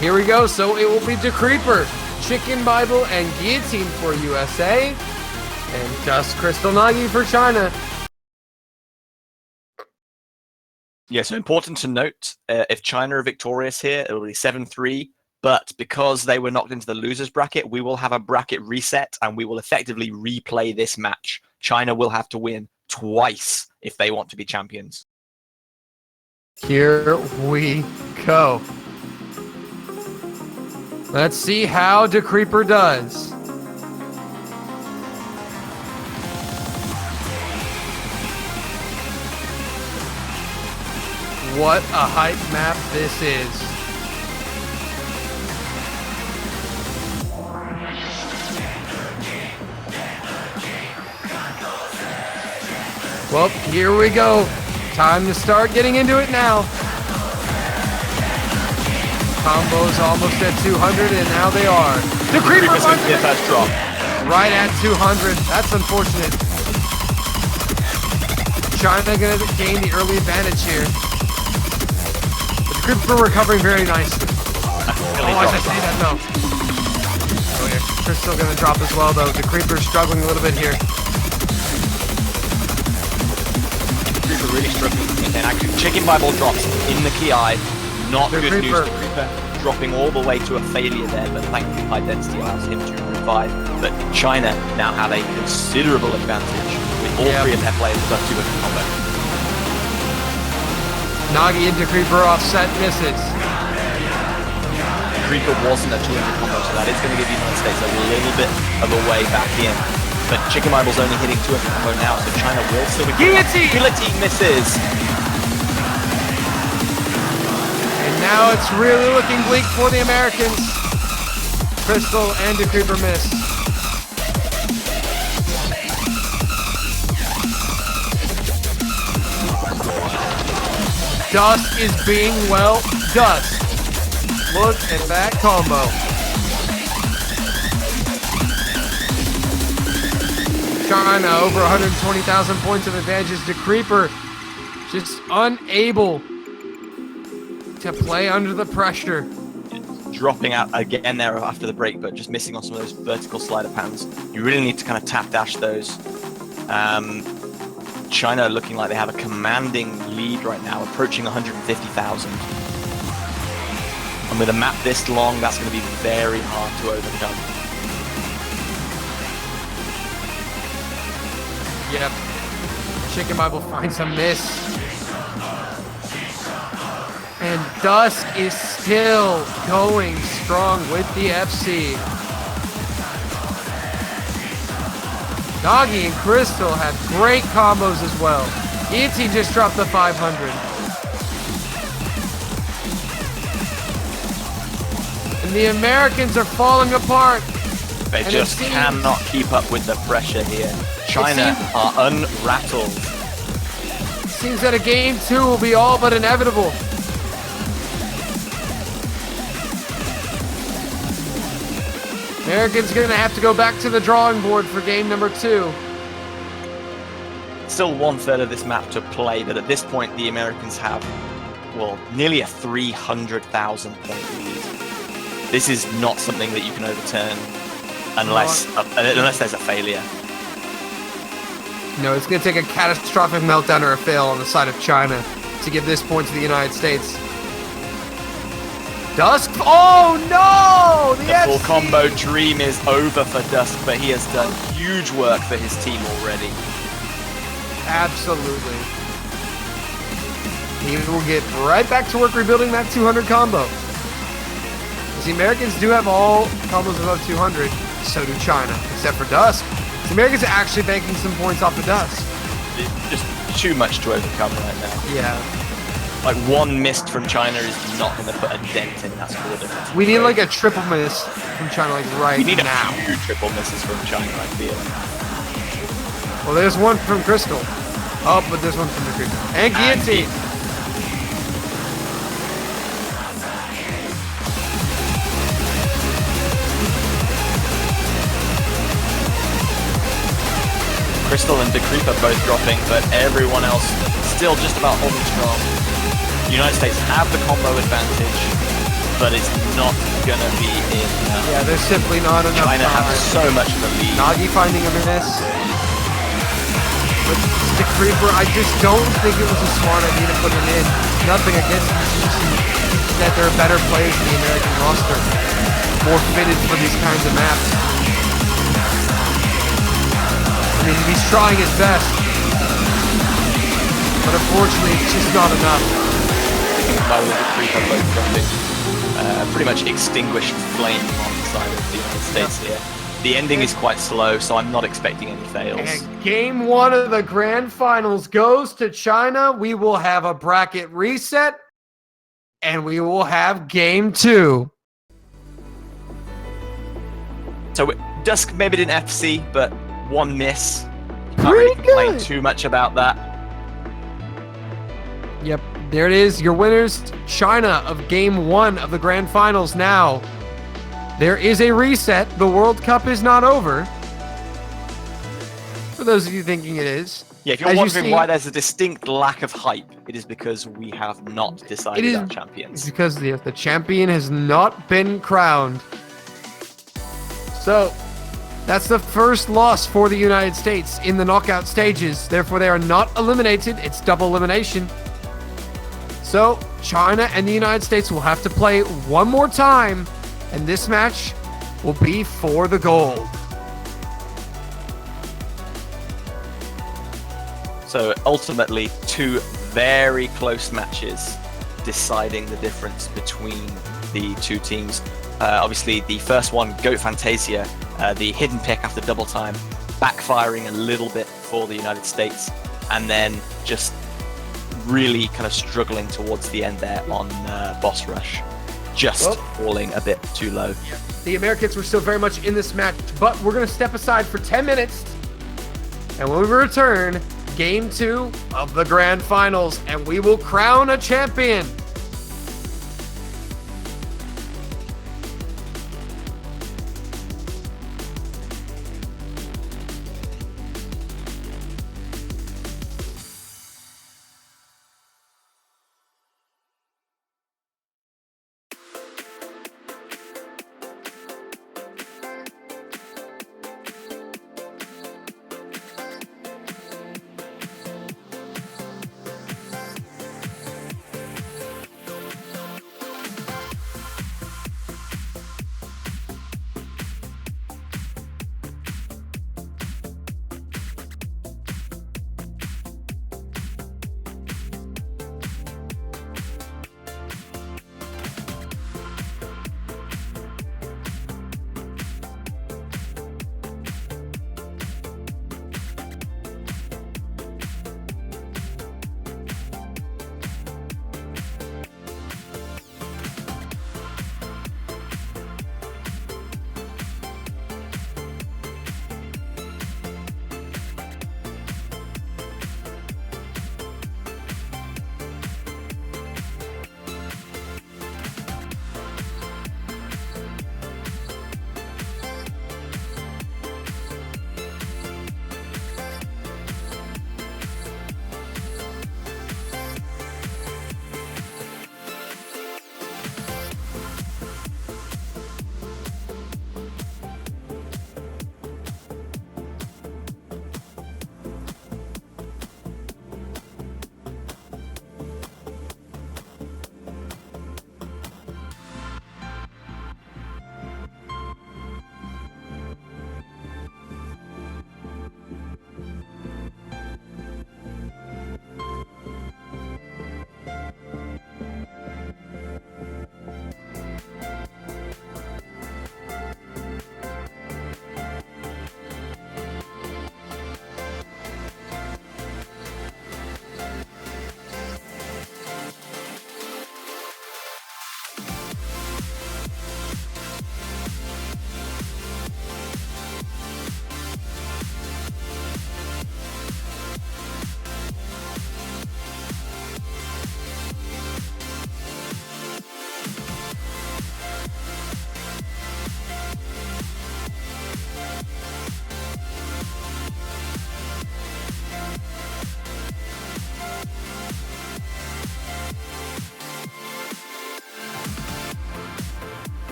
Speaker 1: Here we go. So it will be DeCreeper, Chicken Bible, and Guillotine for USA, and Dust Crystal Nagi for China.
Speaker 2: Yeah, so important to note, if China are victorious here, it will be 7-3, but because they were knocked into the losers bracket, we will have a bracket reset, and we will effectively replay this match. China will have to win twice if they want to be champions.
Speaker 1: Here we go. Let's see how DeCreeper does. What a hype map this is. Well, here we go. Time to start getting into it now. Combos almost at 200, and now they are. DeCreeper finds
Speaker 2: the first drop.
Speaker 1: Right at 200. That's unfortunate. China gonna gain the early advantage here. But DeCreeper recovering very nicely. Oh, I see that though. Oh yeah, Crystal gonna drop as well though. DeCreeper struggling a little bit here.
Speaker 2: DeCreeper really struggling. And actually, Chicken Bible drops in the key eye. Not good news. DeCreeper dropping all the way to a failure there, but thankfully high density allows him to revive. But China now have a considerable advantage with all three of their players plus 2 in combo.
Speaker 1: Nagi and DeCreeper offset misses.
Speaker 2: DeCreeper wasn't a 200 combo, so that is going to give the United States a little bit of a way back in. But Chicken Bible's only hitting 200 combo now, so China will still be...
Speaker 1: Guillotine!
Speaker 2: Guillotine misses!
Speaker 1: And Now it's really looking bleak for the Americans. Crystal and Decreeper miss. Dusk is being Dusk. Look at that combo. China over 120,000 points of advantage. Decreeper just unable to play under the pressure.
Speaker 2: Dropping out again there after the break, but just missing on some of those vertical slider pans. You really need to kind of tap dash those. China looking like they have a commanding lead right now, approaching 150,000. And with a map this long, that's going to be very hard to overcome.
Speaker 1: Yep. Chicken Bible finds a miss. And Dusk is still going strong with the FC. Doggy and Crystal have great combos as well. E.T. just dropped the 500. And the Americans are falling apart.
Speaker 2: They just cannot keep up with the pressure here. China are unrattled.
Speaker 1: Seems that a game 2 will be all but inevitable. Americans going to have to go back to the drawing board for game number 2.
Speaker 2: Still 1/3 of this map to play, but at this point the Americans have, well, nearly a 300,000 point lead. This is not something that you can overturn unless there's a failure.
Speaker 1: No, it's going to take a catastrophic meltdown or a fail on the side of China to give this point to the United States. Dusk. Oh no!
Speaker 2: The full combo dream is over for Dusk, but he has done huge work for his team already.
Speaker 1: Absolutely. He will get right back to work rebuilding that 200 combo. As the Americans do have all combos above 200, so do China, except for Dusk. The Americans are actually banking some points off the Dusk.
Speaker 2: Just too much to overcome right now.
Speaker 1: Yeah.
Speaker 2: Like one missed from China is not going to put a dent in that score difference.
Speaker 1: We need like a triple miss from China, like right now.
Speaker 2: We need a few triple misses from China, I feel.
Speaker 1: Well, there's one from Crystal. Oh, but there's one from the Creeper. And Guillotine.
Speaker 2: Crystal and Decreeper both dropping, but everyone else still just about holding strong. The United States have the combo advantage, but it's not going to be enough.
Speaker 1: Yeah, there's simply not enough
Speaker 2: China
Speaker 1: time.
Speaker 2: have so much of a lead.
Speaker 1: Nagi finding a miss. But Decreeper, I just don't think it was a smart idea to put him in. Nothing against him, that there are better players in the American roster, more fitted for these kinds of maps. I mean, he's trying his best, but unfortunately, it's just not enough.
Speaker 2: By the Decreeper both dropping, pretty much extinguished flame on the side of the United States here. The ending is quite slow, so I'm not expecting any fails.
Speaker 1: And game 1 of the grand finals goes to China. We will have a bracket reset, and we will have game 2.
Speaker 2: So Dusk maybe didn't FC, but one miss. Can't really complain too much about that.
Speaker 1: Yep, there it is. Your winners, China, of game 1 of the grand finals. Now, there is a reset. The World Cup is not over. For those of you thinking it is.
Speaker 2: Yeah, if you're wondering why there's a distinct lack of hype, it is because we have not decided our champions.
Speaker 1: It's because the champion has not been crowned. So, that's the first loss for the United States in the knockout stages. Therefore, they are not eliminated. It's double elimination. So, China and the United States will have to play one more time, and this match will be for the gold.
Speaker 2: So, ultimately, two very close matches deciding the difference between the two teams. Obviously, the first one, Goat Fantasia, the hidden pick after double time, backfiring a little bit for the United States, and then just really kind of struggling towards the end there on Boss Rush. Just falling a bit too low.
Speaker 1: The Americans were still very much in this match, but we're going to step aside for 10 minutes. And when we return, Game 2 of the Grand Finals, and we will crown a champion.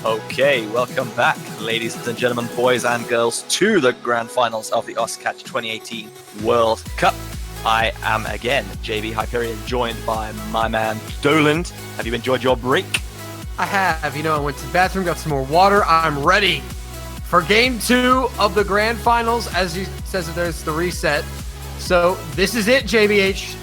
Speaker 2: Okay, welcome back, ladies and gentlemen, boys and girls, to the grand finals of the Oscatch 2018 World Cup. I am again JB Hyperion, joined by my man Doland. Have you enjoyed your break?
Speaker 1: I have. I went to the bathroom, got some more water. I'm ready for game 2 of the grand finals. As he says, there's the reset. So this is it, JBH.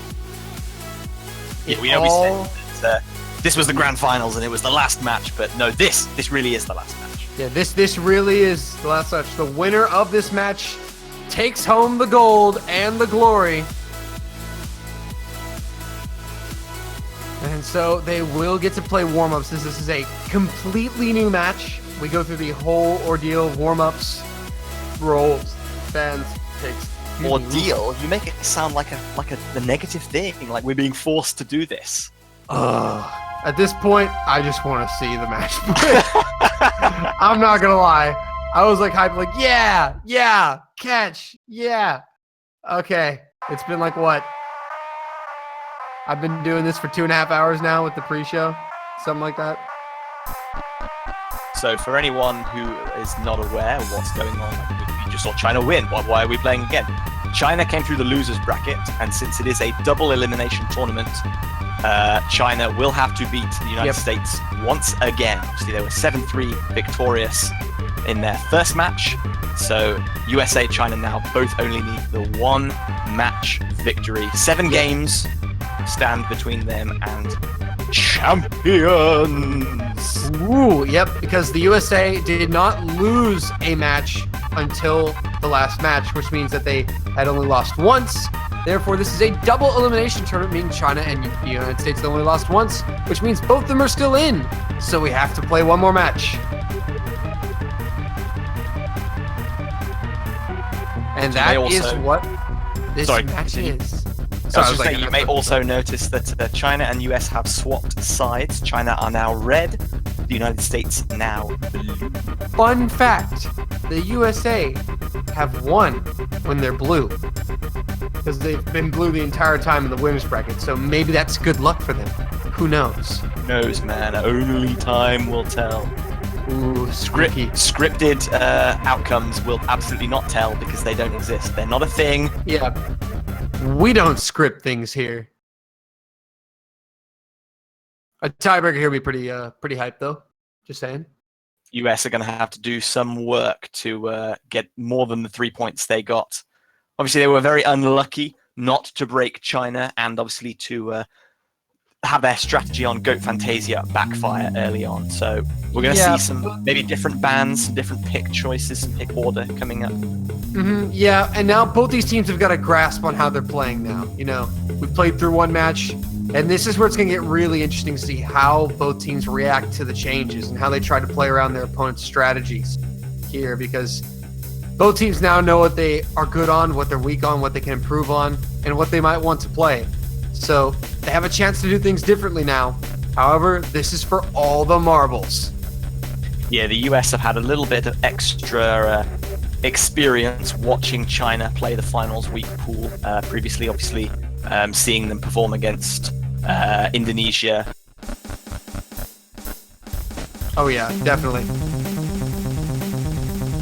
Speaker 2: Yeah, we know that this was the grand finals and it was the last match, but no, this really is the last match.
Speaker 1: Yeah, this really is the last match. The winner of this match takes home the gold and the glory. And so they will get to play warm-ups since this is a completely new match. We go through the whole ordeal of warm-ups, rolls, fans, picks.
Speaker 2: Ordeal? You make it sound like the negative thing, like we're being forced to do this.
Speaker 1: At this point, I just want to see the match. I'm not gonna lie. I was like hyped, like, yeah, catch, yeah. Okay, it's been like what? I've been doing this for 2.5 hours now with the pre-show, something like that.
Speaker 2: So for anyone who is not aware of what's going on, we just saw China win. Why are we playing again? China came through the losers bracket, and since it is a double elimination tournament, China will have to beat the United States once again. Obviously, they were 7-3 victorious in their first match. So USA, China now both only need the one match victory. 7 games stand between them and champions.
Speaker 1: Ooh, yep, because the USA did not lose a match until the last match, which means that they had only lost once. Therefore, this is a double elimination tournament, meaning China and the United States only lost once, which means both of them are still in. So we have to play one more match. And that is what this match is.
Speaker 2: You may also notice that China and US have swapped sides. China are now red, the United States now blue.
Speaker 1: Fun fact, the USA have won when they're blue, because they've been blue the entire time in the winners bracket, so maybe that's good luck for them. Who knows?
Speaker 2: Who knows, man? Only time will tell.
Speaker 1: Ooh,
Speaker 2: scripted outcomes will absolutely not tell because they don't exist. They're not a thing.
Speaker 1: Yeah. We don't script things here. A tiebreaker here would be pretty hype, though. Just saying.
Speaker 2: US are going to have to do some work to get more than the 3 points they got. Obviously, they were very unlucky not to break China, and obviously to have their strategy on Goat Fantasia backfire early on. So we're going to see some maybe different bans, some different pick choices, some pick order coming up.
Speaker 1: Yeah, and now both these teams have got a grasp on how they're playing now. We've played through one match, and this is where it's going to get really interesting to see how both teams react to the changes and how they try to play around their opponent's strategies here, because both teams now know what they are good on, what they're weak on, what they can improve on, and what they might want to play. So they have a chance to do things differently now. However, this is for all the marbles.
Speaker 2: Yeah, the US have had a little bit of extra experience watching China play the finals week pool previously, obviously seeing them perform against Indonesia.
Speaker 1: Oh yeah, definitely.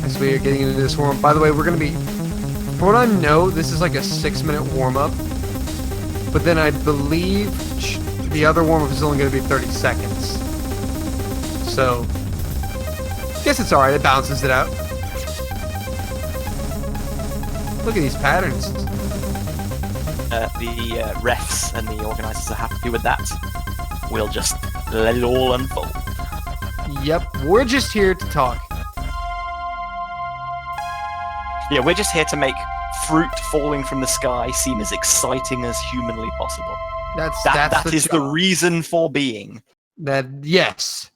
Speaker 1: As we are getting into this warm-up. By the way, we're going to be, from what I know, this is like a 6-minute warm-up. But then I believe the other warm-up is only going to be 30 seconds. So, I guess it's alright, it balances it out. Look at these patterns.
Speaker 2: The refs and the organisers are happy with that. We'll just let it all unfold.
Speaker 1: Yep, we're just here to talk.
Speaker 2: Yeah, we're just here to make fruit falling from the sky seem as exciting as humanly possible. That is the reason for being.
Speaker 1: Yes.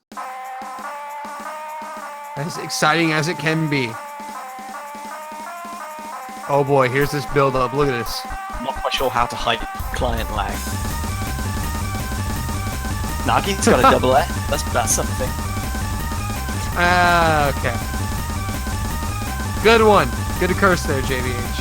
Speaker 1: As exciting as it can be. Oh boy, here's this build-up. Look at this.
Speaker 2: I'm not quite sure how to hide client lag. Nagi's got a double A. That's something.
Speaker 1: Okay. Good one. Good curse there, JVH.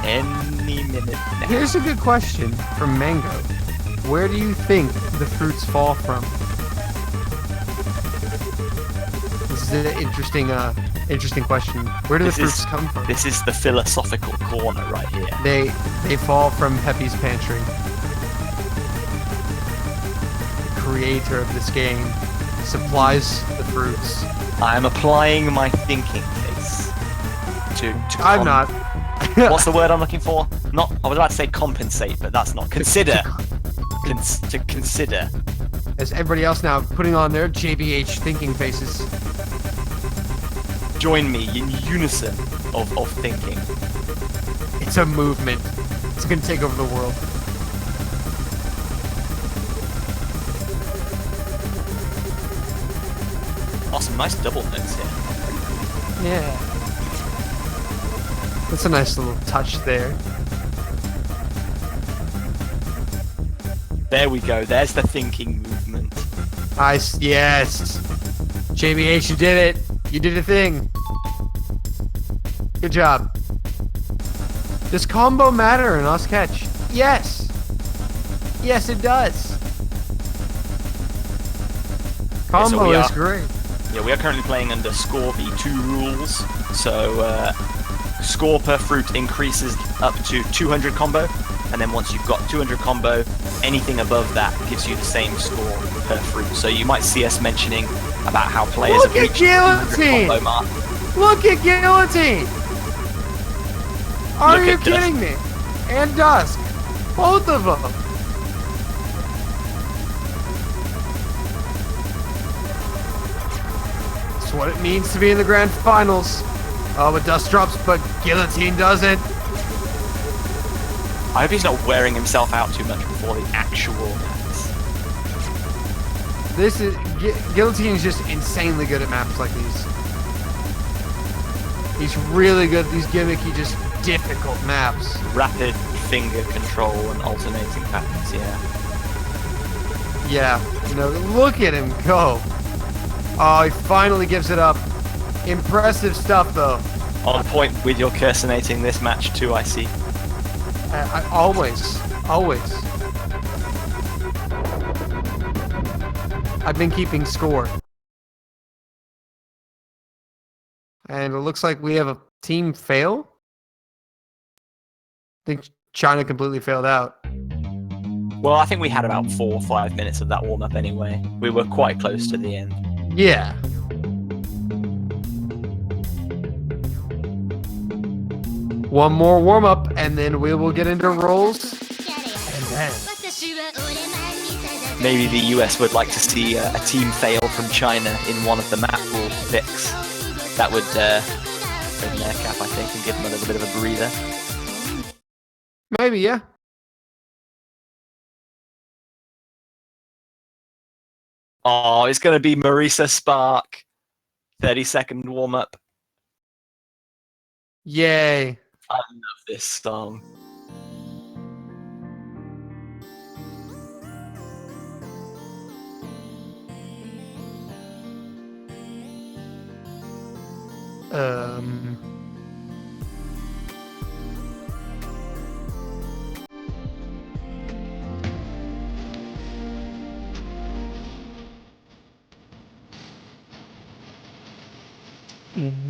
Speaker 2: Any 3-minute nap.
Speaker 1: Here's a good question from Mango. Where do you think the fruits fall from? This is an interesting question. Where do the fruits come from?
Speaker 2: This is the philosophical corner right here.
Speaker 1: They fall from Pepe's Pantry. The creator of this game supplies the fruits.
Speaker 2: I'm applying my thinking case to
Speaker 1: I'm not.
Speaker 2: What's the word I'm looking for? Not. I was about to say compensate, but that's not. Consider. To consider.
Speaker 1: As everybody else now putting on their JBH thinking faces.
Speaker 2: Join me in unison of thinking.
Speaker 1: It's a movement. It's gonna take over the world.
Speaker 2: Awesome, nice double notes here.
Speaker 1: Yeah. That's a nice little touch there.
Speaker 2: There we go. There's the thinking movement.
Speaker 1: Yes. JBH, you did it. You did a thing. Good job. Does combo matter in Us Catch? Yes. Yes, it does. Combo is great.
Speaker 2: Yeah, we are currently playing under score v2 rules. So score per fruit increases up to 200 combo, and then once you've got 200 combo, anything above that gives you the same score per fruit. So you might see us mentioning about how players have reached the 200 combo mark.
Speaker 1: Look at Guillotine! Are you kidding me? And Dusk. Both of them. That's what it means to be in the grand finals. Oh, but Dust drops, but Guillotine doesn't.
Speaker 2: I hope he's not wearing himself out too much before the actual maps.
Speaker 1: This is Guillotine's just insanely good at maps like these. He's really good at these gimmicky, just difficult maps.
Speaker 2: Rapid finger control and alternating patterns, yeah.
Speaker 1: Yeah, no, look at him go. Oh, he finally gives it up. Impressive stuff, though.
Speaker 2: On point with your cursonating this match too, I see.
Speaker 1: I always. I've been keeping score. And it looks like we have a team fail. I think China completely failed out.
Speaker 2: Well, I think we had about 4 or 5 minutes of that warm-up anyway. We were quite close to the end.
Speaker 1: Yeah. One more warm-up, and then we will get into rolls. And then...
Speaker 2: Maybe the US would like to see a team fail from China in one of the map rule picks. That would bring their cap, I think, and give them a little bit of a breather.
Speaker 1: Maybe, yeah.
Speaker 2: Oh, it's going to be Marisa Spark. 30-second warm-up.
Speaker 1: Yay.
Speaker 2: I love this song.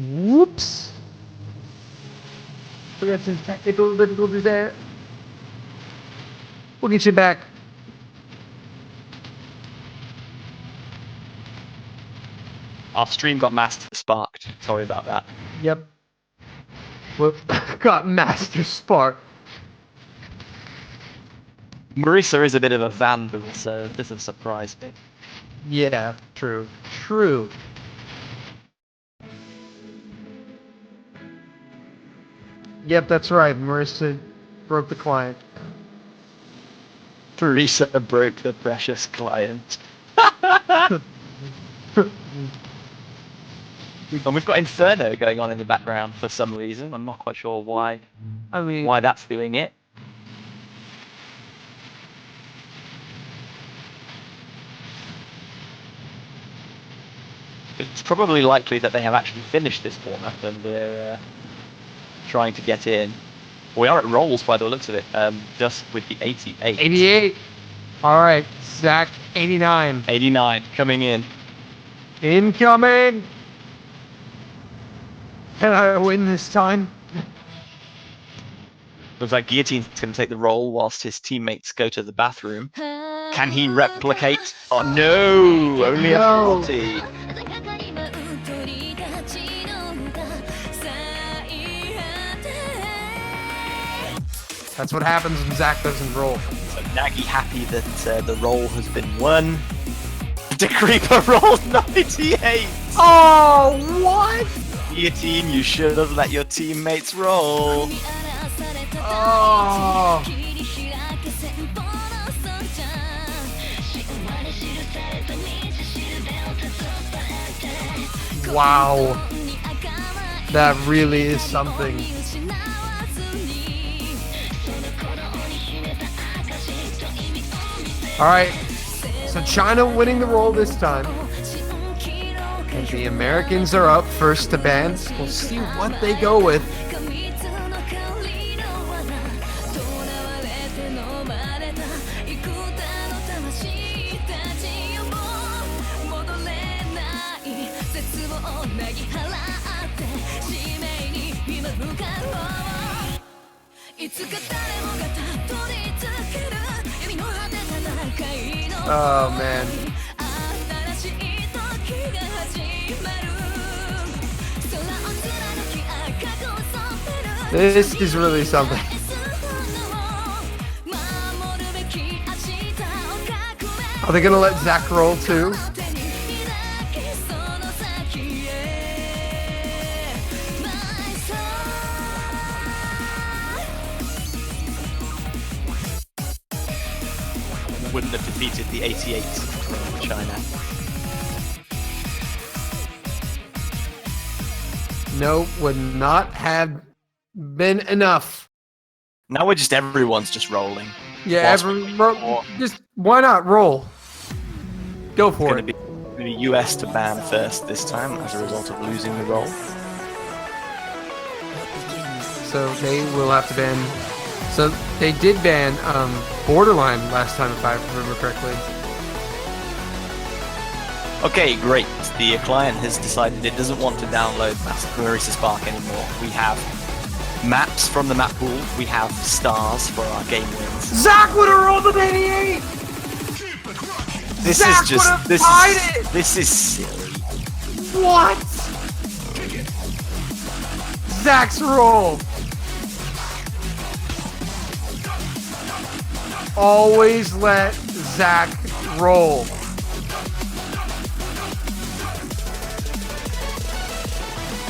Speaker 1: Whoops. We got some technical difficulties there. We'll get you back.
Speaker 2: Our stream got master sparked. Sorry about that.
Speaker 1: Yep. Whoop. Got Master Spark.
Speaker 2: Marisa is a bit of a vandal, so this has surprised me.
Speaker 1: Yeah, true. True. Yep, that's right. Marissa broke the client.
Speaker 2: Marisa broke the precious client. And we've got Inferno going on in the background for some reason. I'm not quite sure why.
Speaker 1: I mean,
Speaker 2: Why that's doing it. It's probably likely that they have actually finished this warm-up and they're trying to get in. We are at rolls by the looks of it. Just with the 88.
Speaker 1: 88. All right, Zach, 89.
Speaker 2: 89 coming in.
Speaker 1: Incoming. Can I win this time?
Speaker 2: Looks like Guillotine's going to take the roll whilst his teammates go to the bathroom. Can he replicate? Oh no, only a 40.
Speaker 1: That's what happens when Zach doesn't roll.
Speaker 2: So Nagy happy that the roll has been won. The Creeper rolled 98.
Speaker 1: Oh, what?
Speaker 2: Guillotine, you should have let your teammates roll.
Speaker 1: Oh. Wow. That really is something. All right. So China winning the roll this time. And the Americans are up first to ban. We'll see what they go with. Oh man. This is really something. Are they gonna let Zach roll too?
Speaker 2: Wouldn't have defeated the 88 from China.
Speaker 1: No, would not have been enough.
Speaker 2: Now everyone's just rolling.
Speaker 1: Yeah, just why not roll? Go for it.
Speaker 2: It's going to be US to ban first this time as a result of losing the roll.
Speaker 1: So they will have to ban. So they did ban Borderline last time, if I remember correctly.
Speaker 2: Okay, great. The client has decided it doesn't want to download Marisa Spark anymore. We have maps from the map pool. We have stars for our game wins.
Speaker 1: Zach would have rolled an 88.
Speaker 2: This
Speaker 1: Zach
Speaker 2: is just
Speaker 1: it.
Speaker 2: this is silly.
Speaker 1: What? Zach's roll. Always let Zach roll.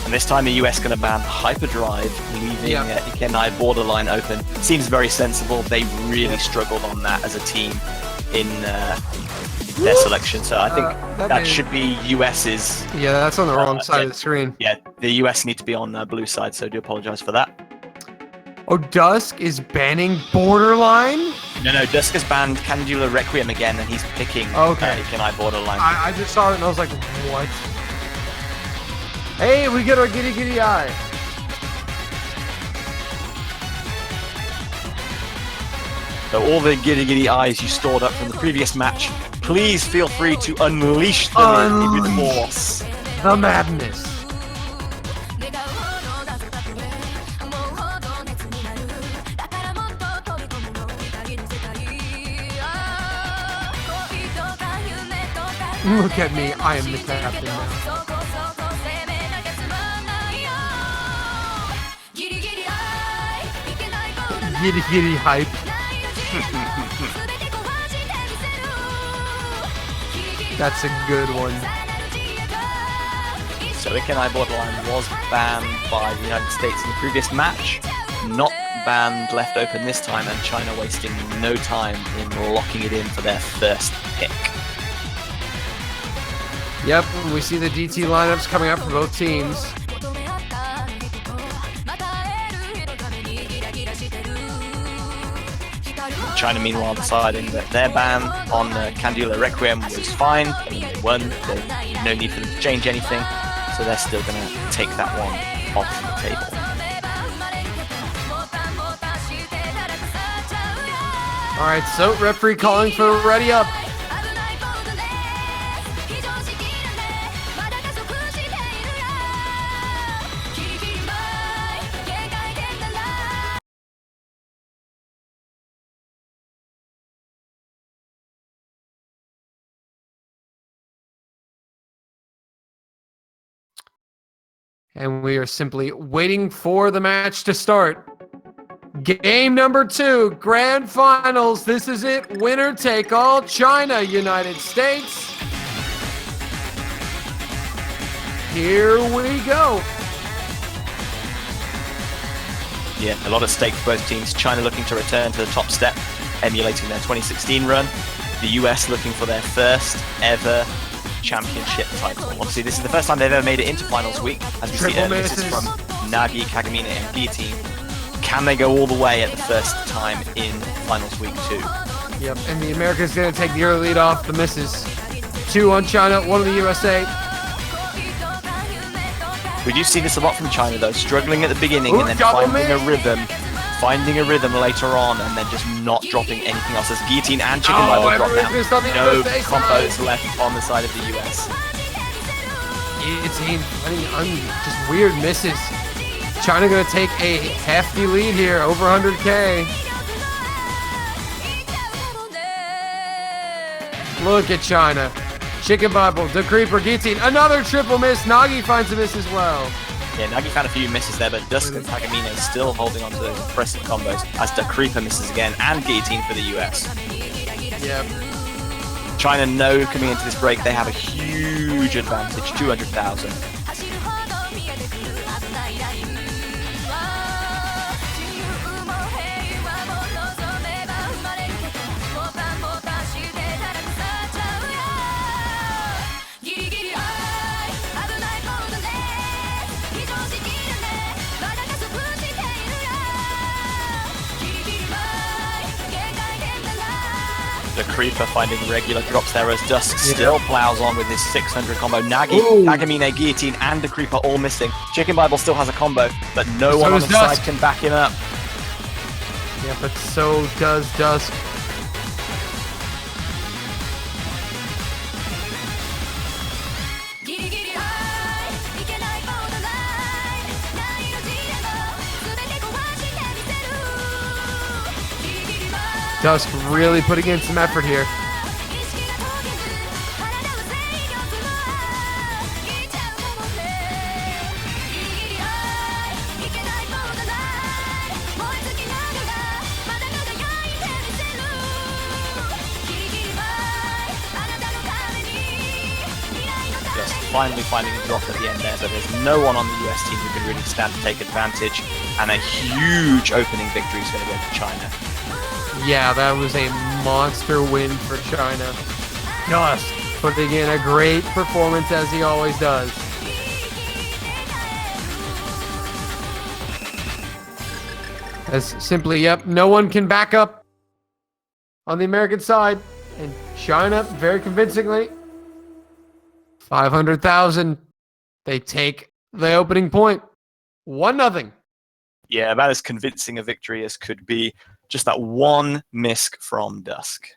Speaker 2: And this time the US going to ban Hyperdrive, leaving Ikenai Borderline open. Seems very sensible. They really struggled on that as a team in their selection. So I think that should be US's.
Speaker 1: Yeah, that's on the wrong side of the screen.
Speaker 2: Yeah, the US need to be on the blue side, so I do apologize for that.
Speaker 1: Oh, Dusk is banning Borderline?
Speaker 2: No, Dusk has banned Candula Requiem again, and he's picking Ikenai Borderline.
Speaker 1: I just saw it and I was like, what? Hey, we get our Giddy Giddy Eye.
Speaker 2: So all the Giddy Giddy Eyes you stored up from the previous match, please feel free to unleash them with force.
Speaker 1: The madness. Look at me, I am the captain now. Giddy giddy hype. That's a good one.
Speaker 2: So Ikenai Borderline was banned by the United States in the previous match, not banned left open this time, and China wasting no time in locking it in for their first pick.
Speaker 1: Yep, we see the DT lineups coming up for both teams.
Speaker 2: China, meanwhile, deciding that their ban on Candula Requiem was fine. I mean, they won. There's no need for them to change anything, so they're still going to take that one off the table.
Speaker 1: All right, so referee calling for ready up. And we are simply waiting for the match to start. Game number 2, grand finals. This is it. Winner take all. China, United States. Here we go.
Speaker 2: Yeah, a lot at stake for both teams. China looking to return to the top step, emulating their 2016 run. The US looking for their first ever championship title. Obviously, this is the first time they've ever made it into finals week. As we see, this is from Nagi, Kagamine, and Guillotine. Can they go all the way at the first time in finals week 2?
Speaker 1: Yep, and the Americans going to take the early lead off the misses. 2 on China, 1 on the USA.
Speaker 2: We do see this a lot from China, though, struggling at the beginning and then finding a rhythm later on, and then just not dropping anything else. As Guillotine and Chicken Bible drop down. No combos left on the side of the US.
Speaker 1: Guillotine, just weird misses. China going to take a hefty lead here, over 100K. Look at China. Chicken Bible, the Creeper, Guillotine, another triple miss. Nagi finds a miss as well.
Speaker 2: Yeah, Nagi found a few misses there, but Dusk and Tagamine still holding on to those impressive combos as the Creeper misses again, and Guillotine for the US.
Speaker 1: Yep.
Speaker 2: China know coming into this break they have a huge advantage, 200,000. The Creeper finding regular drops there as Dusk still plows on with his 600 combo. Nagi, Tagamine, Guillotine, and the Creeper all missing. Chicken Bible still has a combo, but no one on the side can back him up.
Speaker 1: Yeah, but so does Dusk. Dusk really putting in some effort here.
Speaker 2: Just finally finding a drop at the end there, so there's no one on the US team who can really stand to take advantage, and a huge opening victory is going to go to China.
Speaker 1: Yeah, that was a monster win for China. Just putting in a great performance as he always does. As simply, yep, no one can back up on the American side. And China, very convincingly, 500,000. They take the opening point. 1-0.
Speaker 2: Yeah, about as convincing a victory as could be. Just that one misc from Dusk.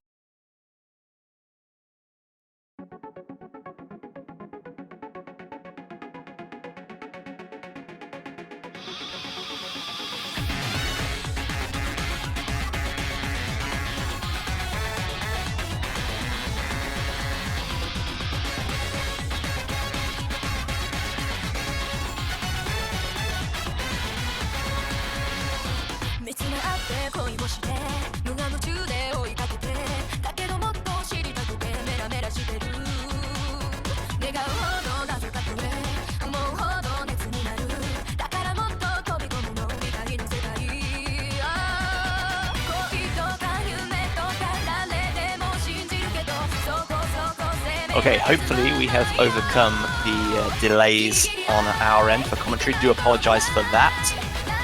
Speaker 2: Okay, hopefully we have overcome the delays on our end for commentary. Do apologise for that.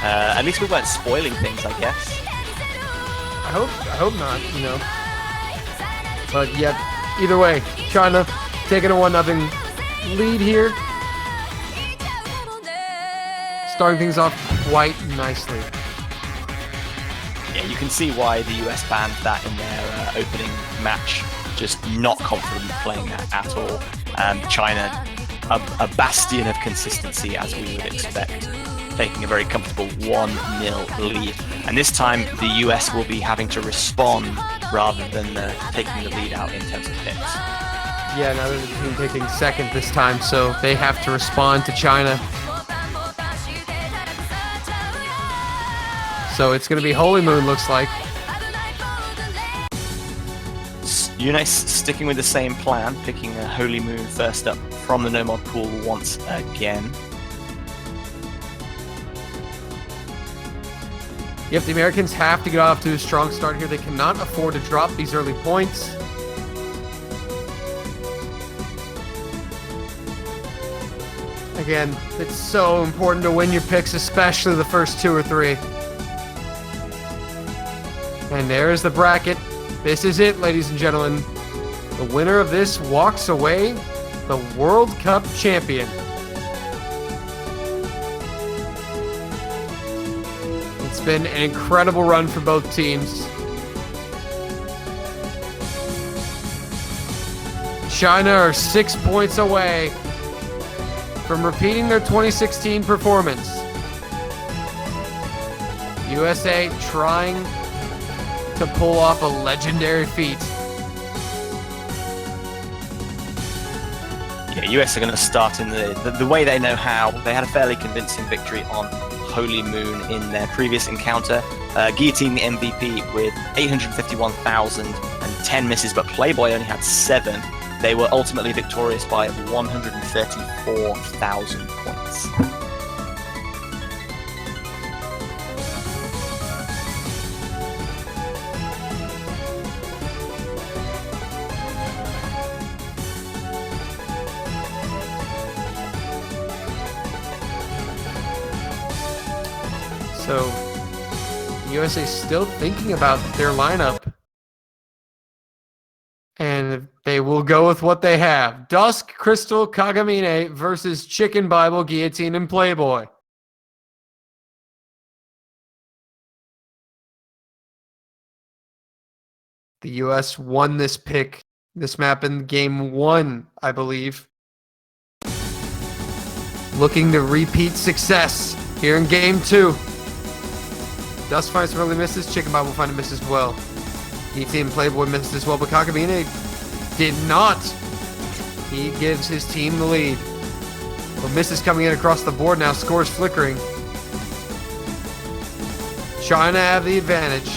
Speaker 2: At least we weren't spoiling things, I guess.
Speaker 1: I hope not, you know. But yeah, either way, China taking a 1-0 lead here. Starting things off quite nicely.
Speaker 2: Yeah, you can see why the US banned that in their opening match. Just not confident playing that at all. China, a bastion of consistency as we would expect, taking a very comfortable 1-0 lead. And this time the US will be having to respond rather than taking the lead out in terms of picks.
Speaker 1: Yeah, now they're the team taking second this time, so they have to respond to China. So it's going to be Holy Moon, looks like.
Speaker 2: Unice sticking with the same plan, picking a Holy Moon first up from the no-mod pool once again.
Speaker 1: Yep, the Americans have to get off to a strong start here. They cannot afford to drop these early points. Again, it's so important to win your picks, especially the first 2 or 3. And there's the bracket. This is it, ladies and gentlemen. The winner of this walks away the World Cup champion. It's been an incredible run for both teams. China are 6 points away from repeating their 2016 performance. USA trying to pull off a legendary feat.
Speaker 2: Yeah, US are going to start in the way they know how. They had a fairly convincing victory on Holy Moon in their previous encounter. Guillotine the MVP with 851,010 misses, but Playboy only had 7. They were ultimately victorious by 134,000 points.
Speaker 1: So, the USA still thinking about their lineup. And they will go with what they have. Dusk, Crystal, Kagamine versus Chicken Bible, Guillotine, and Playboy. The US won this map in game 1, I believe. Looking to repeat success here in game 2. Dusk finds some early misses. Chicken Bible find a miss as well. Guillotine and Playboy missed as well, but Kakamine did not. He gives his team the lead. But misses coming in across the board now. Scores flickering. China have the advantage.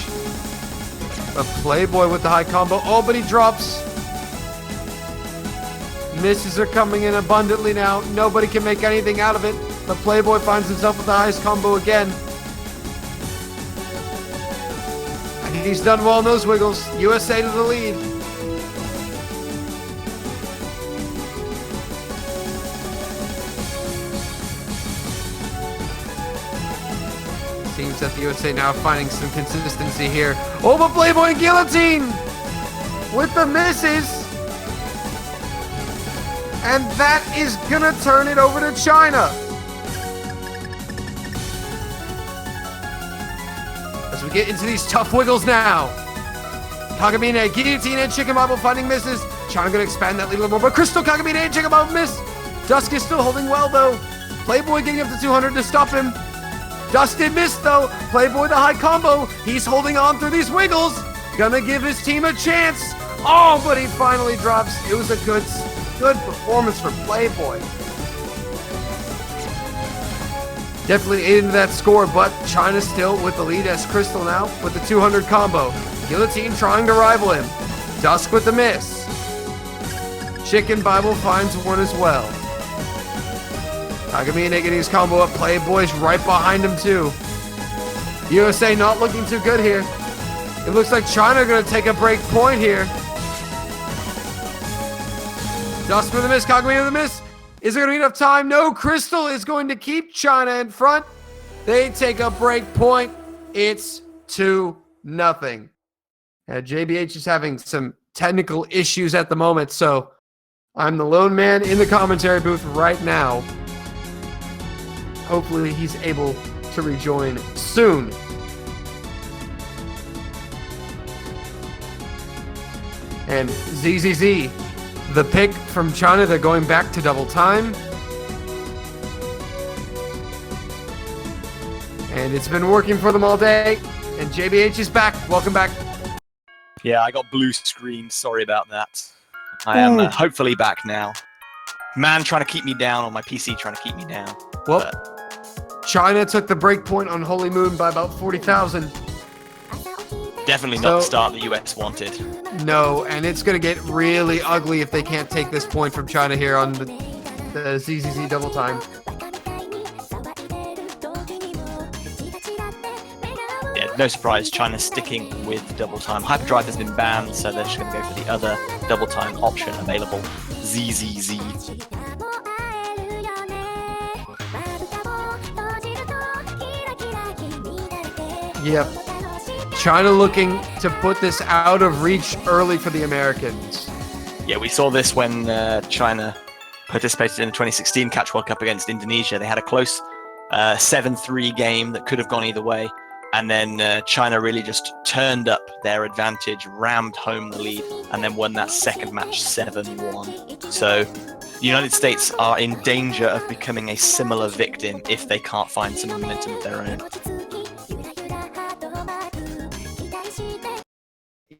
Speaker 1: But Playboy with the high combo. Oh, but he drops. Misses are coming in abundantly now. Nobody can make anything out of it. But Playboy finds himself with the highest combo again. He's done well in those wiggles. USA to the lead. Seems that the USA now finding some consistency here. Oh, but Playboy and Guillotine with the misses. And that is going to turn it over to China. As we get into these tough wiggles now. Kagamine, Guillotine, and Chicken Bible finding misses. China going to expand that lead a little more, but Crystal, Kagamine, and Chicken Bible miss. Dusk is still holding well, though. Playboy getting up to 200 to stop him. Dusk did miss, though. Playboy the high combo. He's holding on through these wiggles. Gonna give his team a chance. Oh, but he finally drops. It was a good performance for Playboy. Definitely ate into that score, but China still with the lead as Crystal now with the 200 combo. Guillotine trying to rival him. Dusk with the miss. Chicken Bible finds one as well. Kagamine getting his combo up. Playboy's right behind him too. USA not looking too good here. It looks like China are going to take a break point here. Dusk with the miss. Kagamine with the miss. Is there going to be enough time? No, Crystal is going to keep China in front. They take a break point. It's 2-0. JBH is having some technical issues at the moment, so I'm the lone man in the commentary booth right now. Hopefully he's able to rejoin soon. And ZZZ, the pick from China, they're going back to double time. And it's been working for them all day. And JBH is back. Welcome back.
Speaker 2: Yeah, I got blue screen. Sorry about that. I am hopefully back now. Man trying to keep me down on my PC, trying to keep me down.
Speaker 1: Well, China took the break point on Holy Moon by about 40,000.
Speaker 2: Definitely not the start the US wanted.
Speaker 1: No, and it's going to get really ugly if they can't take this point from China here on the ZZZ double time.
Speaker 2: Yeah, no surprise, China's sticking with double time. Hyperdrive has been banned, so they're just going to go for the other double time option available, ZZZ.
Speaker 1: Yep. China looking to put this out of reach early for the Americans.
Speaker 2: Yeah, we saw this when China participated in the 2016 Catch World Cup against Indonesia. They had a close 7-3 game that could have gone either way. And then China really just turned up their advantage, rammed home the lead, and then won that second match 7-1. So the United States are in danger of becoming a similar victim if they can't find some momentum of their own.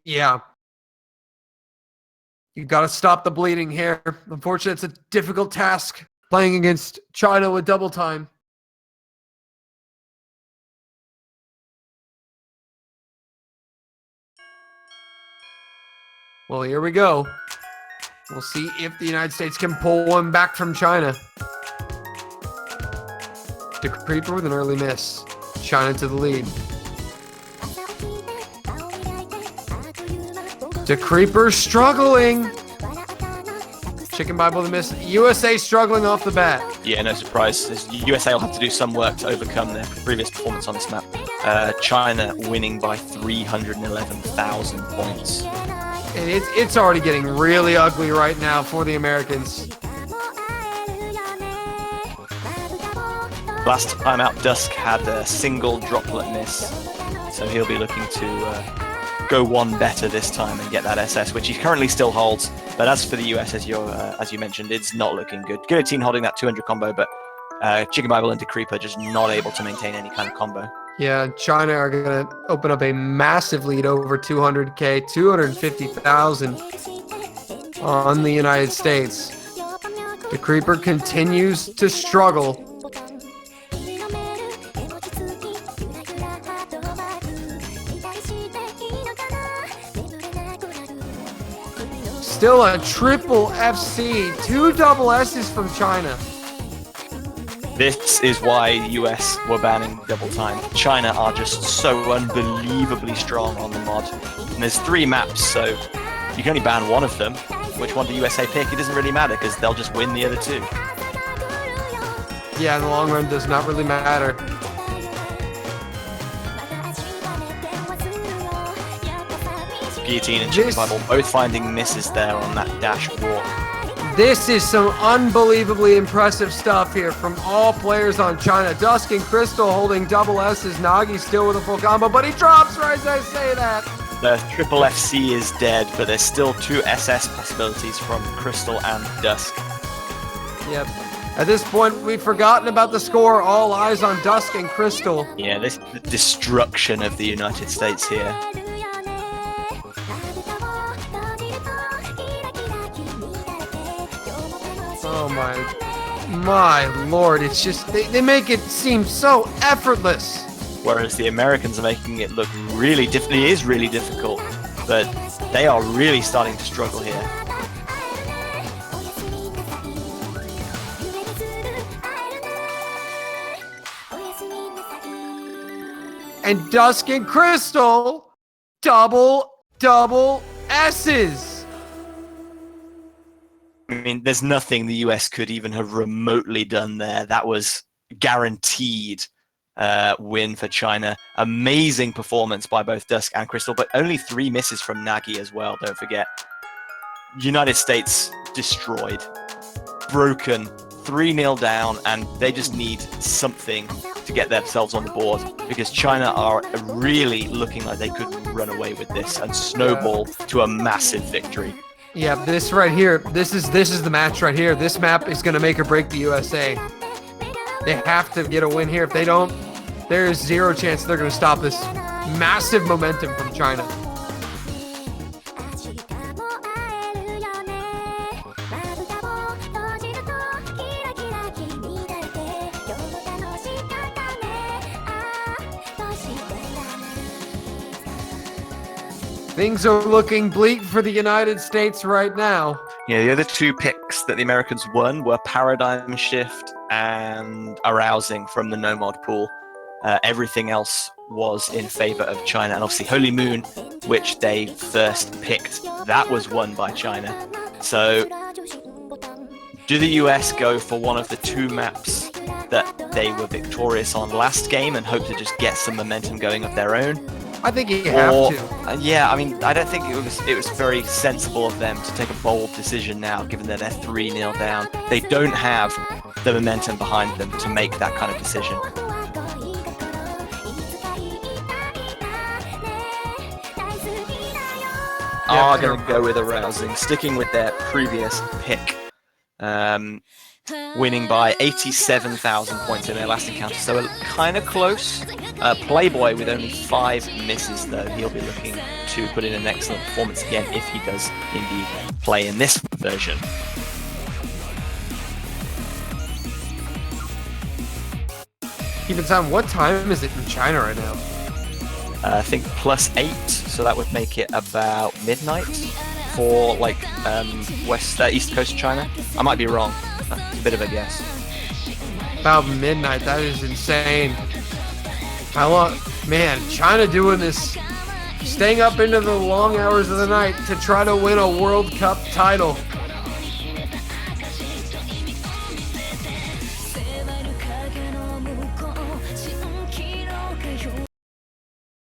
Speaker 1: Yeah. You got to stop the bleeding here. Unfortunately, it's a difficult task playing against China with double time. Well, here we go. We'll see if the United States can pull one back from China. De Creeper with an early miss. China to the lead. De Creeper struggling. Chicken Bible the miss. USA struggling off the bat.
Speaker 2: Yeah, no surprise. USA will have to do some work to overcome their previous performance on this map. China winning by 311,000 points.
Speaker 1: And it's already getting really ugly right now for the Americans.
Speaker 2: Last time out, Dusk had a single droplet miss, so he'll be looking to go one better this time and get that SS, which he currently still holds. But as for the US, as you mentioned, it's not looking good. Guillotine holding that 200 combo, but Chicken Bible and De Creeper just not able to maintain any kind of combo.
Speaker 1: Yeah, China are going to open up a massive lead over 200K, 250,000 on the United States. The Creeper continues to struggle. Still a triple FC, 2 double S's from China.
Speaker 2: This is why the US were banning double time. China are just so unbelievably strong on the mod. And there's 3 maps, so you can only ban one of them. Which one do USA pick? It doesn't really matter because they'll just win the other 2.
Speaker 1: Yeah, in the long run, does not really matter.
Speaker 2: Guillotine and Chicken Bible both finding misses there on that dash walk.
Speaker 1: This is some unbelievably impressive stuff here from all players on China. Dusk and Crystal holding double S's. Nagi still with a full combo, but he drops right as I say that.
Speaker 2: The triple FC is dead, but there's still 2 SS possibilities from Crystal and Dusk.
Speaker 1: Yep. At this point, we've forgotten about the score. All eyes on Dusk and Crystal.
Speaker 2: Yeah, this the destruction of the United States here.
Speaker 1: Oh my lord, it's just, they make it seem so effortless.
Speaker 2: Whereas the Americans are making it look really difficult. It is really difficult, but they are really starting to struggle here.
Speaker 1: And Dusk and Crystal, double S's.
Speaker 2: I mean, there's nothing the US could even have remotely done there. That was guaranteed win for China. Amazing performance by both Dusk and Crystal, but only 3 misses from Nagi as well, don't forget. United States destroyed, broken, 3-0 down, and they just need something to get themselves on the board, because China are really looking like they could run away with this and snowball to a massive victory.
Speaker 1: Yeah, this right here, this is the match right here. This map is going to make or break the USA. They have to get a win here. If they don't, there is zero chance they're going to stop this massive momentum from China. Things are looking bleak for the United States right now.
Speaker 2: Yeah, the other two picks that the Americans won were Paradigm Shift and Arousing from the No-Mod pool. Everything else was in favor of China. And obviously Holy Moon, which they first picked, that was won by China. So do the US go for one of the two maps that they were victorious on last game and hope to just get some momentum going of their own?
Speaker 1: I think you have to.
Speaker 2: Yeah, I mean, I don't think it was very sensible of them to take a bold decision now, given that they're 3-0 down. They don't have the momentum behind them to make that kind of decision. Are going to go with Arousing, sticking with their previous pick, winning by 87,000 points in their last encounter, so kind of close. Playboy with only 5 misses, though. He'll be looking to put in an excellent performance again if he does indeed play in this version.
Speaker 1: Keep in time, what time is it in China right now?
Speaker 2: I think +8, so that would make it about midnight for like East Coast China. I might be wrong. That's a bit of a guess.
Speaker 1: About midnight. That is insane. How long? Man, China doing this, staying up into the long hours of the night to try to win a World Cup title.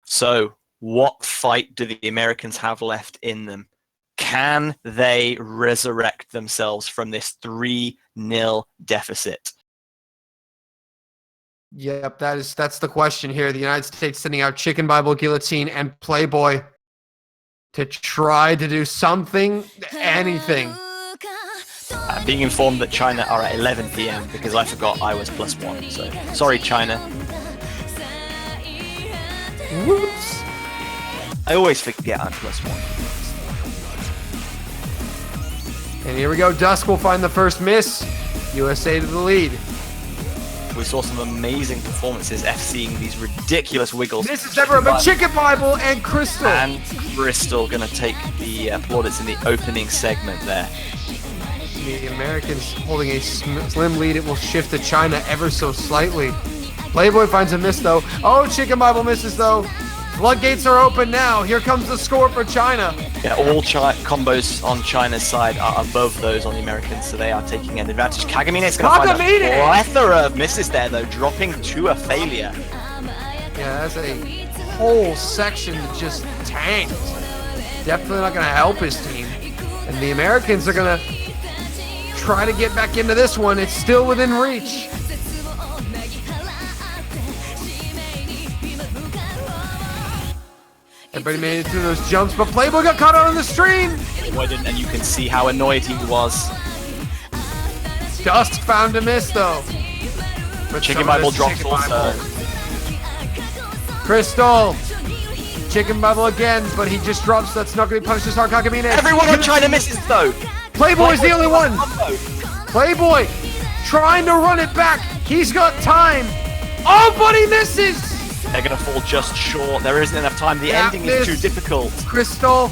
Speaker 2: So, what fight do the Americans have left in them? Can they resurrect themselves from this 3-0 deficit?
Speaker 1: Yep, that's the question here. The United States sending out Chicken Bible, Guillotine, and Playboy to try to do something, anything.
Speaker 2: I'm being informed that China are at 11 p.m. because I forgot I was +1. So, sorry, China.
Speaker 1: Whoops.
Speaker 2: I always forget I'm +1.
Speaker 1: And here we go. Dusk will find the first miss. USA to the lead.
Speaker 2: We saw some amazing performances, FCing these ridiculous wiggles.
Speaker 1: This is ever but Chicken Bible and Crystal.
Speaker 2: And Crystal going to take the plaudits in the opening segment there.
Speaker 1: The Americans holding a slim lead. It will shift to China ever so slightly. Playboy finds a miss, though. Oh, Chicken Bible misses, though. Floodgates are open now. Here comes the score for China.
Speaker 2: Yeah, all combos on China's side are above those on the Americans, so they are taking an advantage. Kagamina's going to find a plethora of misses there, though, dropping to a failure.
Speaker 1: Yeah, that's a whole section that just tanked. Definitely not going to help his team. And the Americans are going to try to get back into this one. It's still within reach. Everybody made it through those jumps, but Playboy got caught out on the stream.
Speaker 2: Playboy didn't, and you can see how annoyed he was.
Speaker 1: Dusk found a miss, though.
Speaker 2: But Chicken Bible drops also.
Speaker 1: Crystal. Chicken Bible again, but he just drops. That's not going to be punished as hard. Kakamine.
Speaker 2: Everyone on China misses, though.
Speaker 1: Playboy's the only one. Playboy trying to run it back. He's got time. Oh, but he misses.
Speaker 2: They're going to fall just short. There isn't enough time. The ending is too difficult.
Speaker 1: Crystal.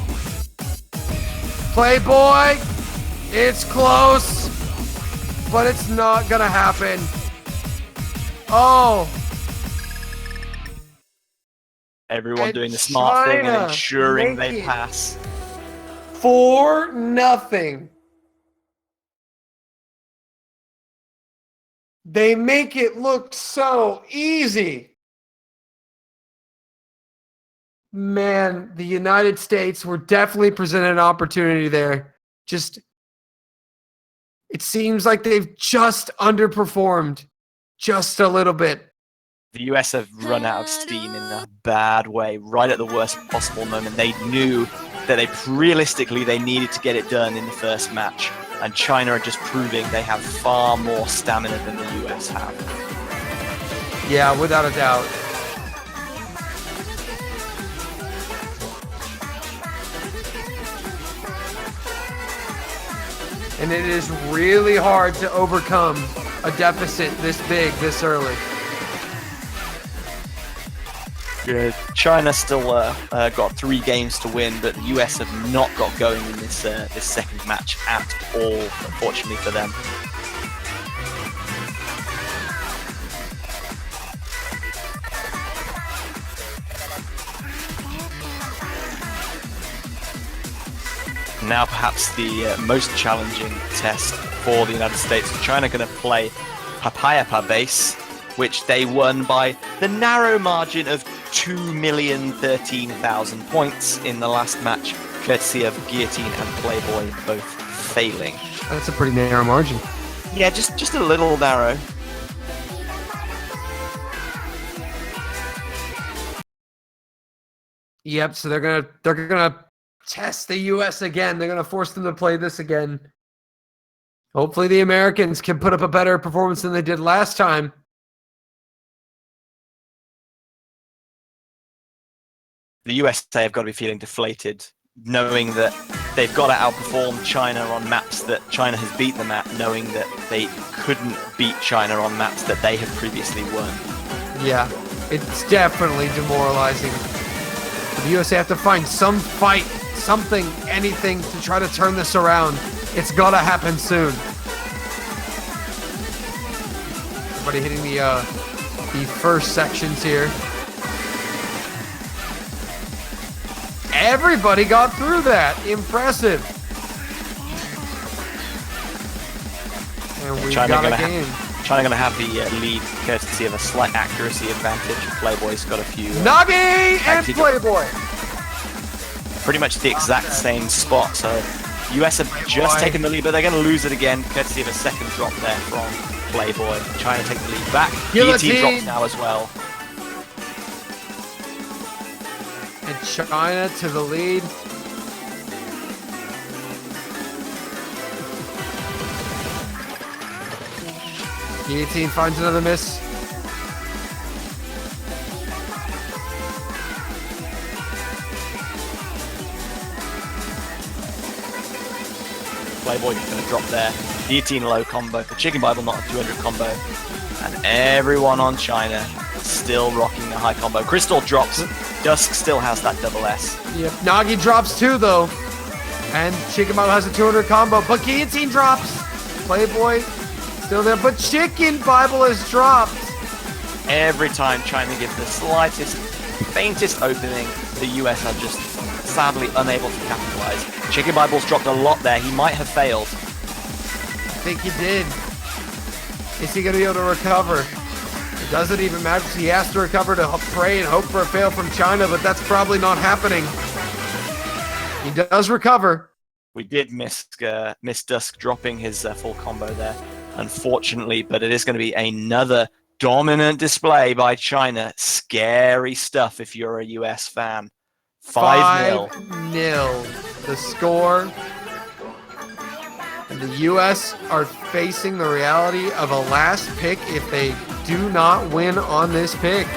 Speaker 1: Playboy. It's close. But it's not going to happen. Oh.
Speaker 2: Everyone doing the smart thing and ensuring they pass.
Speaker 1: 4-0. They make it look so easy. Man, the United States were definitely presented an opportunity there. Just, it seems like they've just underperformed just a little bit.
Speaker 2: The US have run out of steam in a bad way, right at the worst possible moment. They knew that realistically they needed to get it done in the first match, and China are just proving they have far more stamina than the US have.
Speaker 1: Yeah, without a doubt. And it is really hard to overcome a deficit this big, this early.
Speaker 2: Yeah, China still got 3 games to win, but the US have not got going in this second match at all, unfortunately for them. Now perhaps the most challenging test for the United States. China going to play Papaya base, which they won by the narrow margin of 2,013,000 points in the last match, courtesy of Guillotine and Playboy both failing.
Speaker 1: That's a pretty narrow margin.
Speaker 2: Yeah, just a little narrow.
Speaker 1: Yep, so they're gonna test the US again. They're gonna force them to play this again. Hopefully the Americans can put up a better performance than they did last time.
Speaker 2: The USA have got to be feeling deflated, knowing that they've got to outperform China on maps that China has beat them at, knowing that they couldn't beat China on maps that they have previously won.
Speaker 1: Yeah, it's definitely demoralizing. The USA have to find some fight, something, anything to try to turn this around. It's gotta happen soon. Everybody hitting the first sections here. Everybody got through that. Impressive. And we got a game.
Speaker 2: China going to have the lead courtesy of a slight accuracy advantage. Playboy's got a few.
Speaker 1: Nagi and Playboy.
Speaker 2: Pretty much the exact same spot. So US have just taken the lead, but they're going to lose it again, courtesy of a second drop there from Playboy. China take the lead back. Guillotine drops now as well.
Speaker 1: And China to the lead. Guillotine finds another miss.
Speaker 2: Playboy going to drop there. Guillotine low combo. The Chicken Bible not a 200 combo. And everyone on China still rocking the high combo. Crystal drops. Dusk still has that double S.
Speaker 1: Yep. Nagi drops too, though. And Chicken Bible has a 200 combo. But Guillotine drops. Playboy still there. But Chicken Bible has dropped.
Speaker 2: Every time China gives the slightest, faintest opening, the US are just sadly unable to capitalize. Chicken Bible's dropped a lot there. He might have failed.
Speaker 1: I think he did. Is he going to be able to recover? It doesn't even matter because he has to recover to pray and hope for a fail from China, but that's probably not happening. He does recover.
Speaker 2: We did miss Dusk dropping his full combo there, unfortunately, but it is going to be another dominant display by China. Scary stuff if you're a US fan. 5-0.
Speaker 1: 5-0. The score. And the US are facing the reality of a last pick if they do not win on this pick.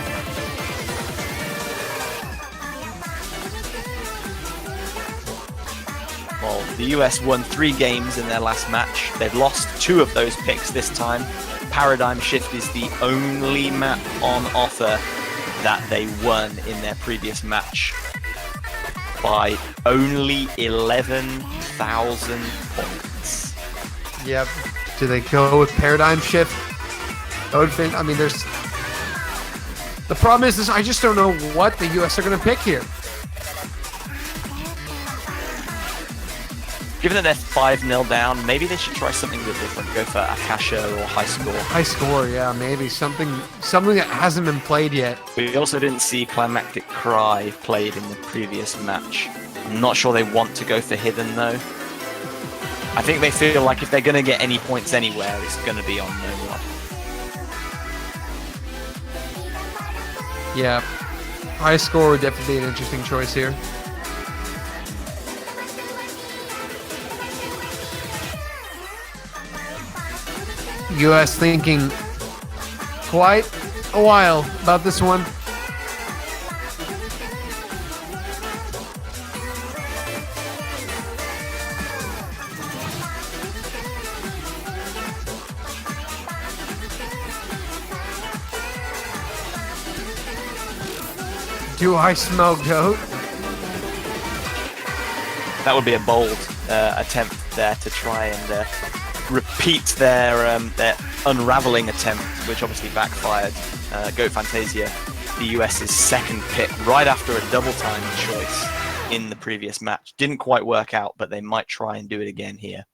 Speaker 2: Well, the US won 3 games in their last match. They've lost 2 of those picks this time. Paradigm Shift is the only map on offer that they won in their previous match by only 11,000 points.
Speaker 1: Yep. Do they go with Paradigm Shift? I mean, there's... The problem is I just don't know what the US are going to pick here.
Speaker 2: Given that they're 5-0 down, maybe they should try something a bit different. Go for Akasha or High Score.
Speaker 1: High Score, yeah, maybe. Something that hasn't been played yet.
Speaker 2: We also didn't see Climactic Cry played in the previous match. I'm not sure they want to go for Hidden, though. I think they feel like if they're going to get any points anywhere, it's going to be on No Mod.
Speaker 1: Yeah. High score would definitely be an interesting choice here. US thinking quite a while about this one. Do I smell goat?
Speaker 2: That would be a bold attempt there to try and repeat their unraveling attempt, which obviously backfired. Goat Fantasia, the US's second pick, right after a double time choice in the previous match. Didn't quite work out, but they might try and do it again here.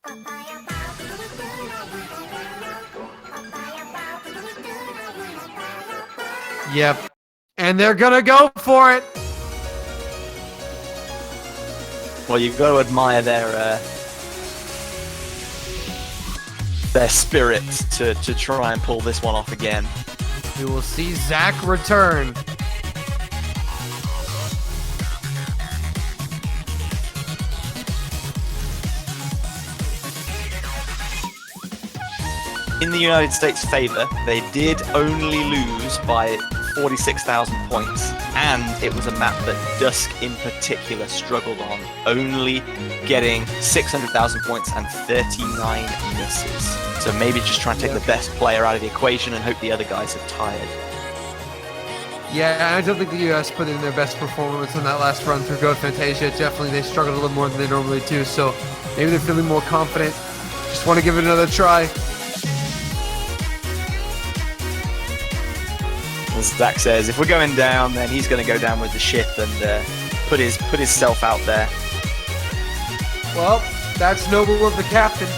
Speaker 1: Yep. And they're gonna go for it.
Speaker 2: Well, you've got to admire their spirit to try and pull this one off again.
Speaker 1: We will see Zach return.
Speaker 2: In the United States' favor, they did only lose by 46,000 points, and it was a map that Dusk in particular struggled on, only getting 600,000 points and 39 misses. So maybe just try and take the best player out of the equation and hope the other guys are tired.
Speaker 1: Yeah, I don't think the US put in their best performance on that last run through Goat Fantasia. Definitely they struggled a little more than they normally do, so maybe they're feeling more confident. Just want to give it another try.
Speaker 2: As Zach says, if we're going down, then he's going to go down with the ship and put himself out there.
Speaker 1: Well, that's noble of the captain.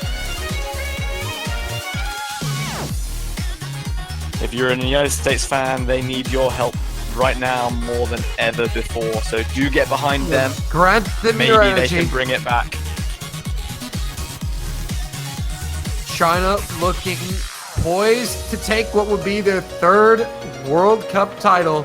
Speaker 2: If you're a United States fan, they need your help right now more than ever before. So do get behind them.
Speaker 1: Grant them your
Speaker 2: Maybe they
Speaker 1: energy.
Speaker 2: can bring it back.
Speaker 1: China looking poised to take what would be their third World Cup title.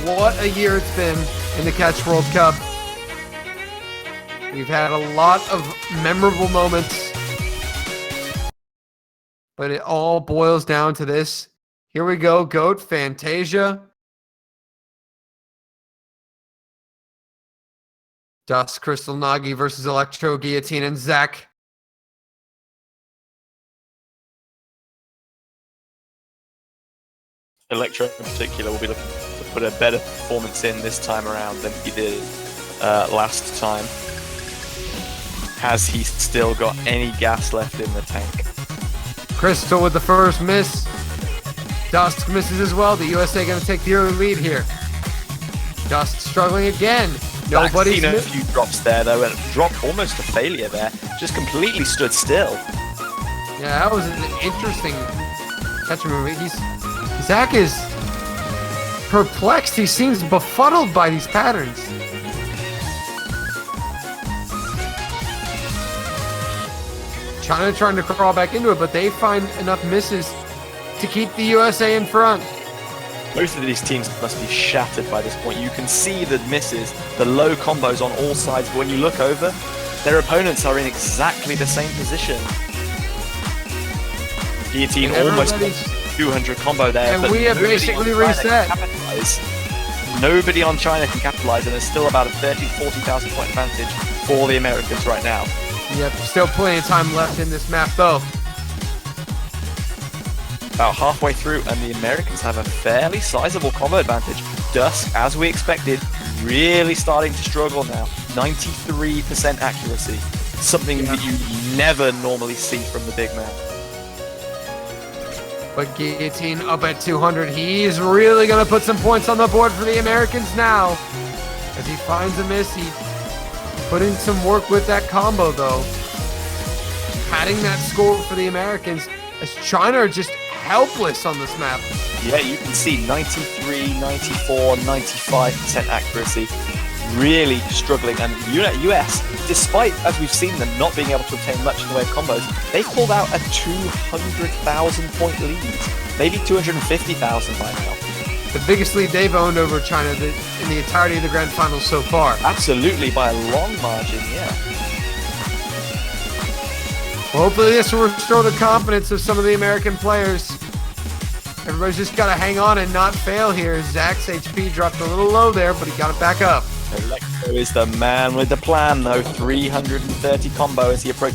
Speaker 1: What a year it's been in the Catch World Cup. We've had a lot of memorable moments, but it all boils down to this. Here we go, Goat Fantasia. Dusk Crystal Nagi versus Electro Guillotine and Zach.
Speaker 2: Electro in particular will be looking to put a better performance in this time around than he did last time. Has he still got any gas left in the tank?
Speaker 1: Crystal with the first miss. Dusk misses as well. The USA going to take the early lead here. Dusk struggling again. Nobody's
Speaker 2: seen a few drops there though, and a drop almost a failure there. Just completely stood still.
Speaker 1: Yeah, that was an interesting catch movie. Zach is perplexed. He seems befuddled by these patterns. China trying to crawl back into it, but they find enough misses to keep the USA in front.
Speaker 2: Most of these teams must be shattered by this point. You can see the misses, the low combos on all sides, but when you look over, their opponents are in exactly the same position. Guillotine almost got 200 combo there,
Speaker 1: and
Speaker 2: but
Speaker 1: we have basically reset.
Speaker 2: Nobody on China can capitalize, and there's still about a 40,000 point advantage for the Americans right now.
Speaker 1: Yep, still plenty of time left in this map though.
Speaker 2: About halfway through, and the Americans have a fairly sizable combo advantage. Dusk, as we expected, really starting to struggle now. 93% accuracy. Something that you never normally see from the big man.
Speaker 1: But Guillotine up at 200. He's really going to put some points on the board for the Americans now. As he finds a miss, he put in some work with that combo though. Padding that score for the Americans as China are just helpless on this map.
Speaker 2: Yeah, you can see 93, 94, 95% accuracy. really struggling. And US, despite, as we've seen them, not being able to obtain much in the way of combos, they pulled out a 200,000 point lead. Maybe 250,000 by now.
Speaker 1: The biggest lead they've owned over China in the entirety of the grand finals so far.
Speaker 2: Absolutely, by a long margin, yeah.
Speaker 1: Well, hopefully this will restore the confidence of some of the American players. Everybody's just got to hang on and not fail here. Zach's HP dropped a little low there, but he got it back up.
Speaker 2: Electro is the man with the plan, though. 330 combo as he approaches